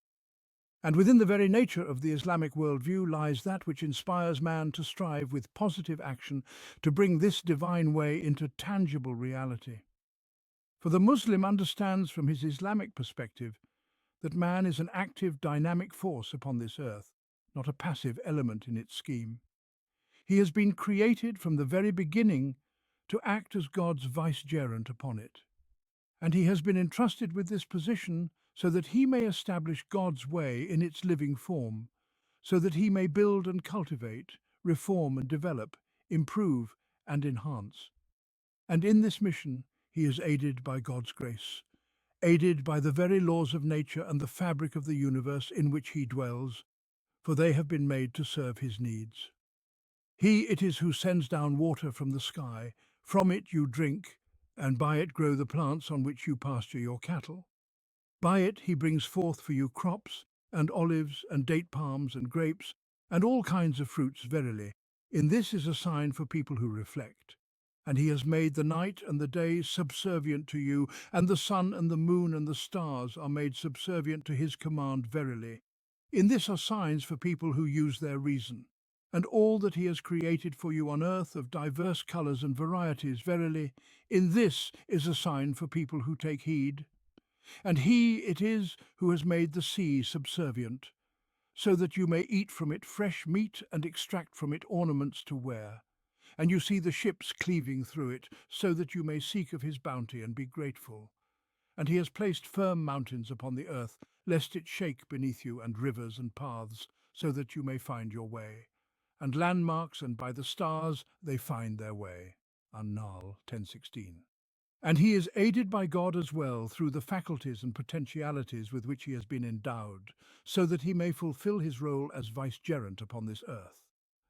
And within the very nature of the Islamic worldview lies that which inspires man to strive with positive action to bring this divine way into tangible reality. For the Muslim understands from his Islamic perspective that man is an active, dynamic force upon this earth, not a passive element in its scheme. He has been created from the very beginning to act as God's vicegerent upon it, and he has been entrusted with this position so that he may establish God's way in its living form, so that he may build and cultivate, reform and develop, improve and enhance. And in this mission he is aided by God's grace, aided by the very laws of nature and the fabric of the universe in which he dwells, for they have been made to serve his needs. He it is who sends down water from the sky, from it you drink, and by it grow the plants on which you pasture your cattle. By it he brings forth for you crops, and olives, and date palms, and grapes, and all kinds of fruits. Verily, In this is a sign for people who reflect. And he has made the night and the day subservient to you, and the sun and the moon and the stars are made subservient to his command verily. In this are signs for people who use their reason. And all that he has created for you on earth of diverse colours and varieties verily, in this is a sign for people who take heed. And he it is who has made the sea subservient, so that you may eat from it fresh meat and extract from it ornaments to wear. And you see the ships cleaving through it, so that you may seek of his bounty and be grateful. And he has placed firm mountains upon the earth, lest it shake beneath you, and rivers and paths, so that you may find your way. And landmarks, and by the stars they find their way. An-Nahl 10:16. And he is aided by God as well through the faculties and potentialities with which he has been endowed, so that he may fulfill his role as vicegerent upon this earth.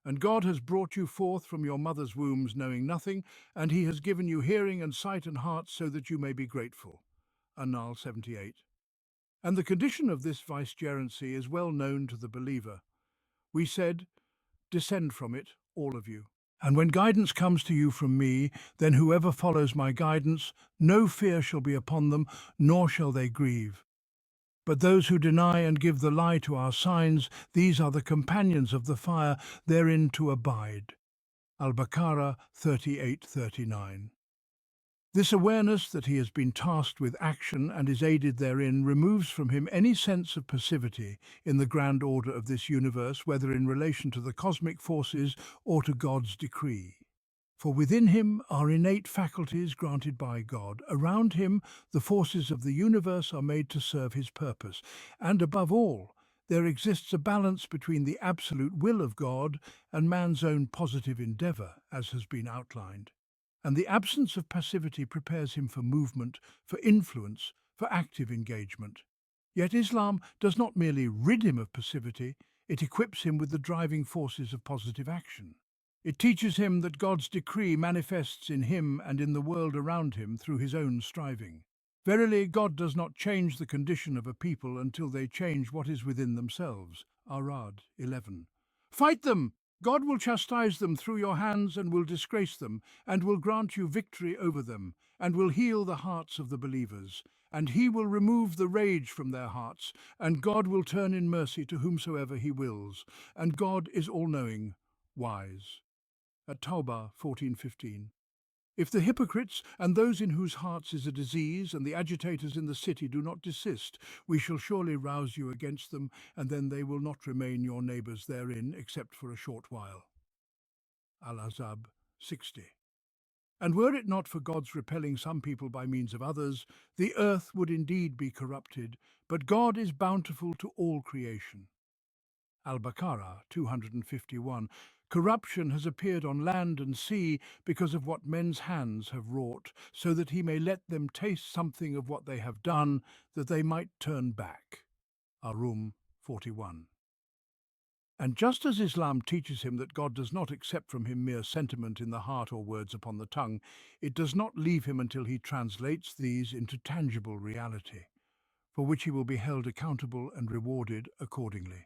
And God has brought you forth from your mother's wombs knowing nothing, and he has given you hearing and sight and heart so that you may be grateful. An-Nahl 78. And the condition of this vicegerency is well known to the believer. We said, "Descend from it, all of you. And when guidance comes to you from me, then whoever follows my guidance, no fear shall be upon them, nor shall they grieve. But those who deny and give the lie to our signs, these are the companions of the fire, therein to abide." Al-Baqarah 38:39. This awareness that he has been tasked with action and is aided therein removes from him any sense of passivity in the grand order of this universe, whether in relation to the cosmic forces or to God's decree. For within him are innate faculties granted by God. Around him, the forces of the universe are made to serve his purpose. And above all, there exists a balance between the absolute will of God and man's own positive endeavour, as has been outlined. And the absence of passivity prepares him for movement, for influence, for active engagement. Yet Islam does not merely rid him of passivity, it equips him with the driving forces of positive action. It teaches him that God's decree manifests in him and in the world around him through his own striving. Verily, God does not change the condition of a people until they change what is within themselves. Arad 11. Fight them! God will chastise them through your hands and will disgrace them, and will grant you victory over them, and will heal the hearts of the believers. And he will remove the rage from their hearts, and God will turn in mercy to whomsoever he wills. And God is all-knowing, wise. At Tawbah 14:15. If the hypocrites and those in whose hearts is a disease and the agitators in the city do not desist, we shall surely rouse you against them, and then they will not remain your neighbours therein except for a short while. Al-Ahzab 60. And were it not for God's repelling some people by means of others, the earth would indeed be corrupted, but God is bountiful to all creation. Al-Baqarah 251. Corruption has appeared on land and sea because of what men's hands have wrought, so that he may let them taste something of what they have done, that they might turn back. Ar-Rum 41. And just as Islam teaches him that God does not accept from him mere sentiment in the heart or words upon the tongue, it does not leave him until he translates these into tangible reality, for which he will be held accountable and rewarded accordingly.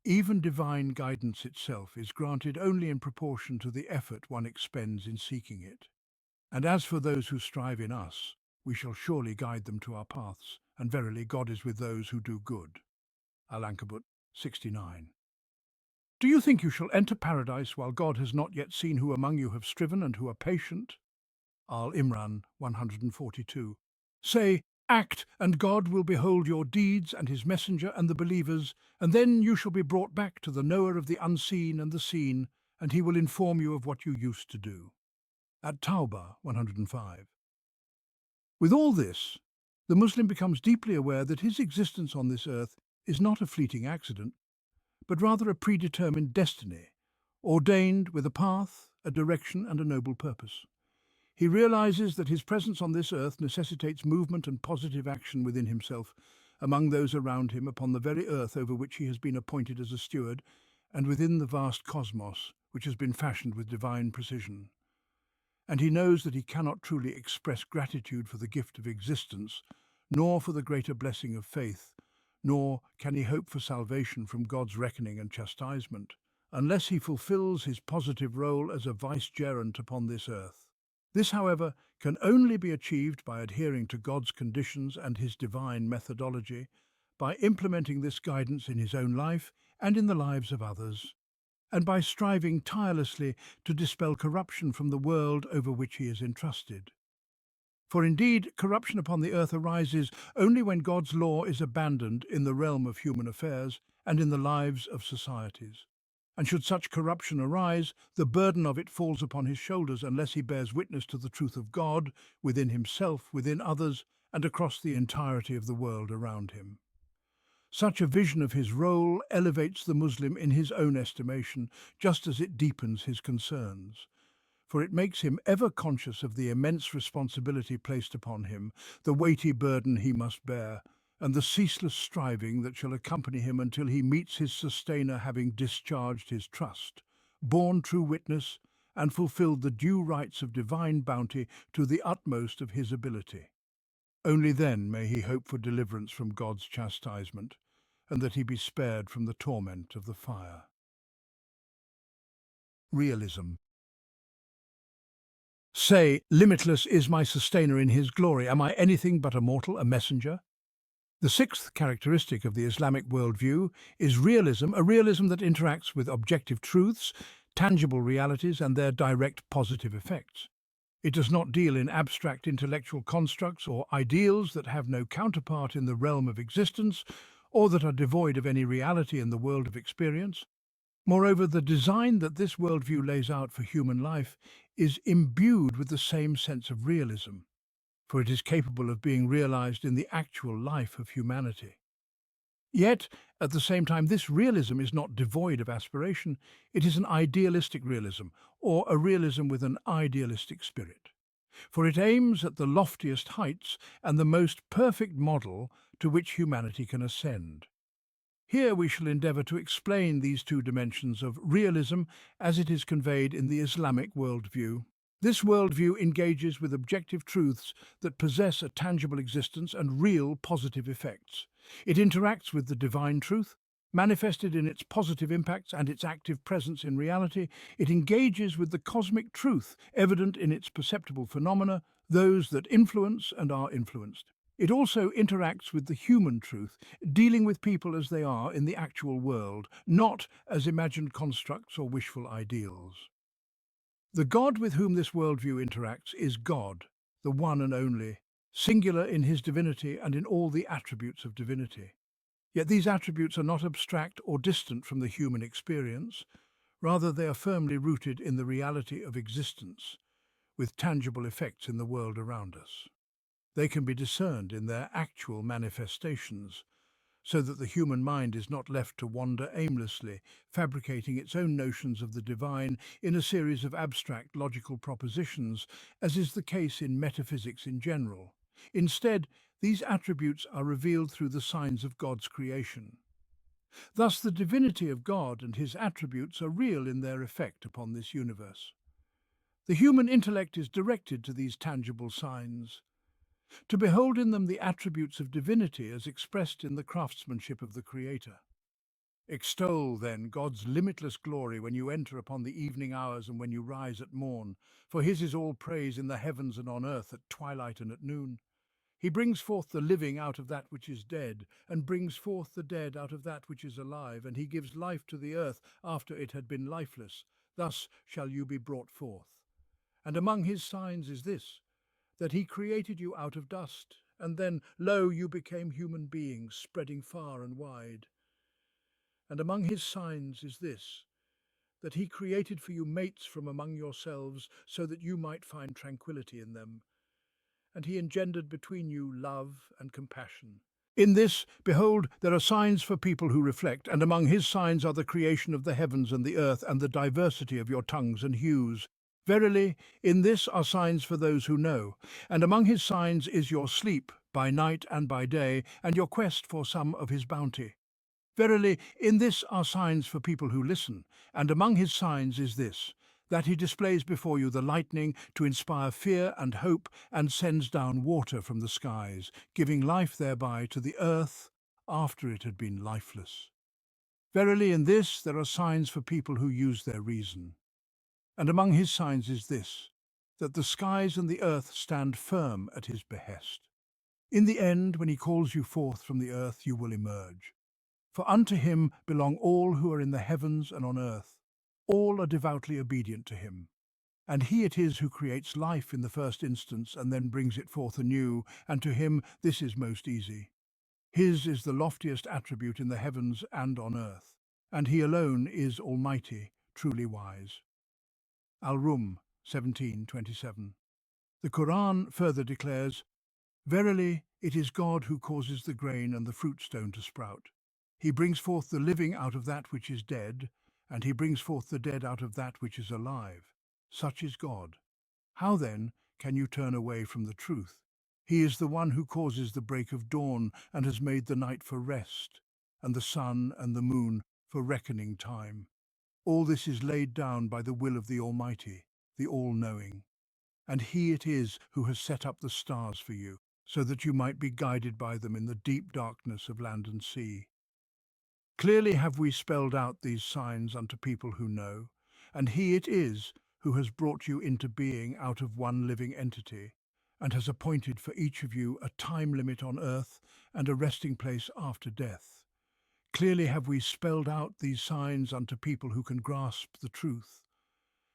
Even divine guidance itself is granted only in proportion to the effort one expends in seeking it. And as for those who strive in us, we shall surely guide them to our paths, and verily God is with those who do good. Al-Ankabut 69. Do you think you shall enter paradise while God has not yet seen who among you have striven and who are patient? Al-Imran 142. Say, act, and God will behold your deeds and his messenger and the believers, and then you shall be brought back to the knower of the unseen and the seen, and he will inform you of what you used to do. At Tawbah 105. With all this, the Muslim becomes deeply aware that his existence on this earth is not a fleeting accident, but rather a predetermined destiny, ordained with a path, a direction, and a noble purpose. He realizes that his presence on this earth necessitates movement and positive action within himself, among those around him, upon the very earth over which he has been appointed as a steward, and within the vast cosmos, which has been fashioned with divine precision. And he knows that he cannot truly express gratitude for the gift of existence, nor for the greater blessing of faith, nor can he hope for salvation from God's reckoning and chastisement, unless he fulfills his positive role as a vicegerent upon this earth. This, however, can only be achieved by adhering to God's conditions and his divine methodology, by implementing this guidance in his own life and in the lives of others, and by striving tirelessly to dispel corruption from the world over which he is entrusted. For indeed, corruption upon the earth arises only when God's law is abandoned in the realm of human affairs and in the lives of societies. And should such corruption arise, the burden of it falls upon his shoulders unless he bears witness to the truth of God within himself, within others, and across the entirety of the world around him. Such a vision of his role elevates the Muslim in his own estimation, just as it deepens his concerns. For it makes him ever conscious of the immense responsibility placed upon him, the weighty burden he must bear, and the ceaseless striving that shall accompany him until he meets his sustainer, having discharged his trust, borne true witness, and fulfilled the due rights of divine bounty to the utmost of his ability. Only then may he hope for deliverance from God's chastisement, and that he be spared from the torment of the fire. Realism. Say, limitless is my sustainer in his glory. Am I anything but a mortal, a messenger? The sixth characteristic of the Islamic worldview is realism, a realism that interacts with objective truths, tangible realities, and their direct positive effects. It does not deal in abstract intellectual constructs or ideals that have no counterpart in the realm of existence or that are devoid of any reality in the world of experience. Moreover, the design that this worldview lays out for human life is imbued with the same sense of realism, for it is capable of being realized in the actual life of humanity. Yet, at the same time, this realism is not devoid of aspiration. It is an idealistic realism, or a realism with an idealistic spirit. For it aims at the loftiest heights and the most perfect model to which humanity can ascend. Here we shall endeavour to explain these two dimensions of realism as it is conveyed in the Islamic worldview. This worldview engages with objective truths that possess a tangible existence and real positive effects. It interacts with the divine truth, manifested in its positive impacts and its active presence in reality. It engages with the cosmic truth, evident in its perceptible phenomena, those that influence and are influenced. It also interacts with the human truth, dealing with people as they are in the actual world, not as imagined constructs or wishful ideals. The God with whom this worldview interacts is God, the one and only, singular in his divinity and in all the attributes of divinity. Yet these attributes are not abstract or distant from the human experience. Rather, they are firmly rooted in the reality of existence, with tangible effects in the world around us. They can be discerned in their actual manifestations, so that the human mind is not left to wander aimlessly, fabricating its own notions of the divine in a series of abstract logical propositions, as is the case in metaphysics in general. Instead, these attributes are revealed through the signs of God's creation. Thus, the divinity of God and his attributes are real in their effect upon this universe. The human intellect is directed to these tangible signs, to behold in them the attributes of divinity as expressed in the craftsmanship of the Creator. Extol, then, God's limitless glory when you enter upon the evening hours and when you rise at morn, for his is all praise in the heavens and on earth at twilight and at noon. He brings forth the living out of that which is dead, and brings forth the dead out of that which is alive, and he gives life to the earth after it had been lifeless. Thus shall you be brought forth. And among his signs is this, that he created you out of dust, and then, lo, you became human beings, spreading far and wide. And among his signs is this, that he created for you mates from among yourselves, so that you might find tranquility in them. And he engendered between you love and compassion. In this, behold, there are signs for people who reflect, and among his signs are the creation of the heavens and the earth, and the diversity of your tongues and hues. Verily, in this are signs for those who know, and among his signs is your sleep by night and by day, and your quest for some of his bounty. Verily, in this are signs for people who listen, and among his signs is this, that he displays before you the lightning to inspire fear and hope, and sends down water from the skies, giving life thereby to the earth after it had been lifeless. Verily in this there are signs for people who use their reason. And among his signs is this, that the skies and the earth stand firm at his behest. In the end, when he calls you forth from the earth, you will emerge. For unto him belong all who are in the heavens and on earth. All are devoutly obedient to him. And he it is who creates life in the first instance and then brings it forth anew, and to him this is most easy. His is the loftiest attribute in the heavens and on earth, and he alone is almighty, truly wise. Al-Rum 17:27. The Quran further declares, Verily, it is God who causes the grain and the fruit stone to sprout. He brings forth the living out of that which is dead, and he brings forth the dead out of that which is alive. Such is God. How then can you turn away from the truth? He is the one who causes the break of dawn and has made the night for rest, and the sun and the moon for reckoning time. All this is laid down by the will of the Almighty, the All-Knowing. And he it is who has set up the stars for you, so that you might be guided by them in the deep darkness of land and sea. Clearly have we spelled out these signs unto people who know, and he it is who has brought you into being out of one living entity, and has appointed for each of you a time limit on earth and a resting place after death. Clearly have we spelled out these signs unto people who can grasp the truth.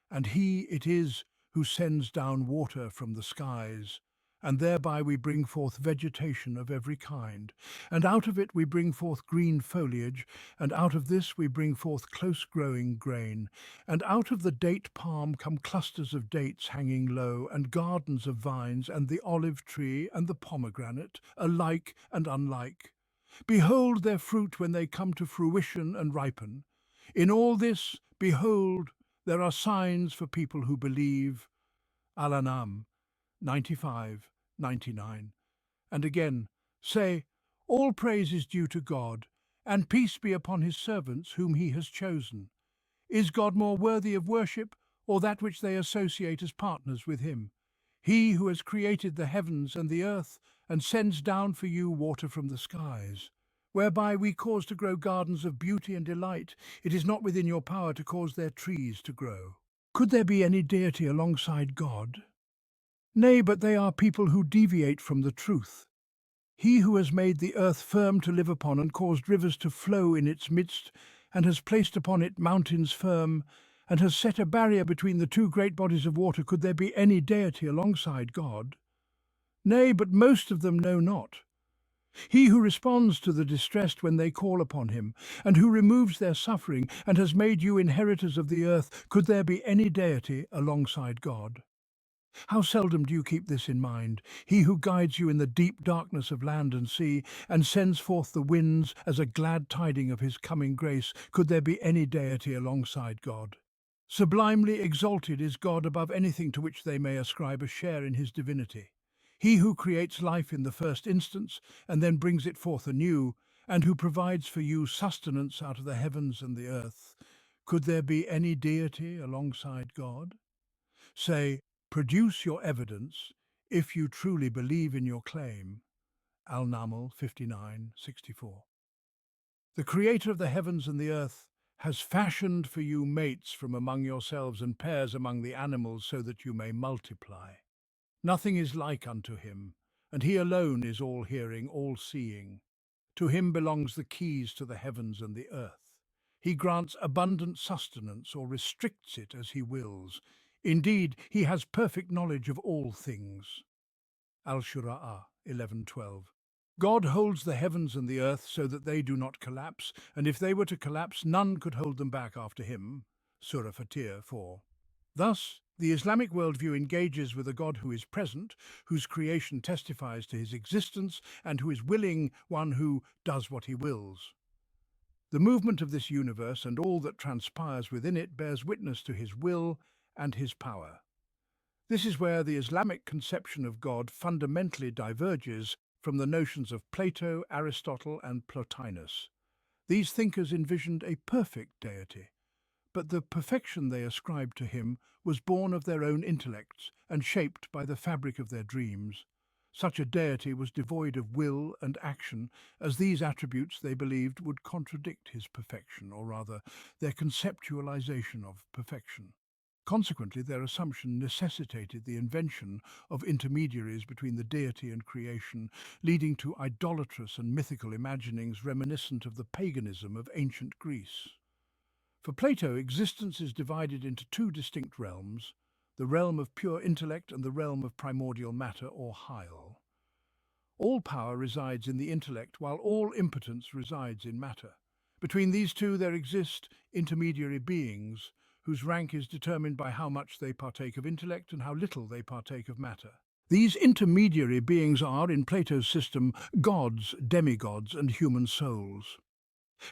And he it is who sends down water from the skies, and thereby we bring forth vegetation of every kind, and out of it we bring forth green foliage, and out of this we bring forth close-growing grain, and out of the date palm come clusters of dates hanging low, and gardens of vines, and the olive tree, and the pomegranate, alike and unlike. Behold their fruit when they come to fruition and ripen. In all this, behold, there are signs for people who believe. Al-An'am 95:99. And again, say, all praise is due to God, and peace be upon his servants whom he has chosen. Is God more worthy of worship, or that which they associate as partners with him? He who has created the heavens and the earth, and sends down for you water from the skies, whereby we cause to grow gardens of beauty and delight. It is not within your power to cause their trees to grow. Could there be any deity alongside God? Nay, but they are people who deviate from the truth. He who has made the earth firm to live upon and caused rivers to flow in its midst, and has placed upon it mountains firm, and has set a barrier between the two great bodies of water, could there be any deity alongside God? Nay, but most of them know not. He who responds to the distressed when they call upon him, and who removes their suffering, and has made you inheritors of the earth, could there be any deity alongside God? How seldom do you keep this in mind? He who guides you in the deep darkness of land and sea, and sends forth the winds as a glad tiding of his coming grace, could there be any deity alongside God? Sublimely exalted is God above anything to which they may ascribe a share in his divinity. He who creates life in the first instance, and then brings it forth anew, and who provides for you sustenance out of the heavens and the earth, could there be any deity alongside God? Say, produce your evidence if you truly believe in your claim. Al-Naml 59:64. The Creator of the heavens and the earth has fashioned for you mates from among yourselves and pairs among the animals so that you may multiply. Nothing is like unto him, and he alone is all-hearing, all-seeing. To him belongs the keys to the heavens and the earth. He grants abundant sustenance or restricts it as he wills. Indeed, he has perfect knowledge of all things. Al-Shura'a 11:12. God holds the heavens and the earth so that they do not collapse, and if they were to collapse, none could hold them back after him. Surah Fatir 4. Thus, the Islamic worldview engages with a God who is present, whose creation testifies to his existence, and who is willing, one who does what he wills. The movement of this universe and all that transpires within it bears witness to his will and his power. This is where the Islamic conception of God fundamentally diverges from the notions of Plato, Aristotle, and Plotinus. These thinkers envisioned a perfect deity, but the perfection they ascribed to him was born of their own intellects and shaped by the fabric of their dreams. Such a deity was devoid of will and action, as these attributes, they believed, would contradict his perfection, or rather, their conceptualization of perfection. Consequently, their assumption necessitated the invention of intermediaries between the deity and creation, leading to idolatrous and mythical imaginings reminiscent of the paganism of ancient Greece. For Plato, existence is divided into two distinct realms, the realm of pure intellect and the realm of primordial matter or Heil. All power resides in the intellect, while all impotence resides in matter. Between these two there exist intermediary beings, whose rank is determined by how much they partake of intellect and how little they partake of matter. These intermediary beings are, in Plato's system, gods, demigods, and human souls.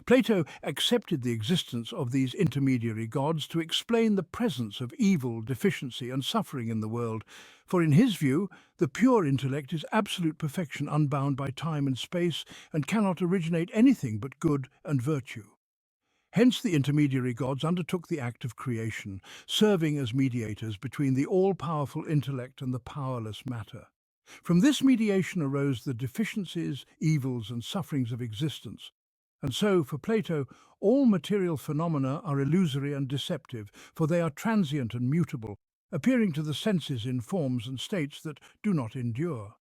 Plato accepted the existence of these intermediary gods to explain the presence of evil, deficiency, and suffering in the world, for in his view, the pure intellect is absolute perfection unbound by time and space and cannot originate anything but good and virtue. Hence the intermediary gods undertook the act of creation, serving as mediators between the all-powerful intellect and the powerless matter. From this mediation arose the deficiencies, evils, and sufferings of existence. And so, for Plato, all material phenomena are illusory and deceptive, for they are transient and mutable, appearing to the senses in forms and states that do not endure.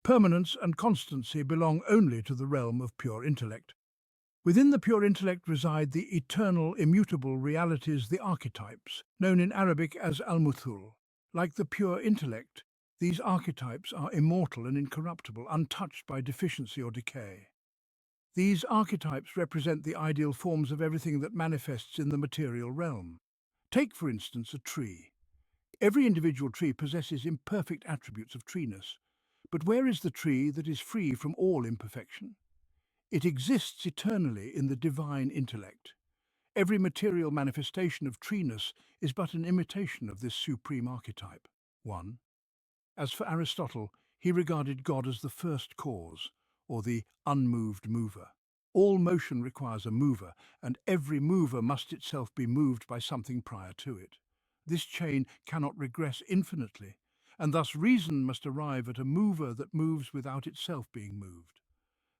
Permanence and constancy belong only to the realm of pure intellect. Within the pure intellect reside the eternal, immutable realities, the archetypes, known in Arabic as al-muthul. Like the pure intellect, these archetypes are immortal and incorruptible, untouched by deficiency or decay. These archetypes represent the ideal forms of everything that manifests in the material realm. Take, for instance, a tree. Every individual tree possesses imperfect attributes of treeness. But where is the tree that is free from all imperfection? It exists eternally in the divine intellect. Every material manifestation of treeness is but an imitation of this supreme archetype. 1. As for Aristotle, he regarded God as the first cause, or the unmoved mover. All motion requires a mover, and every mover must itself be moved by something prior to it. This chain cannot regress infinitely, and thus reason must arrive at a mover that moves without itself being moved.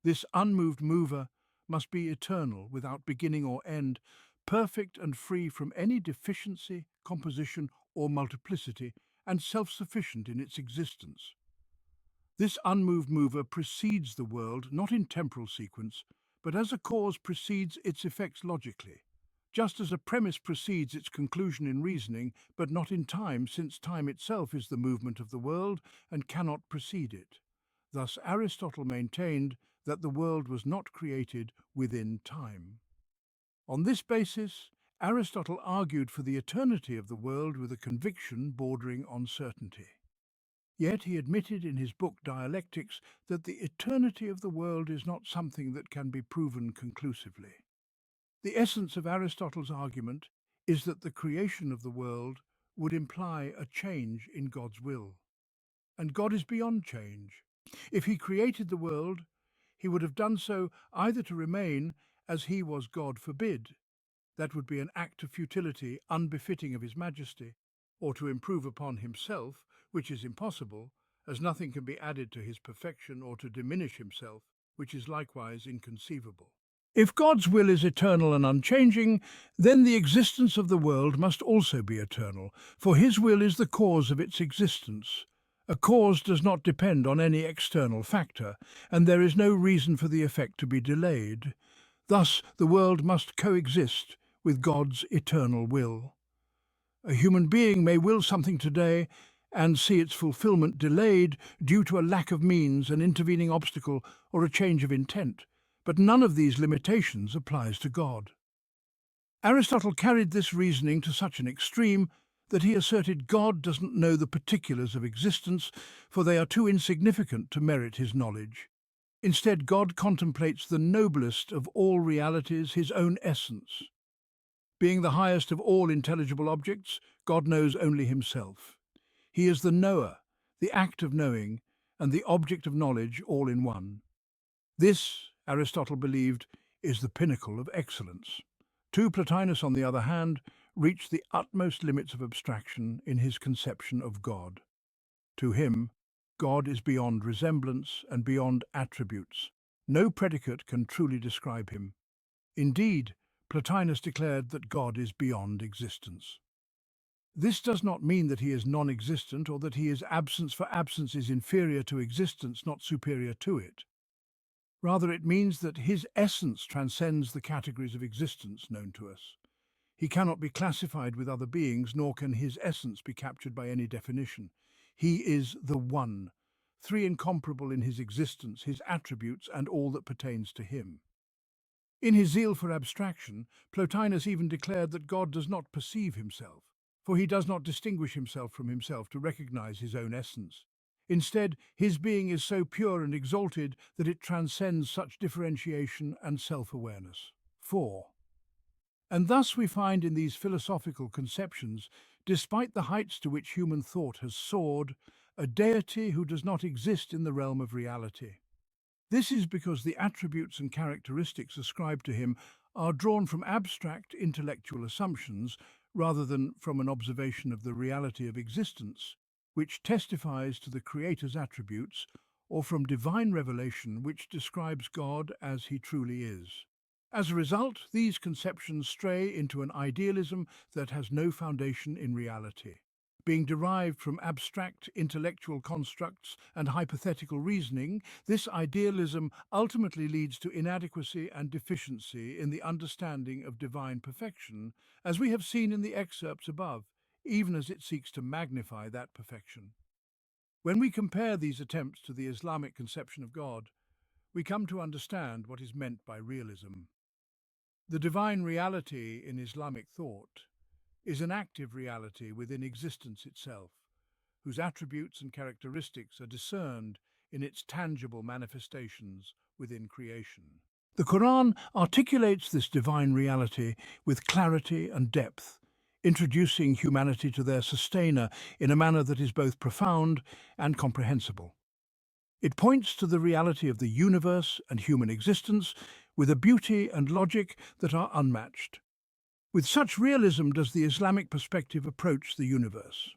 This unmoved mover must be eternal, without beginning or end, perfect and free from any deficiency, composition, or multiplicity, and self-sufficient in its existence. This unmoved mover precedes the world not in temporal sequence, but as a cause precedes its effects logically, just as a premise precedes its conclusion in reasoning, but not in time, since time itself is the movement of the world and cannot precede it. Thus Aristotle maintained that the world was not created within time. On this basis, Aristotle argued for the eternity of the world with a conviction bordering on certainty. Yet he admitted in his book Dialectics that the eternity of the world is not something that can be proven conclusively. The essence of Aristotle's argument is that the creation of the world would imply a change in God's will. And God is beyond change. If he created the world, he would have done so either to remain as he was God forbid, that would be an act of futility unbefitting of his majesty, or to improve upon himself, which is impossible, as nothing can be added to his perfection, or to diminish himself, which is likewise inconceivable. If God's will is eternal and unchanging, then the existence of the world must also be eternal, for his will is the cause of its existence. A cause does not depend on any external factor, and there is no reason for the effect to be delayed. Thus, the world must coexist with God's eternal will. A human being may will something today and see its fulfillment delayed due to a lack of means, an intervening obstacle, or a change of intent, but none of these limitations applies to God. Aristotle carried this reasoning to such an extreme that he asserted God doesn't know the particulars of existence, for they are too insignificant to merit his knowledge. Instead, God contemplates the noblest of all realities, his own essence. Being the highest of all intelligible objects, God knows only himself. He is the knower, the act of knowing, and the object of knowledge all in one. This, Aristotle believed, is the pinnacle of excellence. Plotinus, on the other hand, reached the utmost limits of abstraction in his conception of God. To him, God is beyond resemblance and beyond attributes. No predicate can truly describe him. Indeed, Plotinus declared that God is beyond existence. This does not mean that he is non-existent or that he is absence, for absence is inferior to existence, not superior to it. Rather, it means that his essence transcends the categories of existence known to us. He cannot be classified with other beings, nor can his essence be captured by any definition. He is the One, three incomparable in his existence, his attributes, and all that pertains to him. In his zeal for abstraction, Plotinus even declared that God does not perceive himself, for he does not distinguish himself from himself to recognize his own essence. Instead, his being is so pure and exalted that it transcends such differentiation and self-awareness. 4. And thus we find in these philosophical conceptions, despite the heights to which human thought has soared, a deity who does not exist in the realm of reality. This is because the attributes and characteristics ascribed to him are drawn from abstract intellectual assumptions rather than from an observation of the reality of existence, which testifies to the Creator's attributes, or from divine revelation which describes God as he truly is. As a result, these conceptions stray into an idealism that has no foundation in reality. Being derived from abstract intellectual constructs and hypothetical reasoning, this idealism ultimately leads to inadequacy and deficiency in the understanding of divine perfection, as we have seen in the excerpts above, even as it seeks to magnify that perfection. When we compare these attempts to the Islamic conception of God, we come to understand what is meant by realism. The divine reality in Islamic thought is an active reality within existence itself, whose attributes and characteristics are discerned in its tangible manifestations within creation. The Quran articulates this divine reality with clarity and depth, introducing humanity to their sustainer in a manner that is both profound and comprehensible. It points to the reality of the universe and human existence with a beauty and logic that are unmatched. With such realism does the Islamic perspective approach the universe.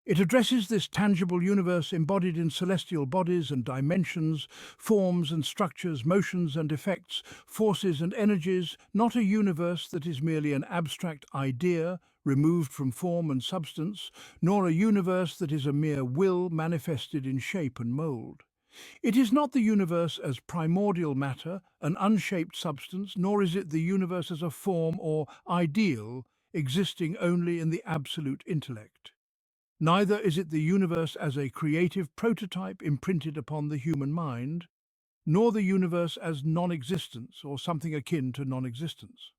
It addresses this tangible universe embodied in celestial bodies and dimensions, forms and structures, motions and effects, forces and energies, not a universe that is merely an abstract idea removed from form and substance, nor a universe that is a mere will manifested in shape and mould. It is not the universe as primordial matter, an unshaped substance, nor is it the universe as a form or ideal existing only in the absolute intellect. Neither is it the universe as a creative prototype imprinted upon the human mind, nor the universe as non-existence or something akin to non-existence.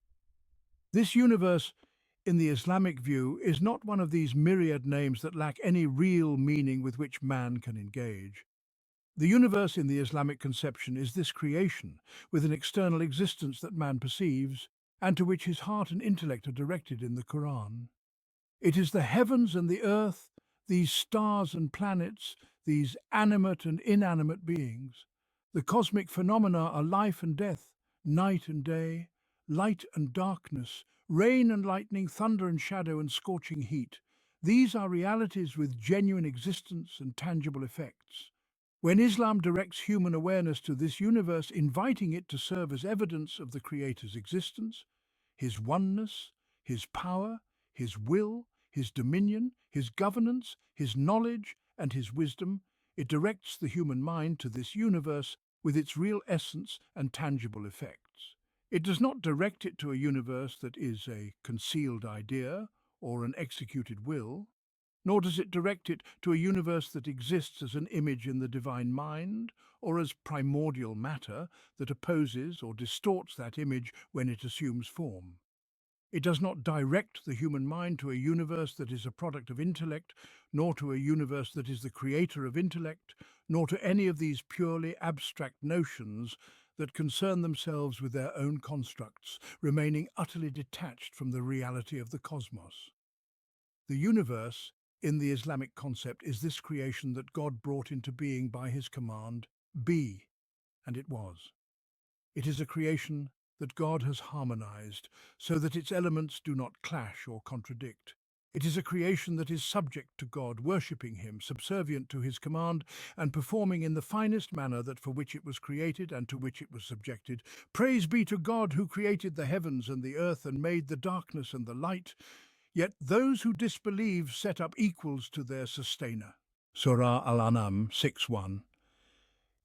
This universe, in the Islamic view, is not one of these myriad names that lack any real meaning with which man can engage. The universe in the Islamic conception is this creation, with an external existence that man perceives, and to which his heart and intellect are directed in the Quran. It is the heavens and the earth, these stars and planets, these animate and inanimate beings. The cosmic phenomena are life and death, night and day, light and darkness, rain and lightning, thunder and shadow and scorching heat. These are realities with genuine existence and tangible effects. When Islam directs human awareness to this universe, inviting it to serve as evidence of the Creator's existence, his oneness, his power, his will, his dominion, his governance, his knowledge, and his wisdom, it directs the human mind to this universe with its real essence and tangible effects. It does not direct it to a universe that is a concealed idea or an executed will, nor does it direct it to a universe that exists as an image in the divine mind or as primordial matter that opposes or distorts that image when it assumes form. It does not direct the human mind to a universe that is a product of intellect, nor to a universe that is the creator of intellect, nor to any of these purely abstract notions that concern themselves with their own constructs, remaining utterly detached from the reality of the cosmos. The universe, in the Islamic concept, is this creation that God brought into being by his command, be, and it was. It is a creation that God has harmonized so that its elements do not clash or contradict. It is a creation that is subject to God, worshipping him, subservient to his command, and performing in the finest manner that for which it was created and to which it was subjected. Praise be to God who created the heavens and the earth and made the darkness and the light. Yet those who disbelieve set up equals to their sustainer. Surah Al-An'am 6:1.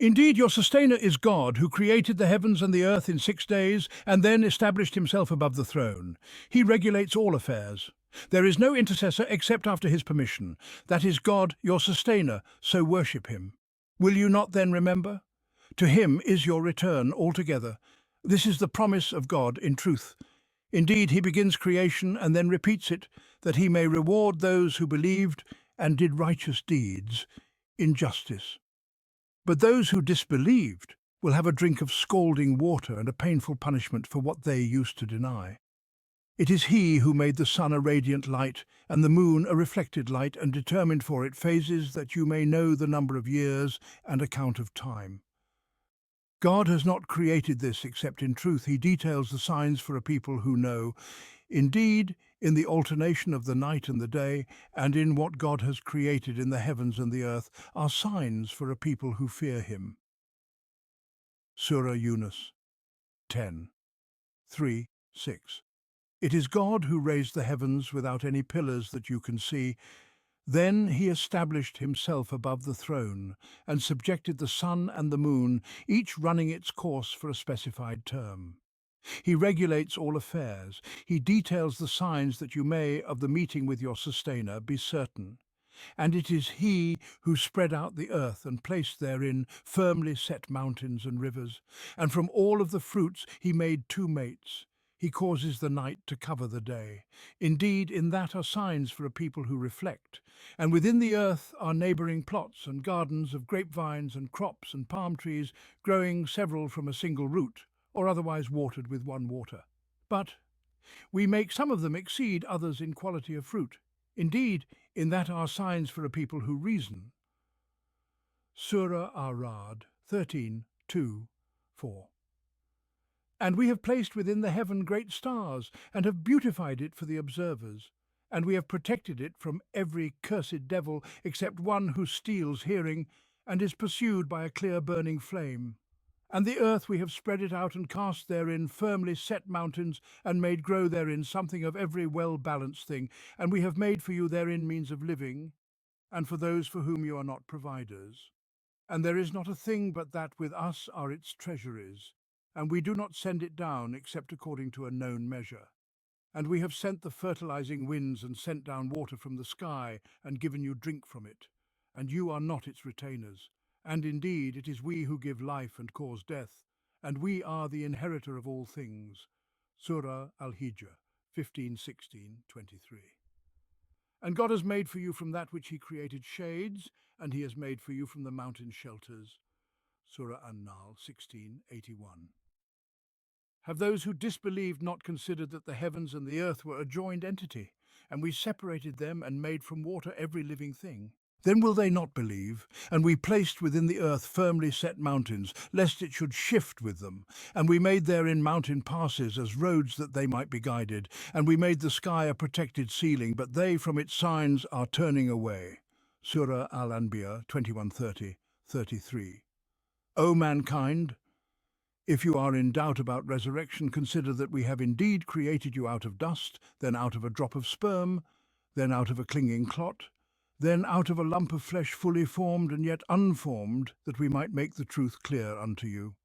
Indeed, your sustainer is God, who created the heavens and the earth in 6 days, and then established himself above the throne. He regulates all affairs. There is no intercessor except after his permission. That is God, your sustainer, so worship him. Will you not then remember? To him is your return altogether. This is the promise of God in truth. Indeed, he begins creation and then repeats it, that he may reward those who believed and did righteous deeds in justice. But those who disbelieved will have a drink of scalding water and a painful punishment for what they used to deny. It is he who made the sun a radiant light and the moon a reflected light and determined for it phases that you may know the number of years and account of time. God has not created this except in truth. He details the signs for a people who know. Indeed, in the alternation of the night and the day, and in what God has created in the heavens and the earth, are signs for a people who fear him. Surah Yunus 10:3-6. It is God who raised the heavens without any pillars that you can see. Then he established himself above the throne and subjected the sun and the moon, each running its course for a specified term. He regulates all affairs. He details the signs that you may, of the meeting with your sustainer, be certain. And it is he who spread out the earth and placed therein firmly set mountains and rivers. And from all of the fruits he made two mates. He causes the night to cover the day. Indeed, in that are signs for a people who reflect. And within the earth are neighbouring plots and gardens of grapevines and crops and palm trees, growing several from a single root, or otherwise watered with one water. But we make some of them exceed others in quality of fruit. Indeed, in that are signs for a people who reason. Surah Ar-Ra'd 13:2-4. And we have placed within the heaven great stars, and have beautified it for the observers. And we have protected it from every cursed devil, except one who steals hearing, and is pursued by a clear burning flame. And the earth we have spread it out and cast therein firmly set mountains, and made grow therein something of every well-balanced thing, and we have made for you therein means of living, and for those for whom you are not providers. And there is not a thing but that with us are its treasuries, and we do not send it down except according to a known measure. And we have sent the fertilizing winds and sent down water from the sky and given you drink from it, and you are not its retainers. And indeed it is we who give life and cause death, and we are the inheritor of all things. Surah Al-Hijr 15:16-23. And God has made for you from that which he created shades, and he has made for you from the mountain shelters. Surah An-Nahl 16:81. Have those who disbelieved not considered that the heavens and the earth were a joined entity, and we separated them and made from water every living thing? Then will they not believe? And we placed within the earth firmly set mountains, lest it should shift with them. And we made therein mountain passes as roads that they might be guided. And we made the sky a protected ceiling, but they from its signs are turning away. Surah Al-Anbiya 21:30-33. O mankind, if you are in doubt about resurrection, consider that we have indeed created you out of dust, then out of a drop of sperm, then out of a clinging clot, then out of a lump of flesh fully formed and yet unformed, that we might make the truth clear unto you.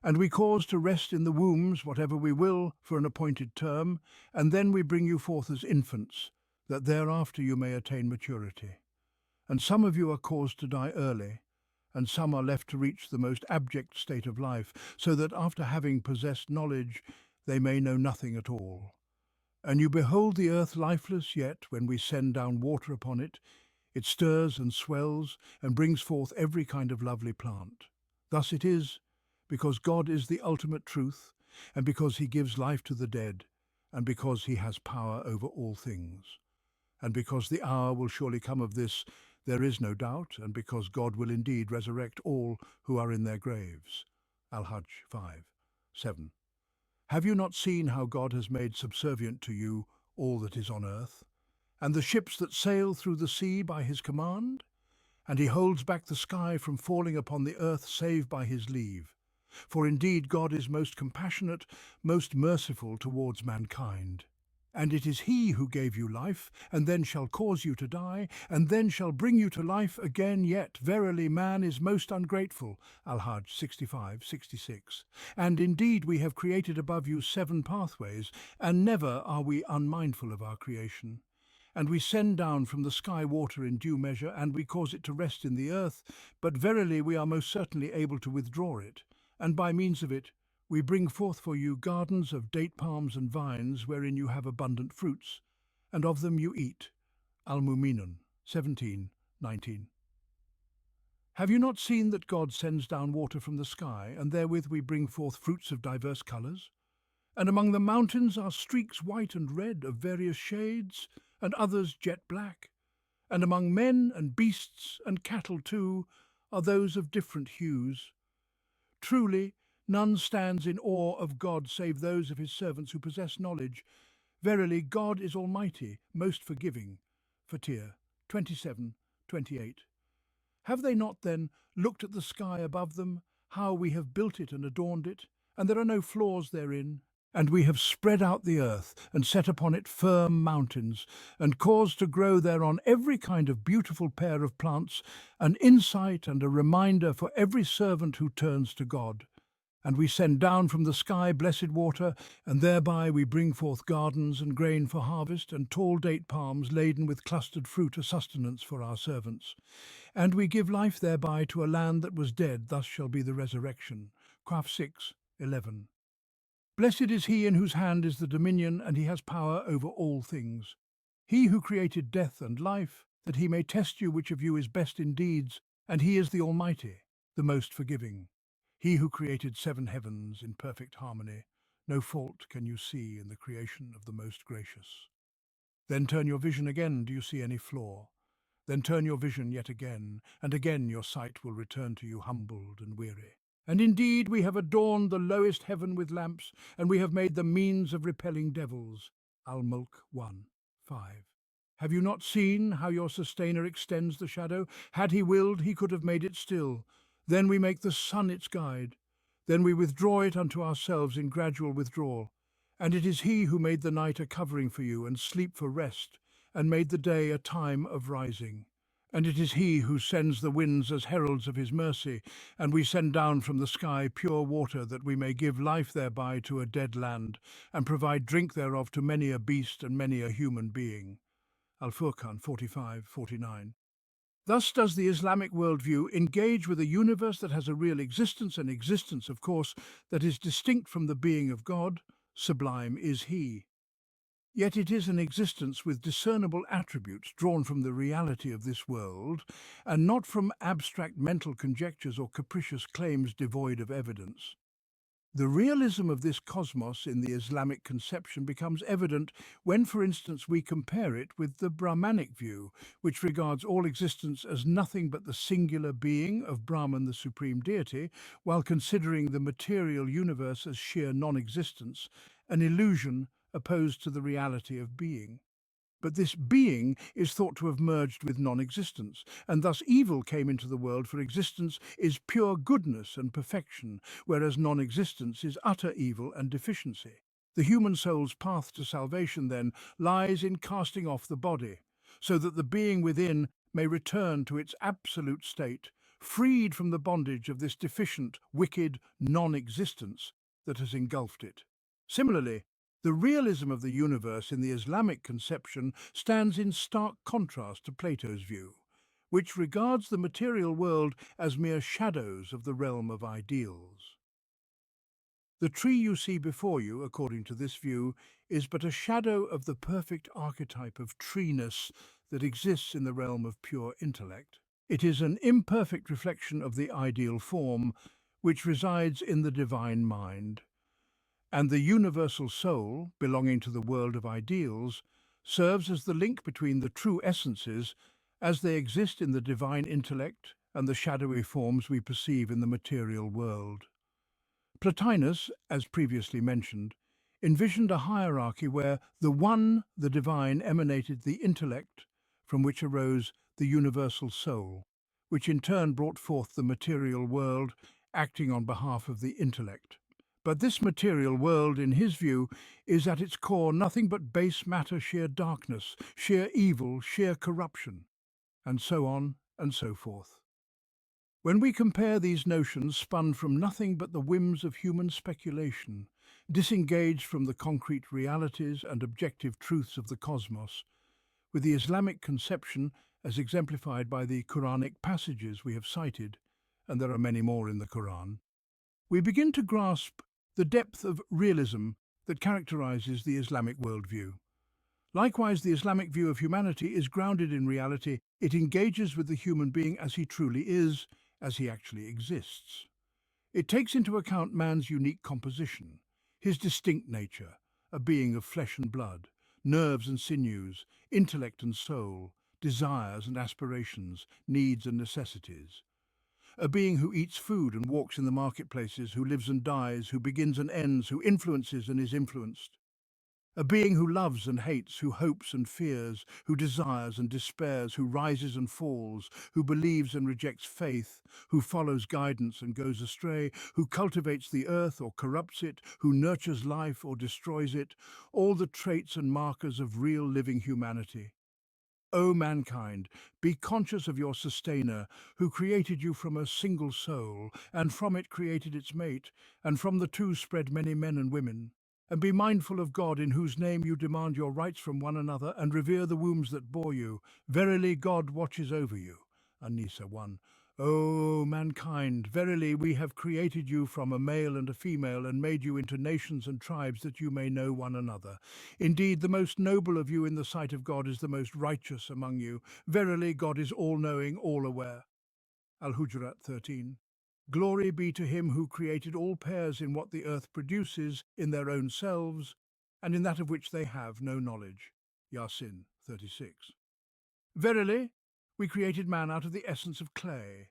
And we cause to rest in the wombs whatever we will for an appointed term, and then we bring you forth as infants, that thereafter you may attain maturity. And some of you are caused to die early, and some are left to reach the most abject state of life, so that after having possessed knowledge, they may know nothing at all. And you behold the earth lifeless, yet when we send down water upon it, it stirs and swells and brings forth every kind of lovely plant. Thus it is, because God is the ultimate truth, and because he gives life to the dead, and because he has power over all things. And because the hour will surely come of this, there is no doubt, and because God will indeed resurrect all who are in their graves. Al-Hajj 5:7. Have you not seen how God has made subservient to you all that is on earth? and the ships that sail through the sea by his command? And he holds back the sky from falling upon the earth save by his leave. For indeed God is most compassionate, most merciful towards mankind. And it is he who gave you life, and then shall cause you to die, and then shall bring you to life again yet. Verily man is most ungrateful. Al-Hajj 65:66. And indeed we have created above you 7 pathways, and never are we unmindful of our creation. And we send down from the sky water in due measure, and we cause it to rest in the earth, but verily we are most certainly able to withdraw it, and by means of it we bring forth for you gardens of date palms and vines, wherein you have abundant fruits, and of them you eat. Al-Mu'minun 17:19. Have you not seen that God sends down water from the sky, and therewith we bring forth fruits of diverse colours? And among the mountains are streaks white and red of various shades, and others jet black. And among men and beasts and cattle too are those of different hues. Truly, none stands in awe of God save those of his servants who possess knowledge. Verily, God is almighty, most forgiving. Fatir 27:28. Have they not then looked at the sky above them, how we have built it and adorned it, and there are no flaws therein? And we have spread out the earth, and set upon it firm mountains, and caused to grow thereon every kind of beautiful pair of plants, an insight and a reminder for every servant who turns to God. And we send down from the sky blessed water, and thereby we bring forth gardens and grain for harvest, and tall date palms laden with clustered fruit a sustenance for our servants. And we give life thereby to a land that was dead, thus shall be the resurrection. Qaf 6:11. Blessed is he in whose hand is the dominion, and he has power over all things. He who created death and life, that he may test you which of you is best in deeds, and he is the Almighty, the most forgiving. He who created 7 heavens in perfect harmony, no fault can you see in the creation of the most gracious. Then turn your vision again, do you see any flaw? Then turn your vision yet again, and again your sight will return to you humbled and weary. And indeed we have adorned the lowest heaven with lamps, and we have made the means of repelling devils. Al-Mulk 1:5. Have you not seen how your sustainer extends the shadow? Had he willed, he could have made it still. Then we make the sun its guide. Then we withdraw it unto ourselves in gradual withdrawal. And it is he who made the night a covering for you, and sleep for rest, and made the day a time of rising. And it is he who sends the winds as heralds of his mercy, and we send down from the sky pure water, that we may give life thereby to a dead land, and provide drink thereof to many a beast and many a human being. Al-Furqan 45:49. Thus does the Islamic worldview engage with a universe that has a real existence, an existence, of course, that is distinct from the being of God. Sublime is he. Yet it is an existence with discernible attributes drawn from the reality of this world, and not from abstract mental conjectures or capricious claims devoid of evidence. The realism of this cosmos in the Islamic conception becomes evident when, for instance, we compare it with the Brahmanic view, which regards all existence as nothing but the singular being of Brahman, the supreme deity, while considering the material universe as sheer non-existence, an illusion opposed to the reality of being. But this being is thought to have merged with non-existence, and thus evil came into the world, for existence is pure goodness and perfection, whereas non-existence is utter evil and deficiency. The human soul's path to salvation, then, lies in casting off the body, so that the being within may return to its absolute state, freed from the bondage of this deficient, wicked non-existence that has engulfed it. Similarly, the realism of the universe in the Islamic conception stands in stark contrast to Plato's view, which regards the material world as mere shadows of the realm of ideals. The tree you see before you, according to this view, is but a shadow of the perfect archetype of treeness that exists in the realm of pure intellect. It is an imperfect reflection of the ideal form, which resides in the divine mind. And the universal soul, belonging to the world of ideals, serves as the link between the true essences as they exist in the divine intellect and the shadowy forms we perceive in the material world. Plotinus, as previously mentioned, envisioned a hierarchy where the One, the divine, emanated the intellect, from which arose the universal soul, which in turn brought forth the material world, acting on behalf of the intellect. But this material world, in his view, is at its core nothing but base matter, sheer darkness, sheer evil, sheer corruption, and so on and so forth. When we compare these notions spun from nothing but the whims of human speculation, disengaged from the concrete realities and objective truths of the cosmos, with the Islamic conception as exemplified by the Quranic passages we have cited, and there are many more in the Quran, we begin to grasp the depth of realism that characterizes the Islamic worldview. Likewise, the Islamic view of humanity is grounded in reality. It engages with the human being as he truly is, as he actually exists. It takes into account man's unique composition, his distinct nature, a being of flesh and blood, nerves and sinews, intellect and soul, desires and aspirations, needs and necessities. A being who eats food and walks in the marketplaces, who lives and dies, who begins and ends, who influences and is influenced. A being who loves and hates, who hopes and fears, who desires and despairs, who rises and falls, who believes and rejects faith, who follows guidance and goes astray, who cultivates the earth or corrupts it, who nurtures life or destroys it, all the traits and markers of real living humanity. O mankind, be conscious of your sustainer, who created you from a single soul, and from it created its mate, and from the two spread many men and women. And be mindful of God, in whose name you demand your rights from one another, and revere the wombs that bore you. Verily God watches over you. An-Nisa 1. O mankind, verily we have created you from a male and a female, and made you into nations and tribes, that you may know one another. Indeed, the most noble of you in the sight of God is the most righteous among you. Verily God is all-knowing, all-aware. Al-Hujurat 13. Glory be to him who created all pairs in what the earth produces in their own selves, and in that of which they have no knowledge. Yasin 36. Verily, we created man out of the essence of clay.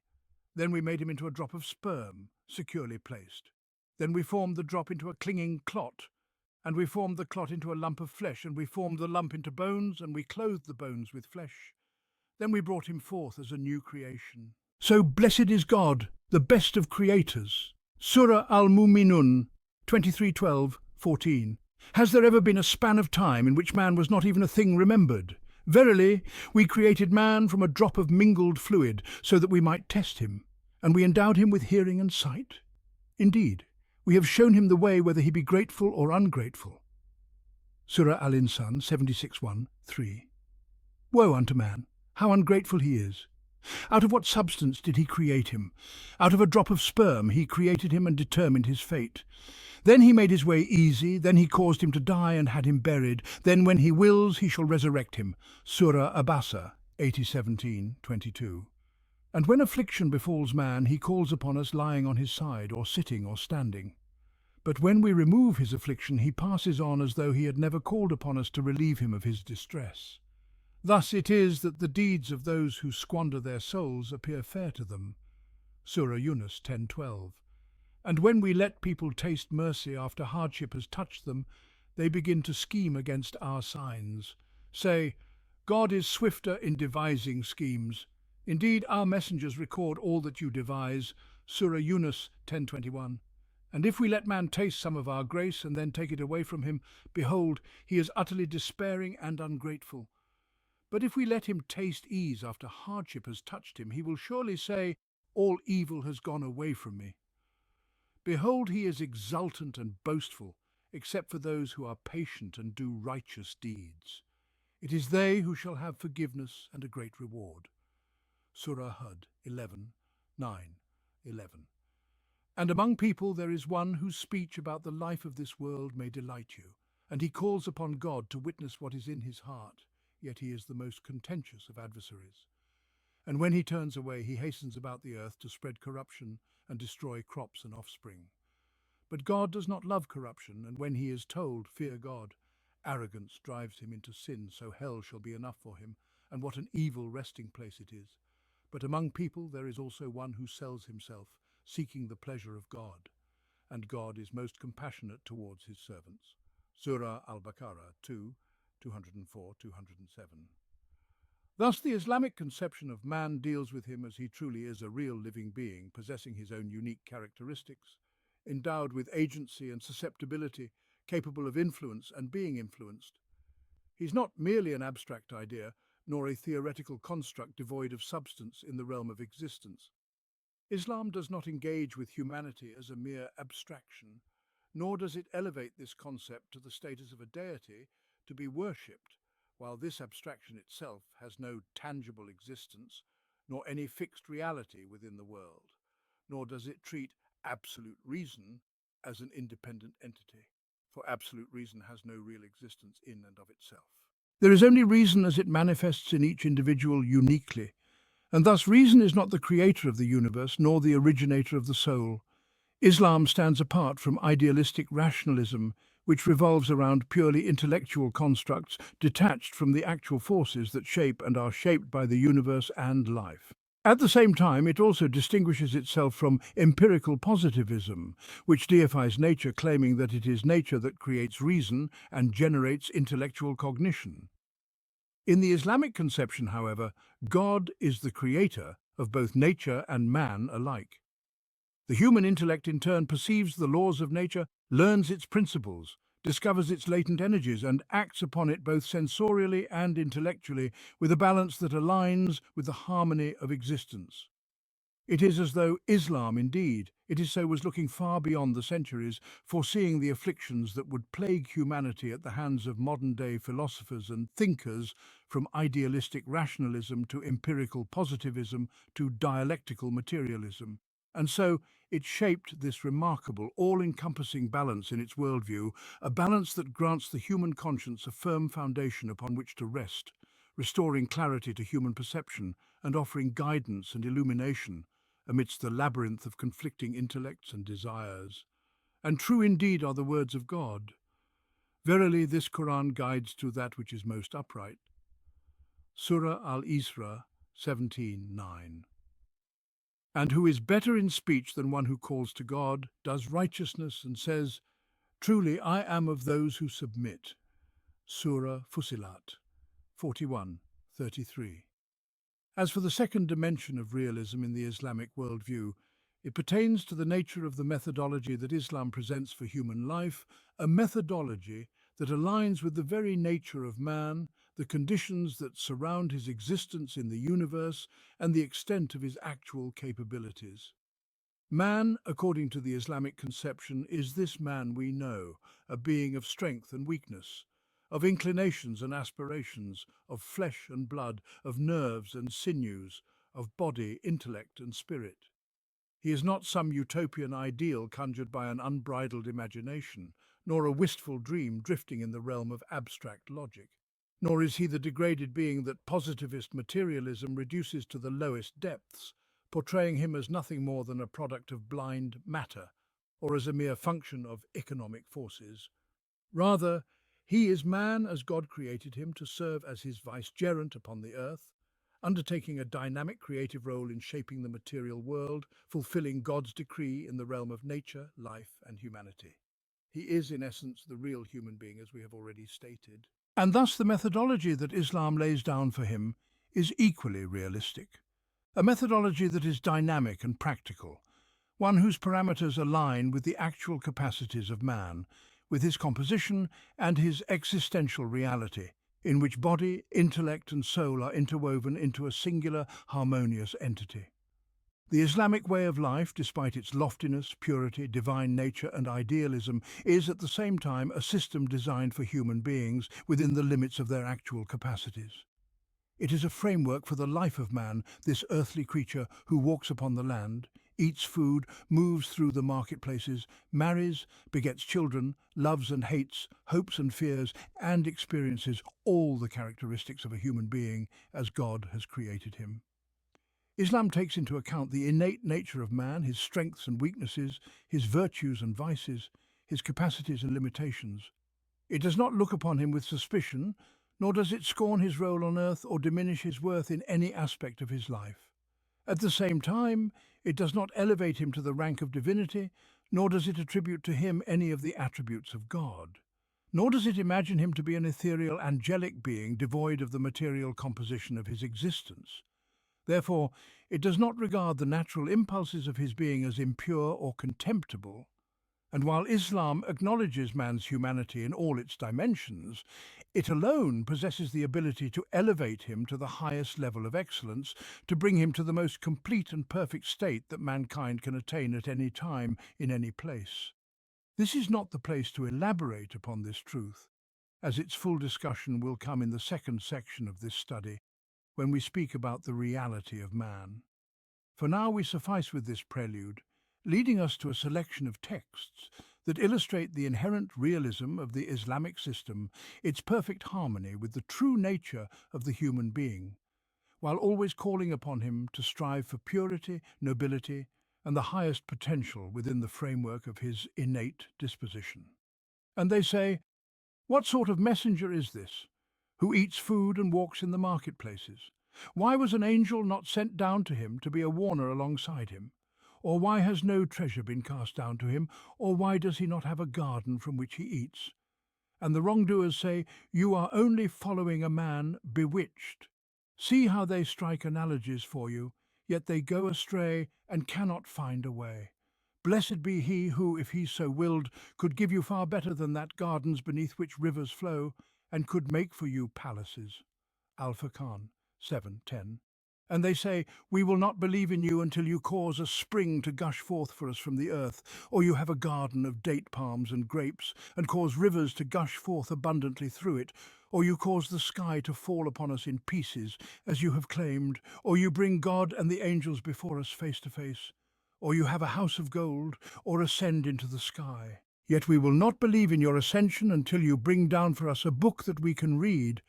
Then we made him into a drop of sperm, securely placed. Then we formed the drop into a clinging clot, and we formed the clot into a lump of flesh, and we formed the lump into bones, and we clothed the bones with flesh. Then we brought him forth as a new creation. So blessed is God, the best of creators. Surah Al-Mu'minun 23:12-14. Has there ever been a span of time in which man was not even a thing remembered? Verily, we created man from a drop of mingled fluid, so that we might test him, and we endowed him with hearing and sight. Indeed, we have shown him the way, whether he be grateful or ungrateful. Surah Al-Insan 76:1-3. Woe unto man, how ungrateful he is! Out of what substance did he create him? Out of a drop of sperm he created him and determined his fate. Then he made his way easy, then he caused him to die and had him buried. Then when he wills, he shall resurrect him. Surah Abasa 80:17-22. And when affliction befalls man, he calls upon us lying on his side, or sitting, or standing. But when we remove his affliction, he passes on as though he had never called upon us to relieve him of his distress. Thus it is that the deeds of those who squander their souls appear fair to them. Surah Yunus 10:12. And when we let people taste mercy after hardship has touched them, they begin to scheme against our signs. Say, God is swifter in devising schemes. Indeed, our messengers record all that you devise. Surah Yunus 10:21. And if we let man taste some of our grace and then take it away from him, behold, he is utterly despairing and ungrateful. But if we let him taste ease after hardship has touched him, he will surely say, all evil has gone away from me. Behold, he is exultant and boastful, except for those who are patient and do righteous deeds. It is they who shall have forgiveness and a great reward. Surah Hud 11:9-11. And among people there is one whose speech about the life of this world may delight you, and he calls upon God to witness what is in his heart, yet he is the most contentious of adversaries. And when he turns away, he hastens about the earth to spread corruption and destroy crops and offspring. But God does not love corruption, and when he is told, fear God, arrogance drives him into sin, so hell shall be enough for him, and what an evil resting place it is. But among people there is also one who sells himself, seeking the pleasure of God, and God is most compassionate towards his servants. Surah Al-Baqarah 2, 204, 207. Thus, the Islamic conception of man deals with him as he truly is, a real living being, possessing his own unique characteristics, endowed with agency and susceptibility, capable of influence and being influenced. He's not merely an abstract idea, nor a theoretical construct devoid of substance in the realm of existence. Islam does not engage with humanity as a mere abstraction, nor does it elevate this concept to the status of a deity to be worshipped, while this abstraction itself has no tangible existence, nor any fixed reality within the world, nor does it treat absolute reason as an independent entity, for absolute reason has no real existence in and of itself. There is only reason as it manifests in each individual uniquely, and thus reason is not the creator of the universe, nor the originator of the soul. Islam stands apart from idealistic rationalism, which revolves around purely intellectual constructs detached from the actual forces that shape and are shaped by the universe and life. At the same time, it also distinguishes itself from empirical positivism, which deifies nature, claiming that it is nature that creates reason and generates intellectual cognition. In the Islamic conception, however, God is the creator of both nature and man alike. The human intellect in turn perceives the laws of nature, learns its principles, discovers its latent energies, and acts upon it both sensorially and intellectually with a balance that aligns with the harmony of existence. It is as though Islam, indeed, it is so, was looking far beyond the centuries, foreseeing the afflictions that would plague humanity at the hands of modern-day philosophers and thinkers, from idealistic rationalism to empirical positivism to dialectical materialism. And so it shaped this remarkable, all-encompassing balance in its worldview, a balance that grants the human conscience a firm foundation upon which to rest, restoring clarity to human perception and offering guidance and illumination amidst the labyrinth of conflicting intellects and desires. And true indeed are the words of God. Verily, this Quran guides to that which is most upright. Surah Al-Isra 17:9. And who is better in speech than one who calls to God, does righteousness, and says, Truly I am of those who submit. Surah Fussilat 41:33. As for the second dimension of realism in the Islamic worldview, it pertains to the nature of the methodology that Islam presents for human life, a methodology that aligns with the very nature of man, the conditions that surround his existence in the universe, and the extent of his actual capabilities. Man, according to the Islamic conception, is this man we know, a being of strength and weakness, of inclinations and aspirations, of flesh and blood, of nerves and sinews, of body, intellect and spirit. He is not some utopian ideal conjured by an unbridled imagination, nor a wistful dream drifting in the realm of abstract logic. Nor is he the degraded being that positivist materialism reduces to the lowest depths, portraying him as nothing more than a product of blind matter, or as a mere function of economic forces. Rather, he is man as God created him to serve as his vicegerent upon the earth, undertaking a dynamic creative role in shaping the material world, fulfilling God's decree in the realm of nature, life, and humanity. He is, in essence, the real human being, as we have already stated. And thus the methodology that Islam lays down for him is equally realistic. A methodology that is dynamic and practical, one whose parameters align with the actual capacities of man, with his composition and his existential reality, in which body, intellect and soul are interwoven into a singular, harmonious entity. The Islamic way of life, despite its loftiness, purity, divine nature and idealism, is at the same time a system designed for human beings within the limits of their actual capacities. It is a framework for the life of man, this earthly creature who walks upon the land, eats food, moves through the marketplaces, marries, begets children, loves and hates, hopes and fears, and experiences all the characteristics of a human being as God has created him. Islam takes into account the innate nature of man, his strengths and weaknesses, his virtues and vices, his capacities and limitations. It does not look upon him with suspicion, nor does it scorn his role on earth or diminish his worth in any aspect of his life. At the same time, it does not elevate him to the rank of divinity, nor does it attribute to him any of the attributes of God. nor does it imagine him to be an ethereal angelic being devoid of the material composition of his existence. Therefore, it does not regard the natural impulses of his being as impure or contemptible. And while Islam acknowledges man's humanity in all its dimensions, it alone possesses the ability to elevate him to the highest level of excellence, to bring him to the most complete and perfect state that mankind can attain at any time, in any place. This is not the place to elaborate upon this truth, as its full discussion will come in the second section of this study, when we speak about the reality of man. For now we suffice with this prelude, leading us to a selection of texts that illustrate the inherent realism of the Islamic system, its perfect harmony with the true nature of the human being, while always calling upon him to strive for purity, nobility, and the highest potential within the framework of his innate disposition. And they say, "What sort of messenger is this, who eats food and walks in the marketplaces? Why was an angel not sent down to him to be a warner alongside him? Or why has no treasure been cast down to him? Or why does he not have a garden from which he eats?" And the wrongdoers say, "You are only following a man bewitched. See how they strike analogies for you, yet they go astray and cannot find a way. Blessed be he who, if he so willed, could give you far better than that gardens beneath which rivers flow, and could make for you palaces." Al-Furqan 7:10. And they say, "We will not believe in you until you cause a spring to gush forth for us from the earth, or you have a garden of date palms and grapes, and cause rivers to gush forth abundantly through it, or you cause the sky to fall upon us in pieces, as you have claimed, or you bring God and the angels before us face to face, or you have a house of gold, or ascend into the sky. Yet we will not believe in your ascension until you bring down for us a book that we can read.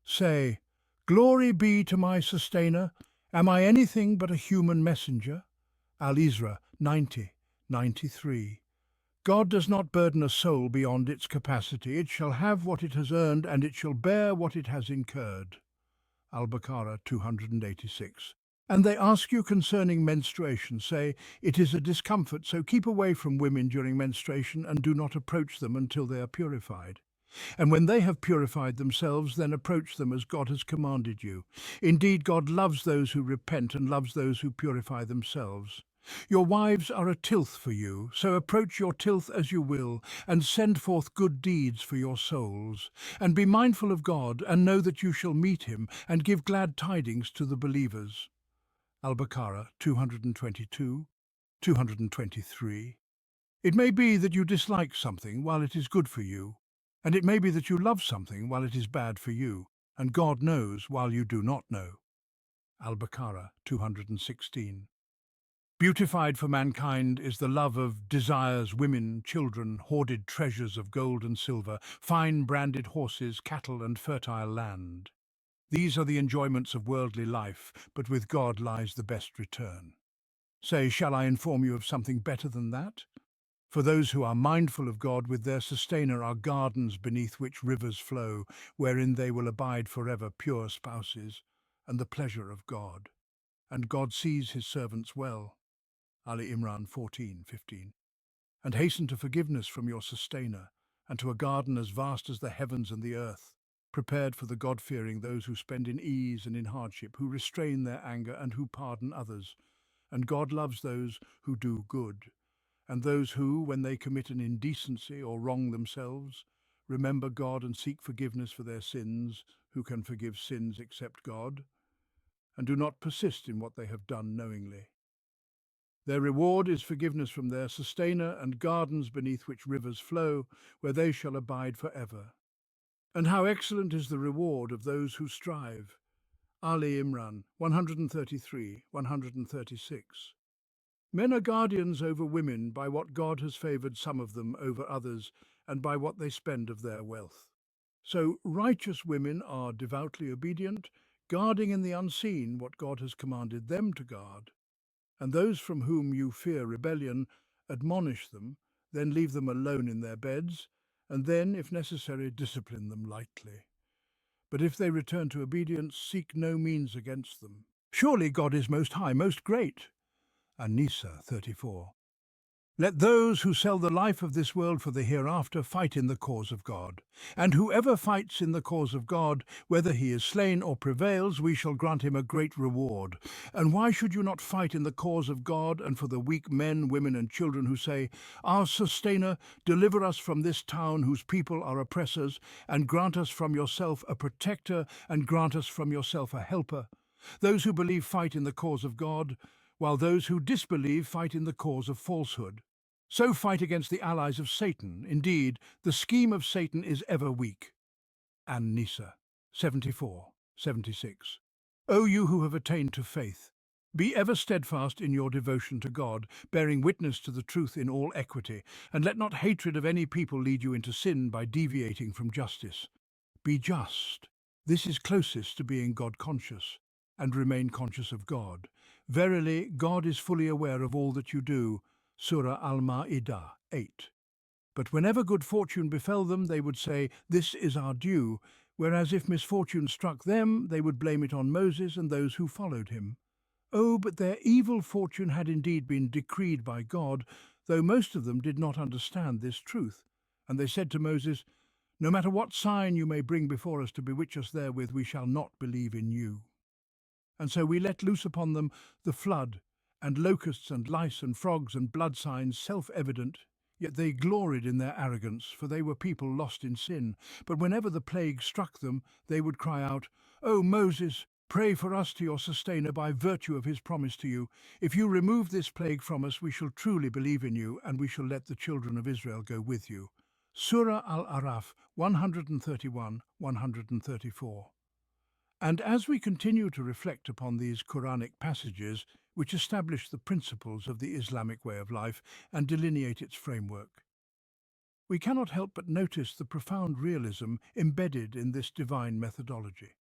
Say, 'Glory be to my sustainer. Am I anything but a human messenger?'" Al-Isra 90:93. God does not burden a soul beyond its capacity. It shall have what it has earned, and it shall bear what it has incurred. Al-Baqarah 286. And they ask you concerning menstruation, say, "It is a discomfort, so keep away from women during menstruation and do not approach them until they are purified. And when they have purified themselves, then approach them as God has commanded you. Indeed, God loves those who repent and loves those who purify themselves. Your wives are a tilth for you, so approach your tilth as you will, and send forth good deeds for your souls. And be mindful of God, and know that you shall meet him, and give glad tidings to the believers." Al-Baqarah 222, 223. It may be that you dislike something while it is good for you, and it may be that you love something while it is bad for you, and God knows while you do not know. Al-Baqarah 216. Beautified for mankind is the love of desires, women, children, hoarded treasures of gold and silver, fine branded horses, cattle, and fertile land. These are the enjoyments of worldly life, but with God lies the best return. Say, shall I inform you of something better than that? For those who are mindful of God, with their sustainer are gardens beneath which rivers flow, wherein they will abide forever, pure spouses, and the pleasure of God. And God sees his servants well. Al-Imran 14:15. And hasten to forgiveness from your sustainer, and to a garden as vast as the heavens and the earth, prepared for the God-fearing, those who spend in ease and in hardship, who restrain their anger and who pardon others. And God loves those who do good, and those who, when they commit an indecency or wrong themselves, remember God and seek forgiveness for their sins, who can forgive sins except God, and do not persist in what they have done knowingly. Their reward is forgiveness from their sustainer and gardens beneath which rivers flow, where they shall abide forever. And how excellent is the reward of those who strive. Ali Imran 133, 136. Men are guardians over women by what God has favoured some of them over others, and by what they spend of their wealth. So righteous women are devoutly obedient, guarding in the unseen what God has commanded them to guard. And those from whom you fear rebellion, admonish them, then leave them alone in their beds, and then, if necessary, discipline them lightly. But if they return to obedience, seek no means against them. Surely God is most high, most great. An-Nisa 34. Let those who sell the life of this world for the hereafter fight in the cause of God. And whoever fights in the cause of God, whether he is slain or prevails, we shall grant him a great reward. And why should you not fight in the cause of God and for the weak men, women, and children who say, Our sustainer, deliver us from this town whose people are oppressors, and grant us from yourself a protector, and grant us from yourself a helper. Those who believe fight in the cause of God, while those who disbelieve fight in the cause of falsehood. So fight against the allies of Satan. Indeed, the scheme of Satan is ever weak. An-Nisa 74:76. O you who have attained to faith, be ever steadfast in your devotion to God, bearing witness to the truth in all equity, and let not hatred of any people lead you into sin by deviating from justice. Be just. This is closest to being God-conscious, and remain conscious of God. Verily, God is fully aware of all that you do. Surah Al-Ma'idah 8. But whenever good fortune befell them, they would say, This is our due, whereas if misfortune struck them, they would blame it on Moses and those who followed him. Oh, but their evil fortune had indeed been decreed by God, though most of them did not understand this truth. And they said to Moses, No matter what sign you may bring before us to bewitch us therewith, we shall not believe in you. And so we let loose upon them the flood, and locusts and lice and frogs and blood signs self-evident, yet they gloried in their arrogance, for they were people lost in sin. But whenever the plague struck them, they would cry out, O Moses, pray for us to your sustainer by virtue of his promise to you. If you remove this plague from us, we shall truly believe in you, and we shall let the children of Israel go with you. Surah Al-Araf 131-134. And as we continue to reflect upon these Quranic passages, which establish the principles of the Islamic way of life and delineate its framework, we cannot help but notice the profound realism embedded in this divine methodology.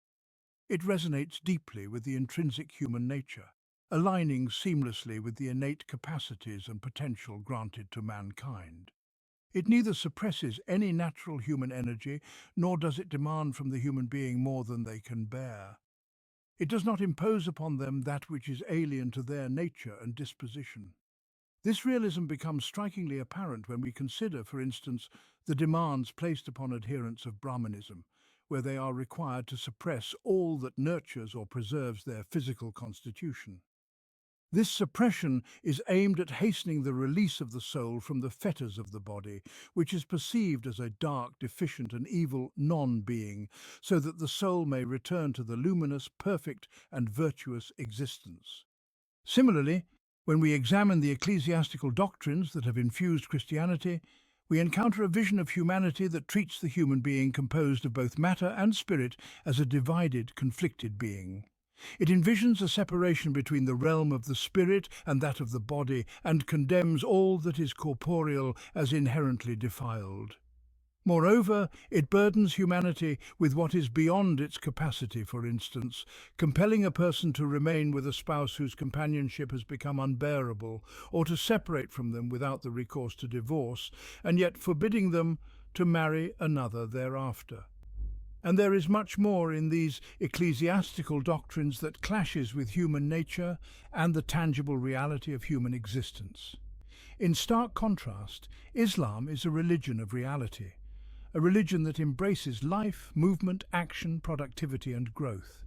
It resonates deeply with the intrinsic human nature, aligning seamlessly with the innate capacities and potential granted to mankind. It neither suppresses any natural human energy, nor does it demand from the human being more than they can bear. It does not impose upon them that which is alien to their nature and disposition. This realism becomes strikingly apparent when we consider, for instance, the demands placed upon adherents of Brahmanism, where they are required to suppress all that nurtures or preserves their physical constitution. This suppression is aimed at hastening the release of the soul from the fetters of the body, which is perceived as a dark, deficient and evil non-being, so that the soul may return to the luminous, perfect and virtuous existence. Similarly, when we examine the ecclesiastical doctrines that have infused Christianity, we encounter a vision of humanity that treats the human being composed of both matter and spirit as a divided, conflicted being. It envisions a separation between the realm of the spirit and that of the body, and condemns all that is corporeal as inherently defiled. Moreover, it burdens humanity with what is beyond its capacity, for instance, compelling a person to remain with a spouse whose companionship has become unbearable, or to separate from them without the recourse to divorce, and yet forbidding them to marry another thereafter. And there is much more in these ecclesiastical doctrines that clashes with human nature and the tangible reality of human existence. In stark contrast, Islam is a religion of reality, a religion that embraces life, movement, action, productivity and growth.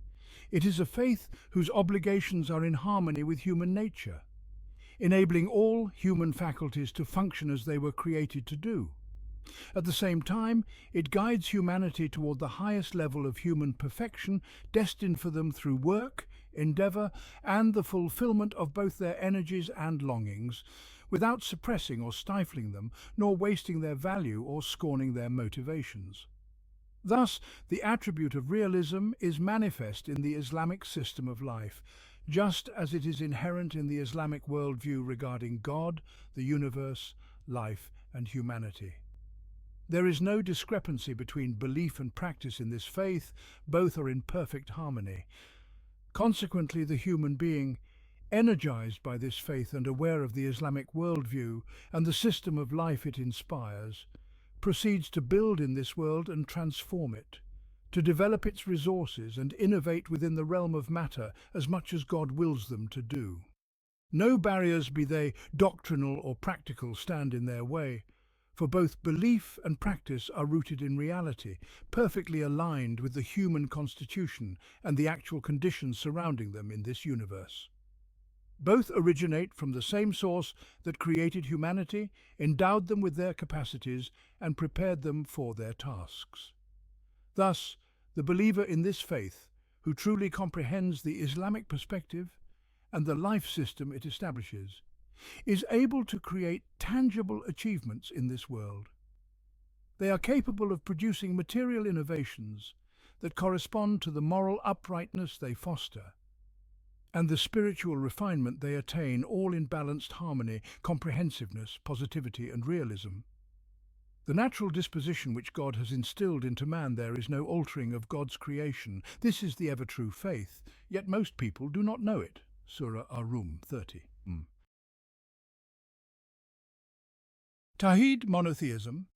It is a faith whose obligations are in harmony with human nature, enabling all human faculties to function as they were created to do. At the same time, it guides humanity toward the highest level of human perfection destined for them through work, endeavour, and the fulfillment of both their energies and longings, without suppressing or stifling them, nor wasting their value or scorning their motivations. Thus, the attribute of realism is manifest in the Islamic system of life, just as it is inherent in the Islamic worldview regarding God, the universe, life, and humanity. There is no discrepancy between belief and practice in this faith, both are in perfect harmony. Consequently, the human being, energized by this faith and aware of the Islamic worldview and the system of life it inspires, proceeds to build in this world and transform it, to develop its resources and innovate within the realm of matter as much as God wills them to do. No barriers, be they doctrinal or practical, stand in their way, for both belief and practice are rooted in reality, perfectly aligned with the human constitution and the actual conditions surrounding them in this universe. Both originate from the same source that created humanity, endowed them with their capacities, and prepared them for their tasks. Thus, the believer in this faith, who truly comprehends the Islamic perspective and the life system it establishes, is able to create tangible achievements in this world. They are capable of producing material innovations that correspond to the moral uprightness they foster and the spiritual refinement they attain, all in balanced harmony, comprehensiveness, positivity, and realism. The natural disposition which God has instilled into man, there is no altering of God's creation. This is the ever-true faith, yet most people do not know it. Surah Ar-Rum 30. Tawhid, monotheism.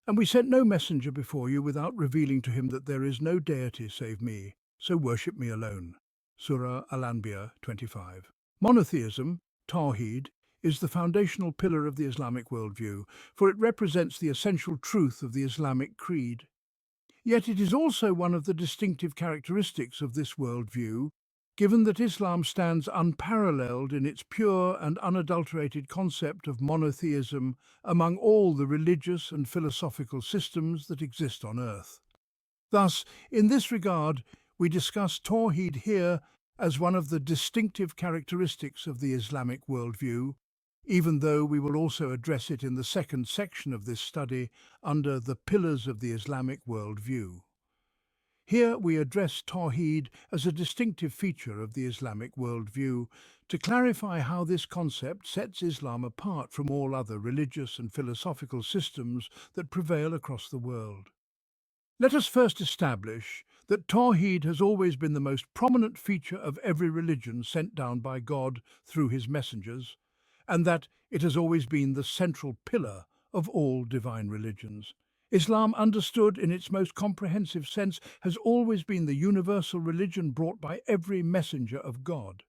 And we sent no messenger before you without revealing to him that there is no deity save me, so worship me alone. Surah Al-Anbiya 25. Monotheism, Tawhid, is the foundational pillar of the Islamic worldview, for it represents the essential truth of the Islamic creed. Yet it is also one of the distinctive characteristics of this worldview, given that Islam stands unparalleled in its pure and unadulterated concept of monotheism among all the religious and philosophical systems that exist on earth. Thus, in this regard, we discuss Tawhid here as one of the distinctive characteristics of the Islamic worldview, even though we will also address it in the second section of this study under the pillars of the Islamic worldview. Here we address Tawhid as a distinctive feature of the Islamic worldview to clarify how this concept sets Islam apart from all other religious and philosophical systems that prevail across the world. Let us first establish that Tawhid has always been the most prominent feature of every religion sent down by God through his messengers, and that it has always been the central pillar of all divine religions. Islam, understood in its most comprehensive sense, has always been the universal religion brought by every messenger of God.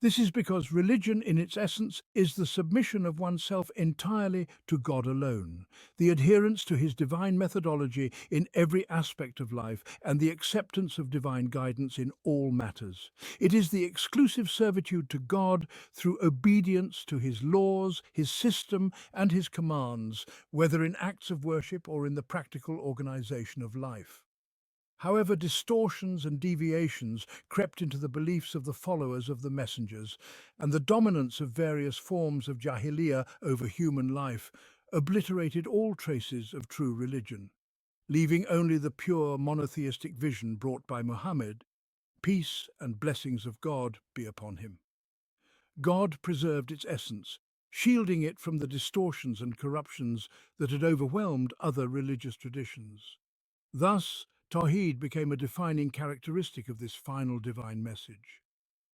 This is because religion in its essence is the submission of oneself entirely to God alone, the adherence to his divine methodology in every aspect of life, and the acceptance of divine guidance in all matters. It is the exclusive servitude to God through obedience to his laws, his system, and his commands, whether in acts of worship or in the practical organization of life. However, distortions and deviations crept into the beliefs of the followers of the messengers, and the dominance of various forms of jahiliyyah over human life obliterated all traces of true religion, leaving only the pure monotheistic vision brought by Muhammad, peace and blessings of God be upon him. God preserved its essence, shielding it from the distortions and corruptions that had overwhelmed other religious traditions. Thus, Tawhid became a defining characteristic of this final divine message.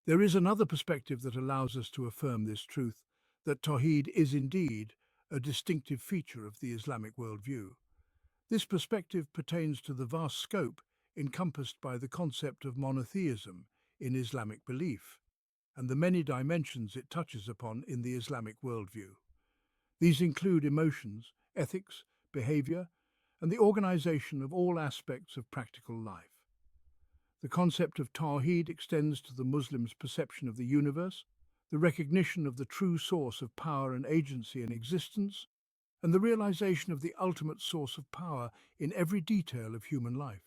There is another perspective that allows us to affirm this truth, that Tawhid is indeed a distinctive feature of the Islamic worldview. This perspective pertains to the vast scope encompassed by the concept of monotheism in Islamic belief, and the many dimensions it touches upon in the Islamic worldview. These include emotions, ethics, behavior, and the organization of all aspects of practical life. The concept of Tawhid extends to the Muslim's perception of the universe, the recognition of the true source of power and agency in existence, and the realization of the ultimate source of power in every detail of human life.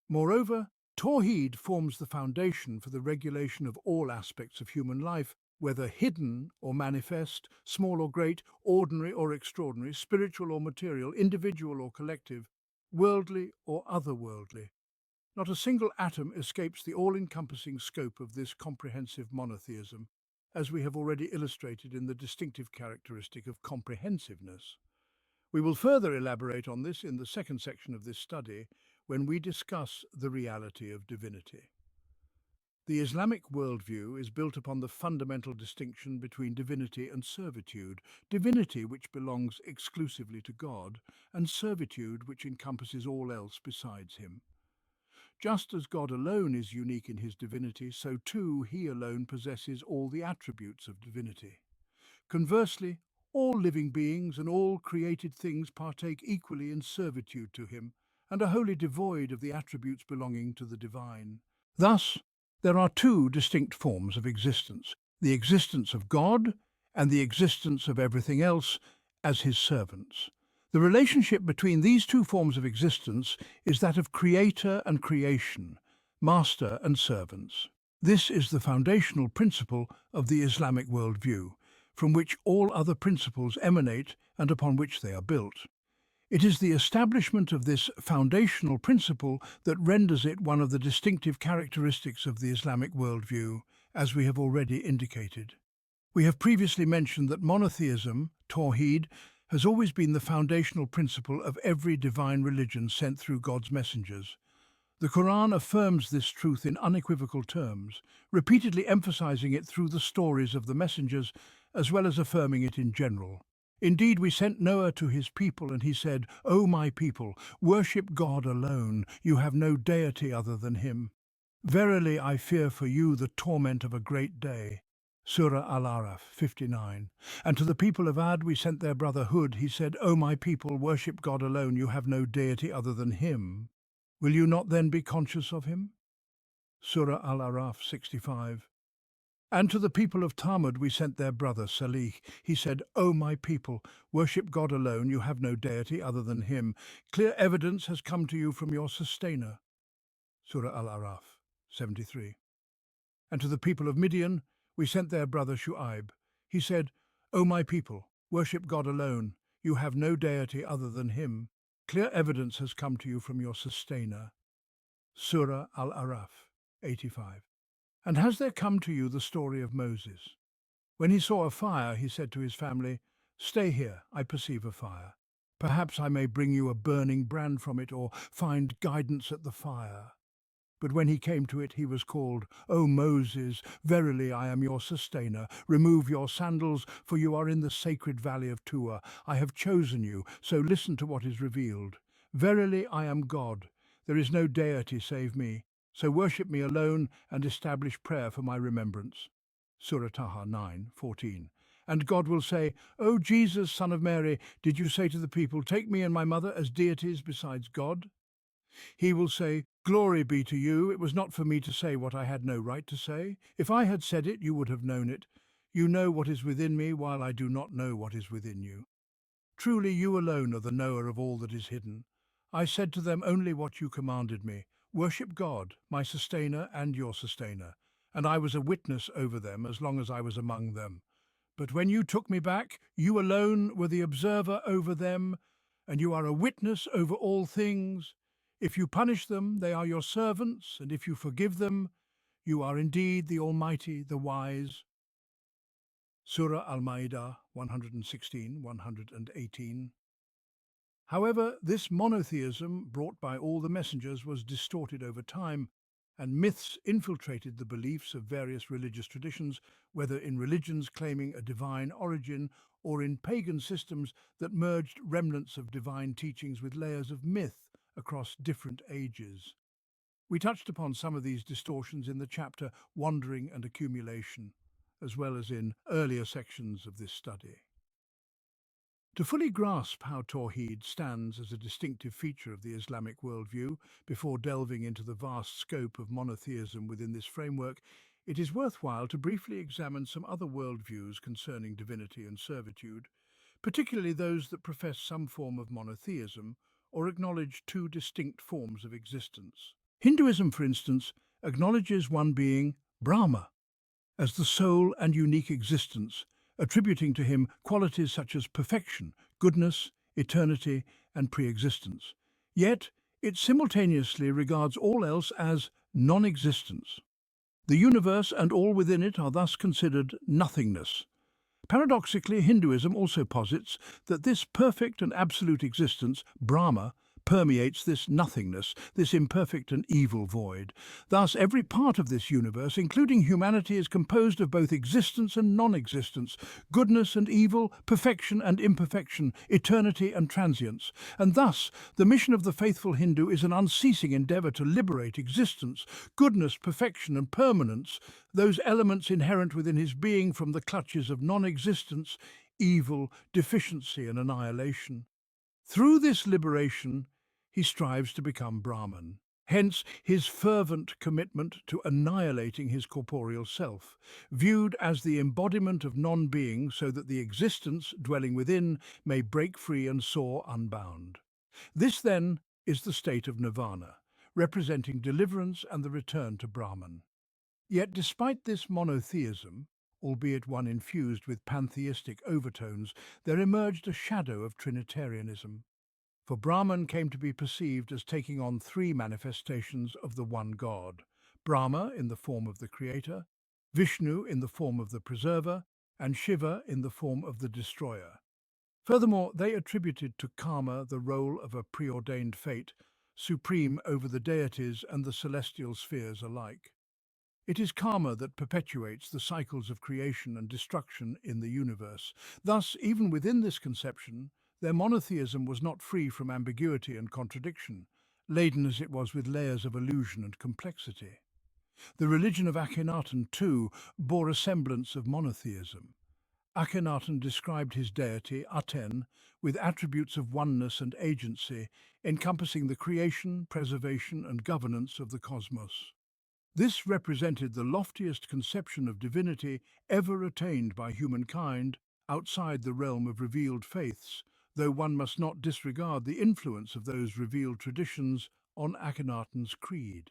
Moreover, Tawhid forms the foundation for the regulation of all aspects of human life, whether hidden or manifest, small or great, ordinary or extraordinary, spiritual or material, individual or collective, worldly or otherworldly. Not a single atom escapes the all-encompassing scope of this comprehensive monotheism, as we have already illustrated in the distinctive characteristic of comprehensiveness. We will further elaborate on this in the second section of this study, when we discuss the reality of divinity. The Islamic worldview is built upon the fundamental distinction between divinity and servitude, divinity which belongs exclusively to God, and servitude which encompasses all else besides him. Just as God alone is unique in his divinity, so too he alone possesses all the attributes of divinity. Conversely, all living beings and all created things partake equally in servitude to him, and are wholly devoid of the attributes belonging to the divine. Thus, there are two distinct forms of existence: the existence of God and the existence of everything else as his servants. The relationship between these two forms of existence is that of creator and creation, master and servants. This is the foundational principle of the Islamic worldview, from which all other principles emanate and upon which they are built. It is the establishment of this foundational principle that renders it one of the distinctive characteristics of the Islamic worldview, as we have already indicated. We have previously mentioned that monotheism, Tawheed, has always been the foundational principle of every divine religion sent through God's messengers. The Quran affirms this truth in unequivocal terms, repeatedly emphasizing it through the stories of the messengers, as well as affirming it in general. Indeed, we sent Noah to his people, and he said, "O my people, worship God alone. You have no deity other than him. Verily, I fear for you the torment of a great day." Surah Al-Araf 59. And to the people of Ad we sent their brother Hud. He said, "O my people, worship God alone. You have no deity other than him. Will you not then be conscious of him?" Surah Al-Araf 65. And to the people of Thamud we sent their brother Salih. He said, "O my people, worship God alone. You have no deity other than him. Clear evidence has come to you from your sustainer." Surah Al-Araf 73. And to the people of Midian we sent their brother Shu'aib. He said, "O my people, worship God alone. You have no deity other than him. Clear evidence has come to you from your sustainer." Surah Al-Araf 85. And has there come to you the story of Moses? When he saw a fire, he said to his family, "Stay here, I perceive a fire. Perhaps I may bring you a burning brand from it, or find guidance at the fire." But when he came to it, he was called, "O Moses, verily I am your sustainer. Remove your sandals, for you are in the sacred valley of Tuah. I have chosen you, so listen to what is revealed. Verily I am God. There is no deity save me. So worship me alone and establish prayer for my remembrance." Surah Taha 9:14. And God will say, "O Jesus, son of Mary, did you say to the people, 'Take me and my mother as deities besides God'?" He will say, "Glory be to you. It was not for me to say what I had no right to say. If I had said it, you would have known it. You know what is within me, while I do not know what is within you. Truly you alone are the knower of all that is hidden. I said to them only what you commanded me. Worship God, my sustainer and your sustainer. And I was a witness over them as long as I was among them. But when you took me back, you alone were the observer over them, and you are a witness over all things. If you punish them, they are your servants, and if you forgive them, you are indeed the Almighty, the Wise." Surah Al-Ma'idah 116-118. However, this monotheism brought by all the messengers was distorted over time, and myths infiltrated the beliefs of various religious traditions, whether in religions claiming a divine origin or in pagan systems that merged remnants of divine teachings with layers of myth across different ages. We touched upon some of these distortions in the chapter Wandering and Accumulation, as well as in earlier sections of this study. To fully grasp how Tawheed stands as a distinctive feature of the Islamic worldview, before delving into the vast scope of monotheism within this framework, it is worthwhile to briefly examine some other worldviews concerning divinity and servitude, particularly those that profess some form of monotheism or acknowledge two distinct forms of existence. Hinduism, for instance, acknowledges one being, Brahma, as the sole and unique existence, attributing to him qualities such as perfection, goodness, eternity, and pre-existence. Yet, it simultaneously regards all else as non-existence. The universe and all within it are thus considered nothingness. Paradoxically, Hinduism also posits that this perfect and absolute existence, Brahma, permeates this nothingness, this imperfect and evil void. Thus, every part of this universe, including humanity, is composed of both existence and non-existence, goodness and evil, perfection and imperfection, eternity and transience. And thus, the mission of the faithful Hindu is an unceasing endeavour to liberate existence, goodness, perfection and permanence, those elements inherent within his being, from the clutches of non-existence, evil, deficiency and annihilation. Through this liberation, he strives to become Brahman. Hence his fervent commitment to annihilating his corporeal self, viewed as the embodiment of non-being, so that the existence dwelling within may break free and soar unbound. This, then, is the state of nirvana, representing deliverance and the return to Brahman. Yet despite this monotheism, albeit one infused with pantheistic overtones, there emerged a shadow of Trinitarianism. For Brahman came to be perceived as taking on three manifestations of the one God: Brahma in the form of the creator, Vishnu in the form of the preserver, and Shiva in the form of the destroyer. Furthermore, they attributed to karma the role of a preordained fate, supreme over the deities and the celestial spheres alike. It is karma that perpetuates the cycles of creation and destruction in the universe. Thus, even within this conception, their monotheism was not free from ambiguity and contradiction, laden as it was with layers of illusion and complexity. The religion of Akhenaten, too, bore a semblance of monotheism. Akhenaten described his deity, Aten, with attributes of oneness and agency, encompassing the creation, preservation and governance of the cosmos. This represented the loftiest conception of divinity ever attained by humankind outside the realm of revealed faiths, though one must not disregard the influence of those revealed traditions on Akhenaten's creed.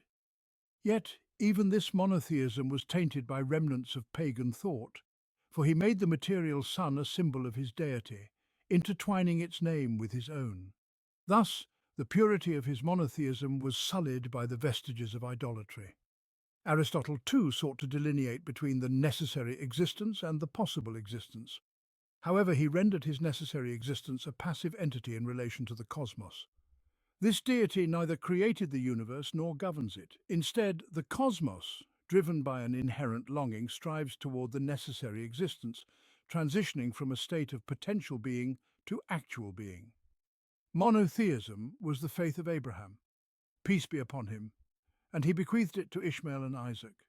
Yet, even this monotheism was tainted by remnants of pagan thought, for he made the material sun a symbol of his deity, intertwining its name with his own. Thus, the purity of his monotheism was sullied by the vestiges of idolatry. Aristotle too sought to delineate between the necessary existence and the possible existence. However, he rendered his necessary existence a passive entity in relation to the cosmos. This deity neither created the universe nor governs it. Instead, the cosmos, driven by an inherent longing, strives toward the necessary existence, transitioning from a state of potential being to actual being. Monotheism was the faith of Abraham, peace be upon him, and he bequeathed it to Ishmael and Isaac.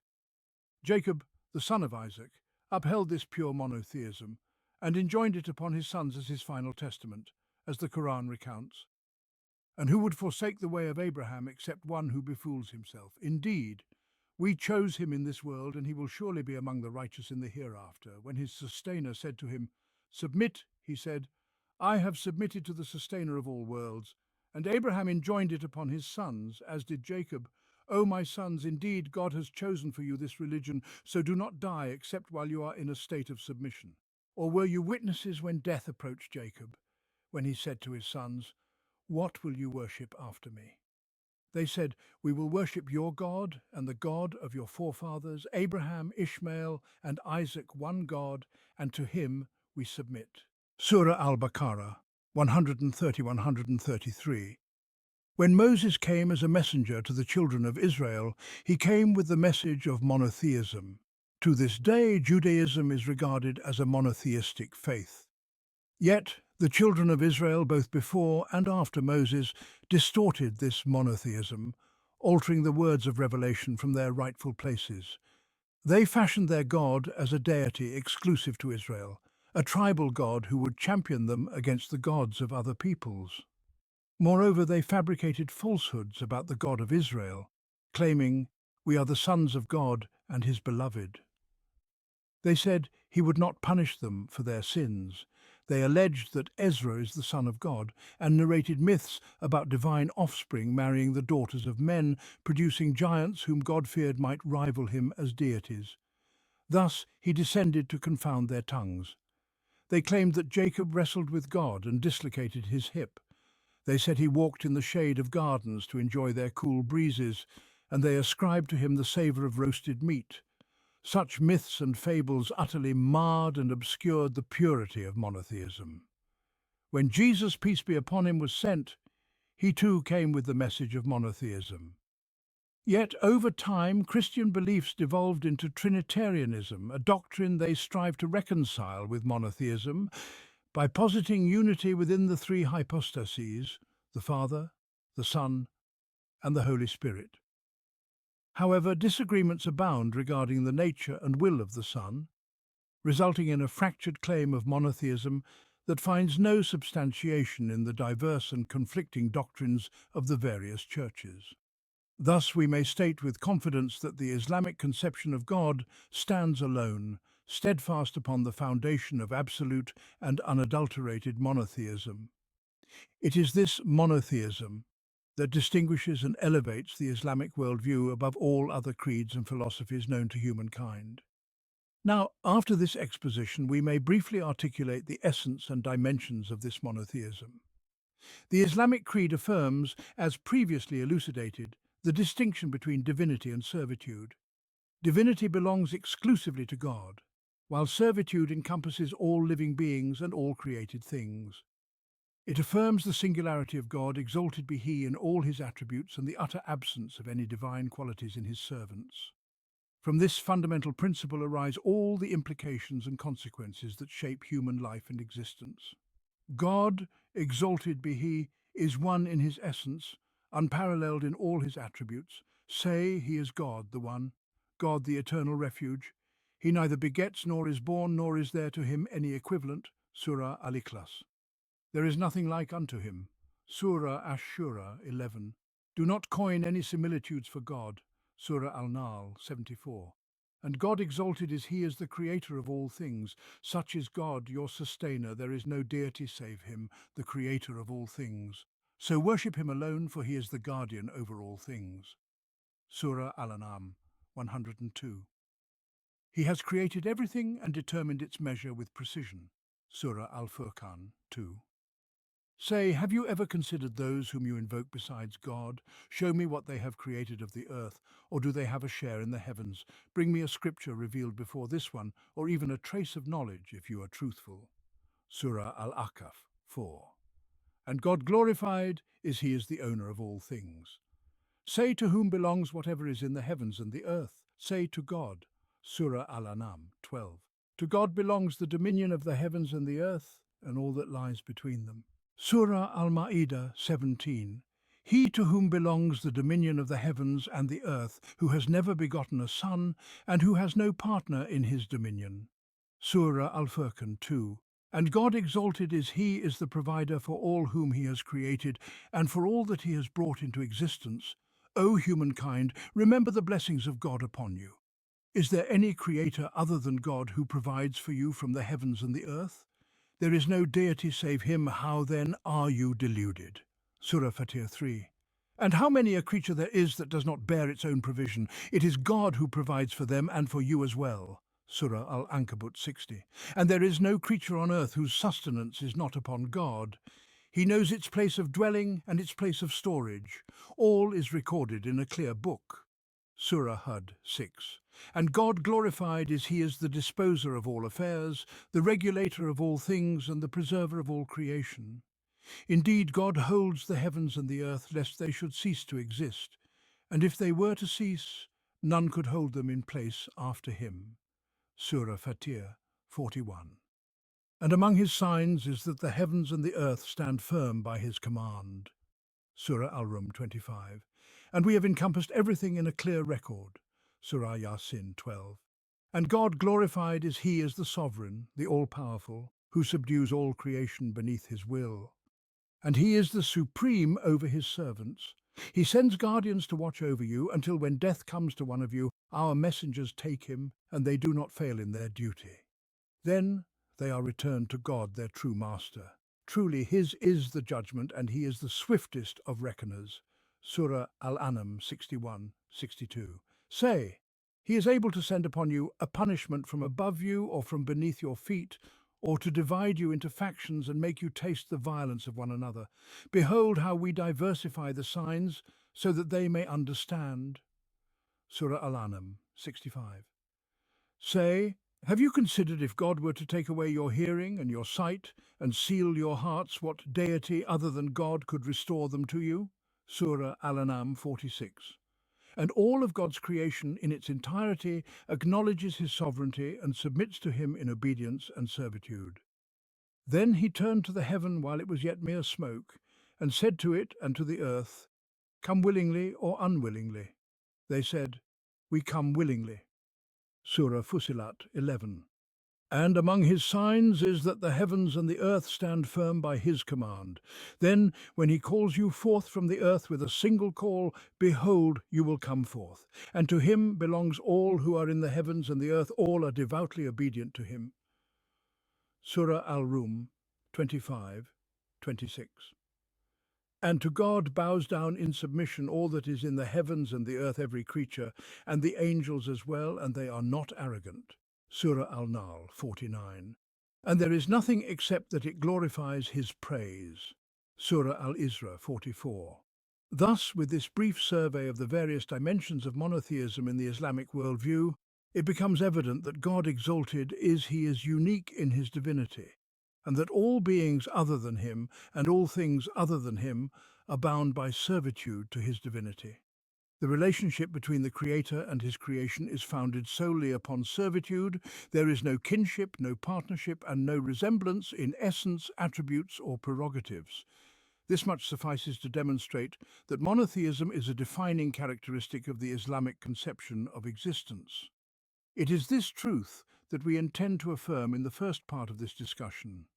Jacob, the son of Isaac, upheld this pure monotheism and enjoined it upon his sons as his final testament, as the Quran recounts. And who would forsake the way of Abraham except one who befools himself? Indeed, we chose him in this world, and he will surely be among the righteous in the hereafter. When his sustainer said to him, "Submit," he said, "I have submitted to the sustainer of all worlds." And Abraham enjoined it upon his sons, as did Jacob. "O my sons, indeed God has chosen for you this religion, so do not die except while you are in a state of submission." Or were you witnesses when death approached Jacob, when he said to his sons, "What will you worship after me?" They said, "We will worship your God and the God of your forefathers, Abraham, Ishmael, and Isaac, one God, and to him we submit." Surah Al-Baqarah 130-133. When Moses came as a messenger to the children of Israel, he came with the message of monotheism. To this day, Judaism is regarded as a monotheistic faith. Yet, the children of Israel, both before and after Moses, distorted this monotheism, altering the words of revelation from their rightful places. They fashioned their God as a deity exclusive to Israel, a tribal God who would champion them against the gods of other peoples. Moreover, they fabricated falsehoods about the God of Israel, claiming, "We are the sons of God and his beloved." They said he would not punish them for their sins. They alleged that Ezra is the son of God, and narrated myths about divine offspring marrying the daughters of men, producing giants whom God feared might rival him as deities. Thus he descended to confound their tongues. They claimed that Jacob wrestled with God and dislocated his hip. They said he walked in the shade of gardens to enjoy their cool breezes, and they ascribed to him the savour of roasted meat. Such myths and fables utterly marred and obscured the purity of monotheism. When Jesus, peace be upon him, was sent, He too came with the message of monotheism. Yet over time, Christian beliefs devolved into Trinitarianism, a doctrine they strive to reconcile with monotheism by positing unity within the three hypostases, the Father, the Son, and the Holy Spirit. However, disagreements abound regarding the nature and will of the Son, resulting in a fractured claim of monotheism that finds no substantiation in the diverse and conflicting doctrines of the various churches. Thus, we may state with confidence that the Islamic conception of God stands alone, steadfast upon the foundation of absolute and unadulterated monotheism. It is this monotheism that distinguishes and elevates the Islamic worldview above all other creeds and philosophies known to humankind. Now, after this exposition, we may briefly articulate the essence and dimensions of this monotheism. The Islamic creed affirms, as previously elucidated, the distinction between divinity and servitude. Divinity belongs exclusively to God, while servitude encompasses all living beings and all created things. It affirms the singularity of God, exalted be He in all His attributes, and the utter absence of any divine qualities in His servants. From this fundamental principle arise all the implications and consequences that shape human life and existence. God, exalted be He, is one in His essence, unparalleled in all His attributes. Say, He is God, the One, God the eternal refuge. He neither begets nor is born, nor is there to Him any equivalent. Surah Al-Ikhlas. There is nothing like unto Him. Surah Ash-Shura 11. Do not coin any similitudes for God. Surah Al-Nahl 74. And God exalted is He as the Creator of all things. Such is God, your sustainer. There is no deity save Him, the Creator of all things. So worship Him alone, for He is the guardian over all things. Surah Al-An'am 102. He has created everything and determined its measure with precision. Surah Al-Furqan 2. Say, have you ever considered those whom you invoke besides God? Show me what they have created of the earth, or do they have a share in the heavens? Bring me a scripture revealed before this one, or even a trace of knowledge if you are truthful. Surah Al-Ahqaf 4. And God glorified is He as the owner of all things. Say to whom belongs whatever is in the heavens and the earth. Say to God. Surah Al-An'am 12. To God belongs the dominion of the heavens and the earth, and all that lies between them. Surah Al-Ma'idah 17. He to whom belongs the dominion of the heavens and the earth, who has never begotten a son, and who has no partner in His dominion. Surah Al-Furqan 2. And God exalted is He is the provider for all whom He has created, and for all that He has brought into existence. O humankind, remember the blessings of God upon you. Is there any creator other than God who provides for you from the heavens and the earth? There is no deity save Him. How then are you deluded? Surah Fatir 3. And how many a creature there is that does not bear its own provision? It is God who provides for them and for you as well. Surah Al-Ankabut 60. And there is no creature on earth whose sustenance is not upon God. He knows its place of dwelling and its place of storage. All is recorded in a clear book. Surah Hud 6. And God glorified is He as the disposer of all affairs, the regulator of all things, and the preserver of all creation. Indeed, God holds the heavens and the earth, lest they should cease to exist, and if they were to cease, none could hold them in place after Him. Surah Fatir 41. And among His signs is that the heavens and the earth stand firm by His command. Surah Al-Rum 25. And we have encompassed everything in a clear record. Surah Yasin 12. And God glorified is He as the sovereign, the all-powerful, who subdues all creation beneath His will. And He is the supreme over His servants. He sends guardians to watch over you until when death comes to one of you, our messengers take him, and they do not fail in their duty. Then they are returned to God, their true master. Truly His is the judgment, and He is the swiftest of reckoners. Surah Al-An'am 61-62. Say, He is able to send upon you a punishment from above you or from beneath your feet, or to divide you into factions and make you taste the violence of one another. Behold how we diversify the signs so that they may understand. Surah Al-An'am 65. Say, Have you considered if God were to take away your hearing and your sight and seal your hearts, what deity other than God could restore them to you? Surah Al-An'am 46. And all of God's creation in its entirety acknowledges his sovereignty and submits to him in obedience and servitude. Then he turned to the heaven while it was yet mere smoke, and said to it and to the earth, "Come willingly or unwillingly." They said, "We come willingly." Surah Fussilat 11. And among his signs is that the heavens and the earth stand firm by his command. Then, when he calls you forth from the earth with a single call, behold, you will come forth. And to him belongs all who are in the heavens and the earth, all are devoutly obedient to him. Surah Al-Rum 25-26. And to God bows down in submission all that is in the heavens and the earth, every creature, and the angels as well, and they are not arrogant. Surah Al-Nahl 49. And there is nothing except that it glorifies his praise. Surah Al-Isra 44. Thus, with this brief survey of the various dimensions of monotheism in the Islamic worldview, it becomes evident that God exalted he is unique in his divinity, and that all beings other than him and all things other than him are bound by servitude to his divinity. The relationship between the Creator and his creation is founded solely upon servitude. There is no kinship, no partnership, and no resemblance in essence, attributes, or prerogatives. This much suffices to demonstrate that monotheism is a defining characteristic of the Islamic conception of existence. It is this truth that we intend to affirm in the first part of this discussion.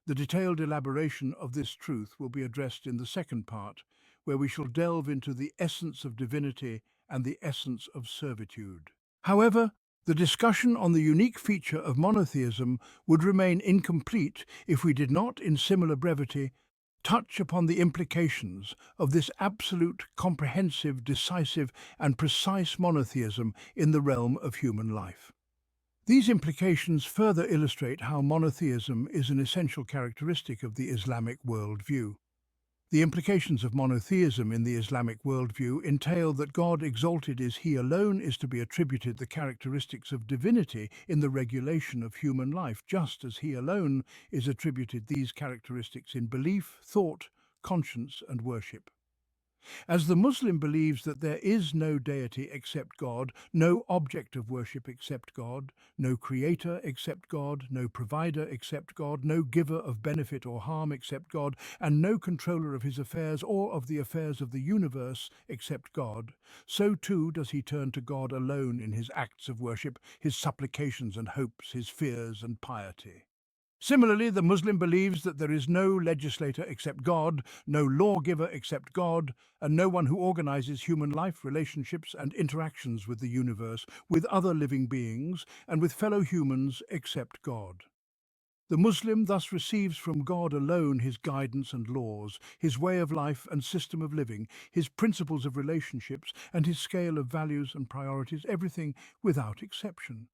The detailed elaboration of this truth will be addressed in the second part, where we shall delve into the essence of divinity and the essence of servitude. However, the discussion on the unique feature of monotheism would remain incomplete if we did not, in similar brevity, touch upon the implications of this absolute, comprehensive, decisive, and precise monotheism in the realm of human life. These implications further illustrate how monotheism is an essential characteristic of the Islamic worldview. The implications of monotheism in the Islamic worldview entail that God exalted he alone is to be attributed the characteristics of divinity in the regulation of human life, just as he alone is attributed these characteristics in belief, thought, conscience, and worship. As the Muslim believes that there is no deity except God, no object of worship except God, no creator except God, no provider except God, no giver of benefit or harm except God, and no controller of his affairs or of the affairs of the universe except God, so too does he turn to God alone in his acts of worship, his supplications and hopes, his fears and piety. Similarly, the Muslim believes that there is no legislator except God, no lawgiver except God, and no one who organizes human life, relationships, and interactions with the universe, with other living beings, and with fellow humans except God. The Muslim thus receives from God alone his guidance and laws, his way of life and system of living, his principles of relationships, and his scale of values and priorities, everything without exception.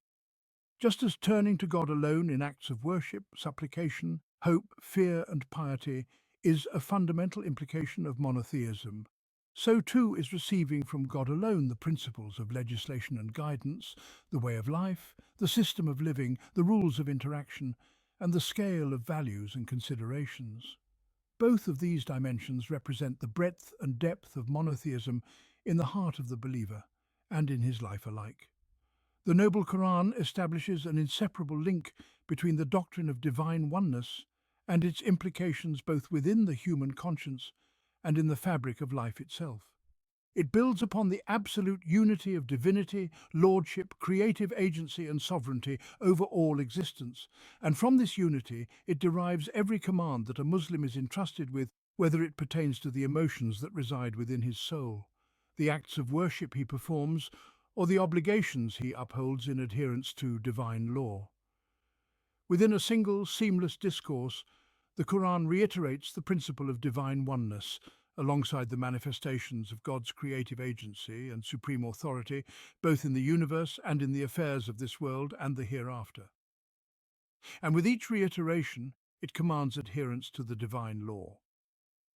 Just as turning to God alone in acts of worship, supplication, hope, fear, and piety is a fundamental implication of monotheism, so too is receiving from God alone the principles of legislation and guidance, the way of life, the system of living, the rules of interaction, and the scale of values and considerations. Both of these dimensions represent the breadth and depth of monotheism in the heart of the believer and in his life alike. The Noble Quran establishes an inseparable link between the doctrine of divine oneness and its implications both within the human conscience and in the fabric of life itself. It builds upon the absolute unity of divinity, lordship, creative agency and sovereignty over all existence, and from this unity it derives every command that a Muslim is entrusted with, whether it pertains to the emotions that reside within his soul, the acts of worship he performs, or the obligations he upholds in adherence to divine law. Within a single, seamless discourse, the Quran reiterates the principle of divine oneness, alongside the manifestations of God's creative agency and supreme authority, both in the universe and in the affairs of this world and the hereafter. And with each reiteration, it commands adherence to the divine law.